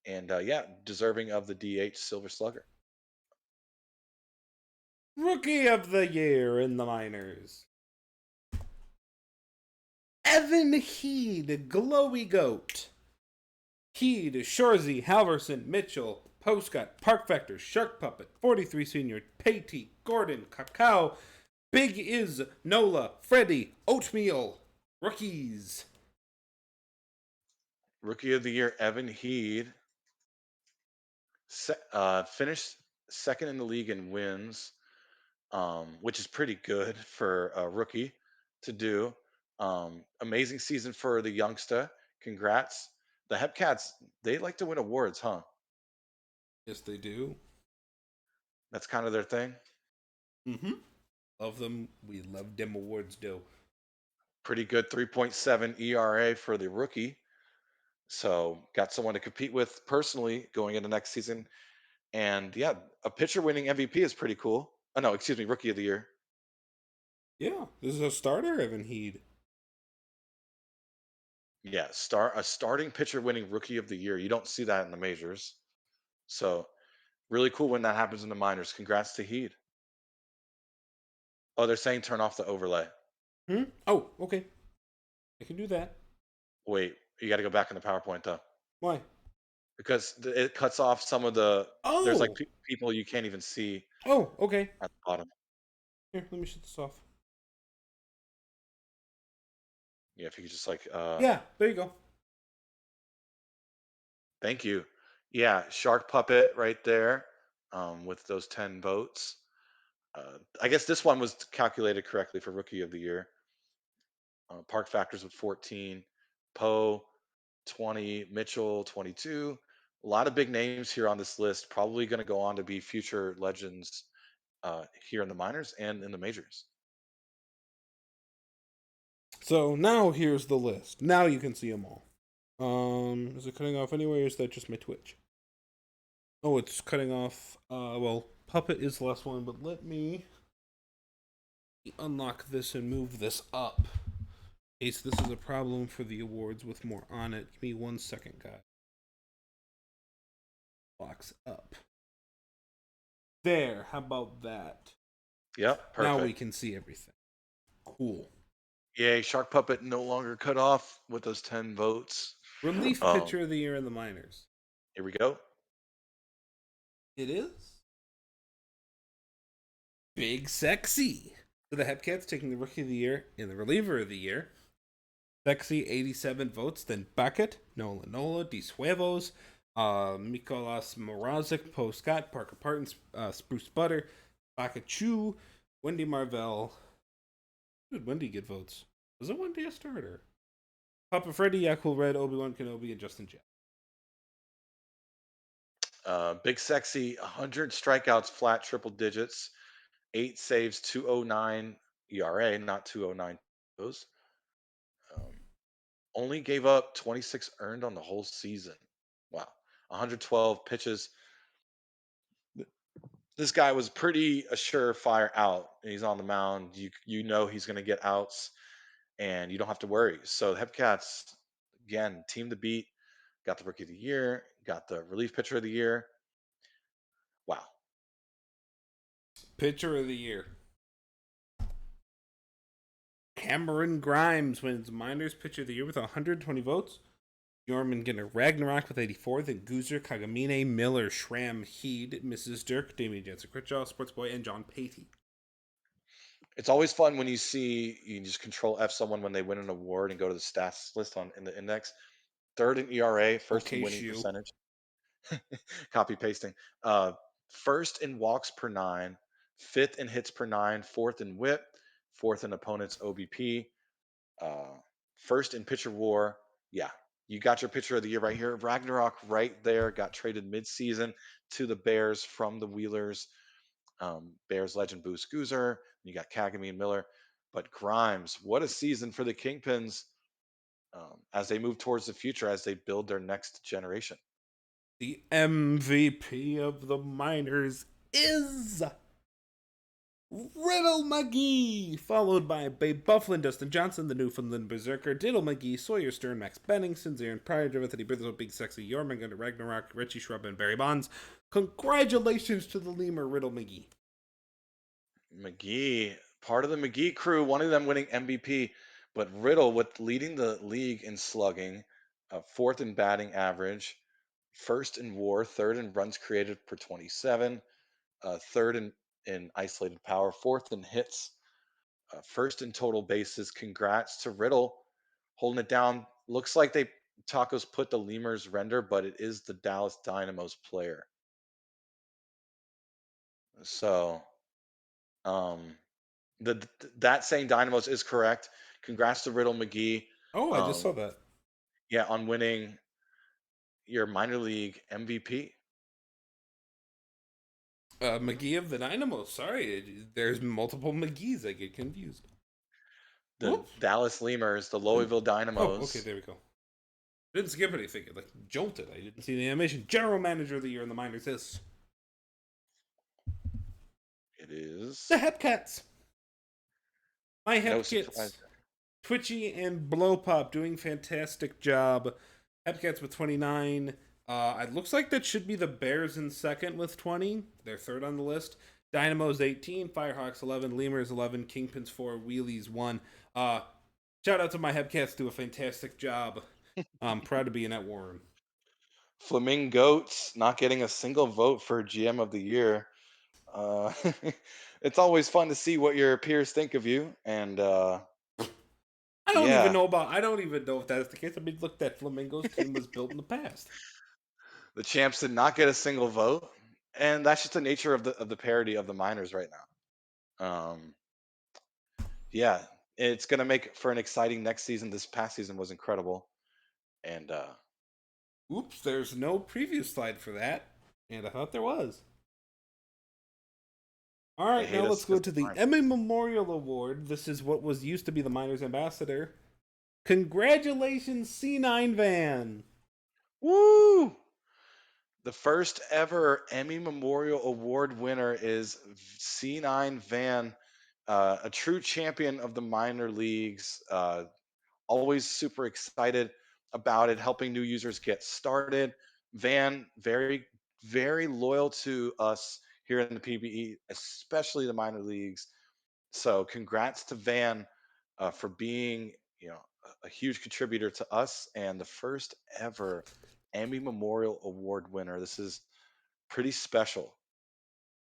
And yeah, deserving of the DH Silver Slugger. Rookie of the Year in the minors. Evan Heed, Glowy Goat. Heed, Shorzy, Halverson, Mitchell, Postcott, Park Factor, Shark Puppet, 43 Senior, Patey, Gordon, Cacao, Big Is, Nola, Freddy, Oatmeal. Rookies. Rookie of the Year, Evan Heed, finished second in the league in wins, which is pretty good for a rookie to do. Amazing season for the youngster. Congrats. The Hepcats, they like to win awards, huh? Yes, they do. That's kind of their thing. Mm-hmm. Love them. We love them awards, though. Pretty good 3.7 ERA for the rookie. So got someone to compete with personally going into next season. And yeah, a pitcher winning MVP is pretty cool. Oh no, excuse me, rookie of the year. Yeah, this is a starter, Evan Heed. Yeah, a starting pitcher winning rookie of the year. You don't see that in the majors. So really cool when that happens in the minors. Congrats to Heed. Oh, they're saying turn off the overlay. Hmm? Oh, okay. I can do that. Wait, you got to go back in the PowerPoint though, Why? because it cuts off some of the. There's like Oh! people you can't even see Oh, okay. at the bottom. Here, let me shut this off. Yeah, if you could just like, Yeah, there you go. thank you. Yeah, Shark Puppet right there, with those 10 votes. I guess this one was calculated correctly for Rookie of the Year. Park Factors with 14, Poe 20, Mitchell 22. A lot of big names here on this list, probably going to go on to be future legends here in the minors and in the majors. So now here's the list. Now you can see them all. Is it cutting off anywhere? Or is that just my Twitch? Oh, it's cutting off. Well, Puppet is the last one, but let me unlock this and move this up. In case this is a problem for the awards with more on it. Give me 1 second, guys. Locks up. There. How about that? Yep, Now we perfect. can see everything. Cool. Yay, Shark Puppet no longer cut off with those 10 votes. Relief Um, pitcher of the year in the minors. here we go. It is Big Sexy. So the Hepcats taking the rookie of the year and the reliever of the year. Sexy 87 votes. Then Bucket, Nola Nola, De Suevos, Mikolas Morazic, Poe Scott, Parker Parton, Spruce Butter, Bakachu, Wendy Marvell. Who did Wendy get votes? Was it Wendy a starter? Papa Freddy, Yakul Red, Obi-Wan Kenobi, and Justin Jack. Big Sexy, 100 strikeouts, flat triple digits, 8 saves, 209 ERA, not 209 those. Um, only gave up 26 earned on the whole season. Wow. 112 pitches. This guy was pretty a surefire out. He's on the mound. You know he's going to get outs, and you don't have to worry. So the Hepcats, again, team to beat. Got the Rookie of the Year. Got the Relief Pitcher of the Year. Wow. Pitcher of the year. Cameron Grimes wins Miners Pitcher of the Year with 120 votes. Norman Ginner Ragnarok with 84. Then Goozer, Kagamine, Miller, Schramm, Heed, Mrs. Dirk, Damien Jansen Critchaw, Sports Boy, and John Patey. It's always fun when you see you can just control F someone when they win an award and go to the stats list on in the index. Third in ERA, first in Okay, winning Shu. percentage. Copy pasting. first in walks per nine, fifth in hits per nine, fourth in whip, fourth in opponent's OBP, uh, first in pitcher war. Yeah, you got your pitcher of the year right here. Ragnarok right there got traded midseason to the Bears from the Wheelers. Bears legend Boost Goozer. You got Kagami and Miller. But Grimes, what a season for the Kingpins as they move towards the future, as they build their next generation. The MVP of the minors is Riddle McGee, followed by Babe Bufflin, Dustin Johnson, the Newfoundland Berserker, Diddle McGee, Sawyer Stern, Max Benningson, Zarin Pryor, Anthony Bithell, Big Sexy, Jormungandr, Ragnarok, Richie Shrub, and Barry Bonds. Congratulations to the lemur, Riddle McGee. McGee, part of the McGee crew, one of them winning MVP, but Riddle with leading the league in slugging, fourth in batting average, first in WAR, third in runs created per 27, third in isolated power, fourth in hits, first in total bases. Congrats to Riddle holding it down. Looks like they Tacos put the Lemurs render, but it is the Dallas Dynamos player. So um that saying Dynamos is correct. Congrats to Riddle McGee. Oh, I just saw that. Yeah, on winning your minor league MVP. McGee of the Dynamo. Sorry, there's multiple McGees. I get confused. The Oops. Dallas Lemurs, the Louisville Dynamos. Oh, okay, there we go. Didn't skip anything. It like jolted. I didn't see the animation. General Manager of the Year in the minors is It is the Hepcats. My no Hepkits, surprise. Twitchy and Blowpop doing fantastic job. Hepcats with 29. It looks like that should be the Bears in second with 20. They're third on the list. Dynamos 18, Firehawks 11, Lemurs 11, Kingpins 4, Wheelies 1. Shout out to my Hepcats, do a fantastic job. I'm proud to be in that Warren. Flamingoats not getting a single vote for GM of the year. Uh, it's always fun to see what your peers think of you, and I don't even yeah, know if that's the case. I mean, look, that Flamingo's team was built in the past. the champs did not get a single vote, and that's just the nature of the parody of the minors right now. Yeah, it's gonna make for an exciting next season. This past season was incredible, and Oops, there's no preview slide for that. And I thought there was. All they right, now hate us let's go because to the Emmy Memorial Award. This is what was used to be the Miners Ambassador. Congratulations, C9 Van. woo! The first ever Emmy Memorial Award winner is C9 Van, a true champion of the minor leagues. Always super excited about it, helping new users get started. Van, very, very loyal to us here in the PBE, especially the minor leagues. So, congrats to Van for being, a huge contributor to us and the first ever Emmy Memorial Award winner. This is pretty special.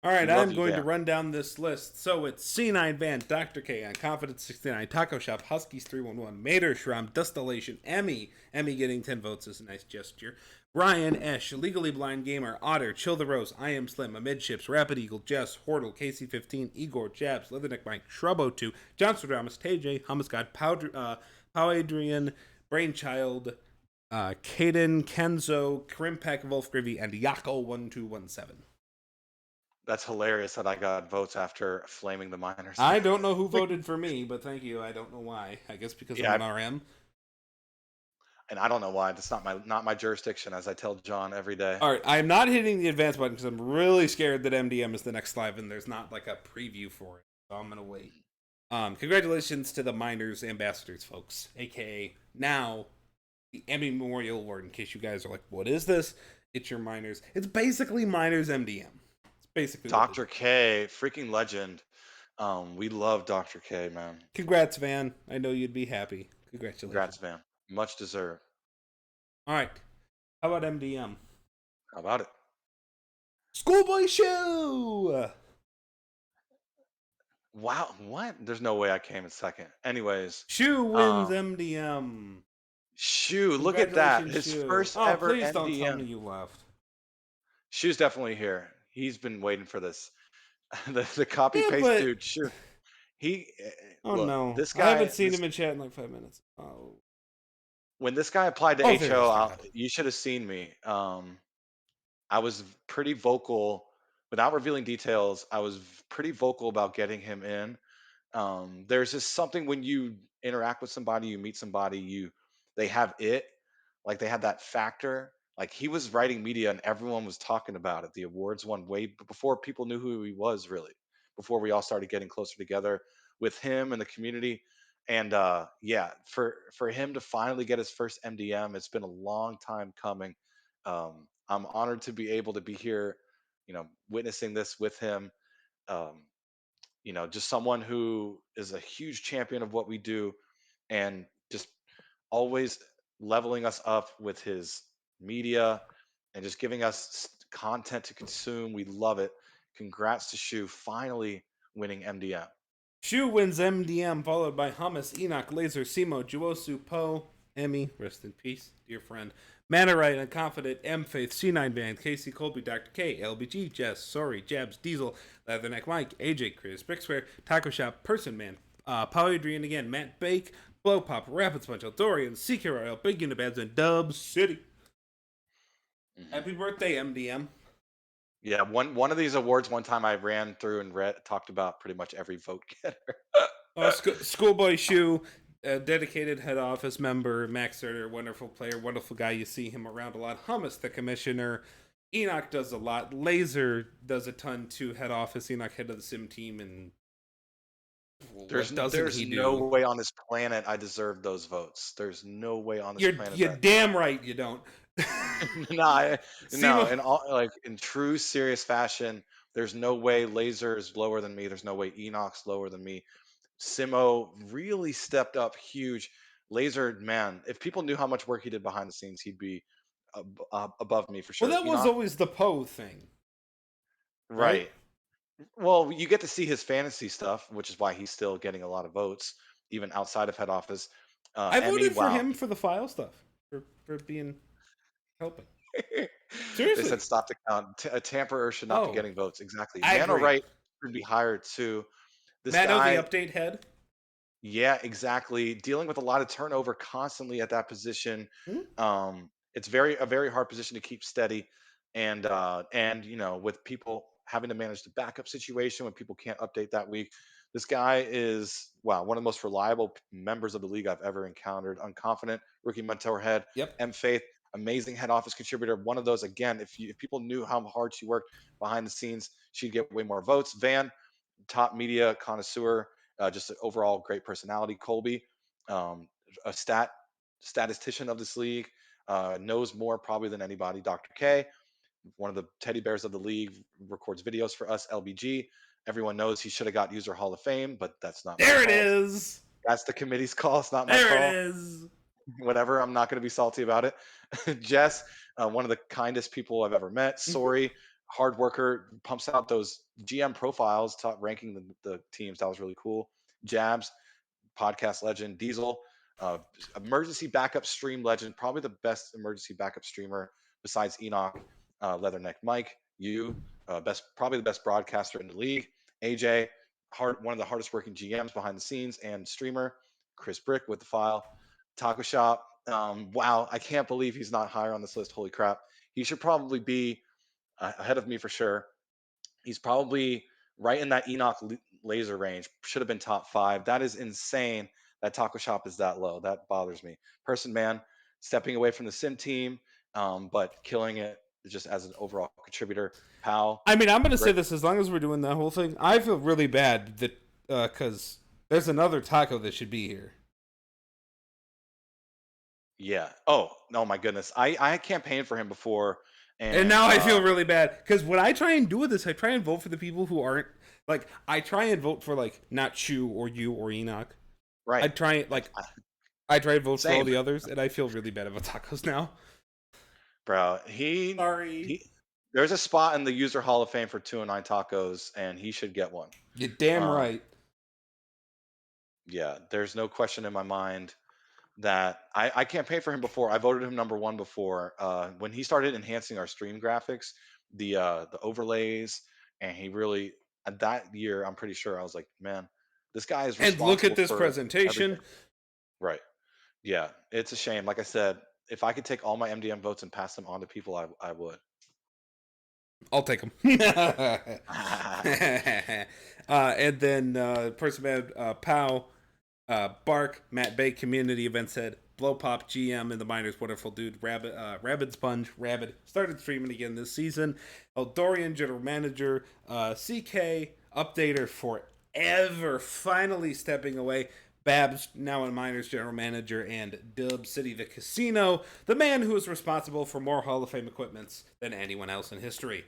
All right, We love I'm you, going to Van. run down this list. So it's C9 Van, Dr. K on Confidence 69, Taco Shop, Huskies 311, Mater Shram, Dustillation, Emmy. Emmy getting 10 votes is a nice gesture. Ryan Esch, Legally Blind Gamer, Otter, Chill the Rose, I Am Slim, Amidships, Rapid Eagle, Jess, Hortle, KC15, Igor, Jabs, Leatherneck Mike, Shrubbo2, Johnson Dramas, TJ, Hummus God, Pow Adrian, Brainchild, Caden, Kenzo, Krimpack, Wolf Gravy, and Yako1217. That's hilarious that I got votes after flaming the miners. I don't know who voted for me, but thank you. I don't know why. I guess because I'm Yeah, an RM. and I don't know why. That's not my jurisdiction, as I tell John every day. All right, I'm not hitting the advance button because I'm really scared that MDM is the next live and there's not like a preview for it. So I'm gonna wait. Congratulations to the Miners Ambassadors, folks, aka now the Emmy Memorial Award. In case you guys are like, what is this? It's your Miners. It's basically Miners MDM. It's basically Dr. K, freaking legend. We love Dr. K, man. Congrats, Van. I know you'd be happy. Congratulations. Congrats, man. Much deserved. All right. How about MDM? How about it? Schoolboy Shoe! Wow, what? There's no way I came in second. Anyways, Shoe wins um, MDM. Shoe, look at that. Congratulations, His Shoe. first Oh, ever please don't tell me MDM. you left. Shoe's definitely here. He's been waiting for this. The copy Yeah, paste but dude. Sure. oh Look. no, This I haven't guy. seen him in chat in like 5 minutes. Oh, When this guy applied to oh, there HO, is. Thank God. you should have seen me. I was pretty vocal without revealing details. I was pretty vocal about getting him in. There's just something when you interact with somebody, you meet somebody, they have it, like they had that factor. Like he was writing media and everyone was talking about it. The awards won before people knew who he was really, before we all started getting closer together with him and the community. And yeah, for him to finally get his first MDM, it's been a long time coming. I'm honored to be able to be here, witnessing this with him. Um, just someone who is a huge champion of what we do and just always leveling us up with his media and just giving us content to consume. We love it. Congrats to Shu finally winning MDM. Shu wins MDM, followed by Hummus, Enoch, Laser, Simo, Juosu, Poe, Emmy, rest in peace, dear friend, Manarite, Unconfident, M Faith, C9 Band, Casey Colby, Dr. K, LBG, Jess, Sorry, Jabs, Diesel, Leatherneck Mike, AJ, Chris, Bricksquare, Taco Shop, Person Man, Polyadrian again, Matt Bake, Blow Pop, Rapid Sponge, Eldorian, CK Royal, Big Unibads, and Dub City. Hmm. Happy birthday, MDM. Yeah, one of these awards, one time I ran through and talked about pretty much every vote getter. Schoolboy Shu, a dedicated head office member, Max Serter, wonderful player, wonderful guy. You see him around a lot. Hummus, the commissioner. Enoch does a lot. Laser does a ton to head office. Enoch, head of the sim team, and what doesn't There's he no do? way on this planet I deserve those votes. There's no way on this planet You're that damn right you don't. no, no, Simo, in all like in true serious fashion, there's no way Laser is lower than me. There's no way Enoch's lower than me. Simo really stepped up huge. Laser, man, if people knew how much work he did behind the scenes, he'd be above me for well, sure. that was Enoch, always the Poe thing, right? right? Well, you get to see his fantasy stuff, which is why he's still getting a lot of votes, even outside of head office. I Emmy, voted for wow. him for the file stuff, for being helping. They said Seriously. stop the count. A tamperer should not be Oh, getting votes. Exactly. I Nano agree. Right should be higher too. This Mano, the guy, update head. yeah, exactly. Dealing with a lot of turnover constantly at that position. Hmm? It's a very hard position to keep steady, and with people having to manage the backup situation when people can't update that week. This guy is wow, one of the most reliable members of the league I've ever encountered. Unconfident rookie mentor head, Yep. M Faith, amazing head office contributor. One of those again. If people knew how hard she worked behind the scenes, she'd get way more votes. Van, top media connoisseur, just an overall great personality. Colby, um, a statistician of this league, knows more probably than anybody. Dr. K, one of the teddy bears of the league, records videos for us. LBG, everyone knows he should have got User Hall of Fame, but that's not my There it fault. is. That's the committee's call. It's not my There it call. is. Whatever. I'm not going to be salty about it. Jess, one of the kindest people I've ever met. Mhm. Sorry, hard worker, pumps out those GM profiles, top ranking the teams. That was really cool. Jabs, podcast legend. Diesel, uh, emergency backup stream legend, probably the best emergency backup streamer besides Enoch. Leatherneck Mike, you, probably the best broadcaster in the league. AJ, one of the hardest working GMs behind the scenes and streamer. Chris Brick with the file. Taco Shop. Wow, I can't believe he's not higher on this list. Holy crap. He should probably be ahead of me for sure. He's probably right in that laser range. Should have been top 5. That is insane that Taco Shop is that low. That bothers me. Person Man, stepping away from the sim team, but killing it just as an overall contributor. Pal, I mean, I'm gonna say great. this as long as we're doing that whole thing. I feel really bad that because there's another taco that should be here, Yeah. Oh, no, my goodness. I campaigned for him before, and and now I feel really bad because what I try and do with this, I try and vote for the people who aren't like. I try and vote for like not Chu or you or Enoch. I right. try like I try and vote for all Same, the others, and I feel really bad about tacos now. bro. He Sorry. there's a spot in the user hall of fame for 209 tacos, and he should get one. You're damn Um, right. yeah, there's no question in my mind that I campaigned for him before. I voted him number one before. When he started enhancing our stream graphics, the overlays, and he really that year I'm pretty sure I was like, man, this guy is And look at responsible this for presentation. everything. Right. Yeah. It's a shame. Like I said, if I could take all my MDM votes and pass them on to people, I would. I'll take them. And then person had Pow, Bark, Matt Bay, community event said, Blow Pop, GM, and the miners, wonderful dude, Rabid Sponge, Rabid, started streaming again this season. Eldorian, general manager, CK, updater forever, finally stepping away. Babs, now a Miners general manager, and Dub City, the casino, the man who is responsible for more Hall of Fame equipments than anyone else in history.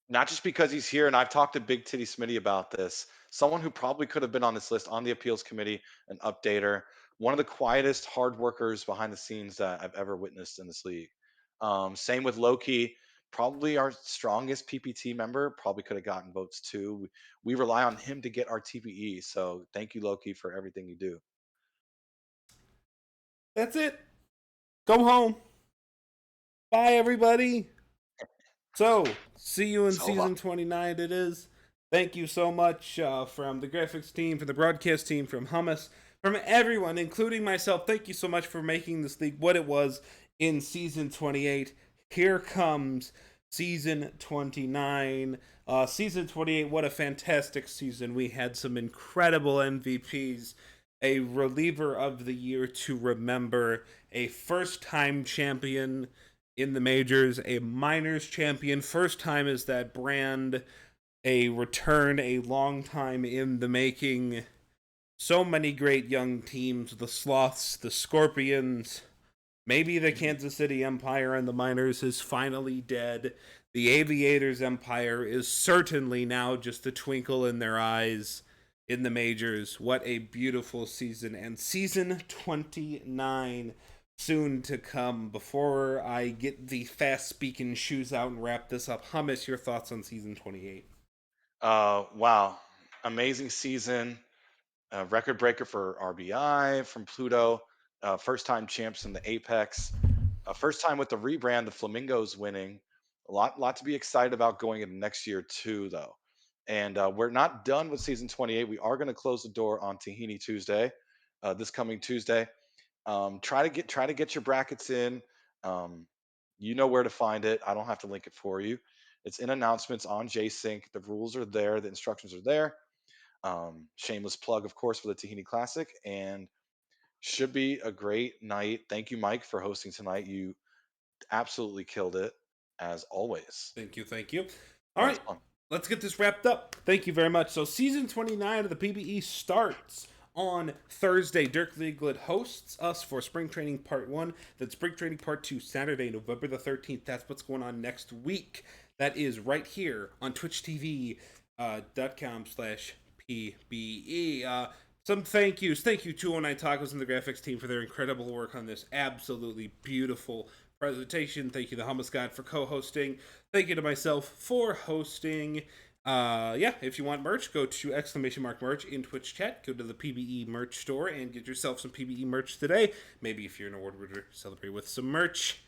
Not just because he's here, and I've talked to Big Titty Smitty about this. Someone who probably could have been on this list on the appeals committee, an updater, one of the quietest hard workers behind the scenes that I've ever witnessed in this league. Same with Loki, probably our strongest PPT member, probably could have gotten votes too. We rely on him to get our TPE, so thank you, Loki, for everything you do. That's it. Go home. Bye, everybody. So, see you in So long. season 29. It is. Thank you so much from the graphics team, from the broadcast team, from Hummus, from everyone, including myself. Thank you so much for making this league what it was in season 28. Here comes season 29. Season 28, what a fantastic season. We had some incredible MVPs, a reliever of the year to remember, a first time champion in the majors, a minors champion, first time as that brand, a return, a long time in the making. So many great young teams, the Sloths, the Scorpions, maybe the Kansas City Empire and the minors is finally dead. The Aviators Empire is certainly now just a twinkle in their eyes in the majors. What a beautiful season. And season 29 soon to come. Before I get the fast speaking shoes out and wrap this up, Hummus, your thoughts on season 28? Wow. Amazing season. Record breaker for RBI from Pluto. First time champs in the Apex. First time with the rebrand, the Flamingos winning. A lot to be excited about going into next year too, though. And we're not done with season 28. We are going to close the door on Tahini Tuesday, this coming Tuesday. Try to get your brackets in. Um, you know where to find it. I don't have to link it for you. It's in announcements on JSync. The rules are there. The instructions are there. Shameless plug, of course, for the Tahini Classic, and should be a great night. Thank you, Mike, for hosting tonight. You absolutely killed it, as always. Thank you, thank you. All That was right, fun. let's get this wrapped up. Thank you very much. So, season 29 of the PBE starts on Thursday. Dirk Leiglet hosts us for Spring Training Part 1. Then Spring Training Part 2, Saturday, November the 13th. That's what's going on next week. That is right here on Twitch TV .com/PBE. Some thank yous. Thank you, 209 Tacos and the graphics team for their incredible work on this absolutely beautiful presentation. Thank you to Hummus God for co-hosting. Thank you to myself for hosting. Yeah, if you want merch, go to !merch in Twitch chat. Go to the PBE merch store and get yourself some PBE merch today. Maybe if you're an award winner, celebrate with some merch.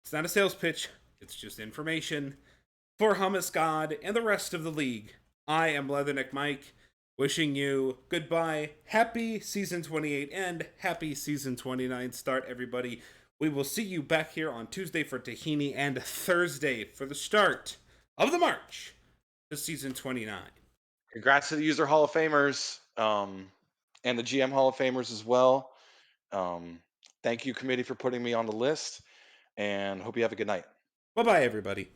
It's not a sales pitch. It's just information. For Hummus God and the rest of the league, I am Leatherneck Mike, wishing you goodbye, happy season 28, and happy season 29 start, everybody. We will see you back here on Tuesday for Tahini and Thursday for the start of the march to season 29. Congrats to the user Hall of Famers, and the GM Hall of Famers as well. Um, Thank you, committee, for putting me on the list, and hope you have a good night. Bye bye, everybody.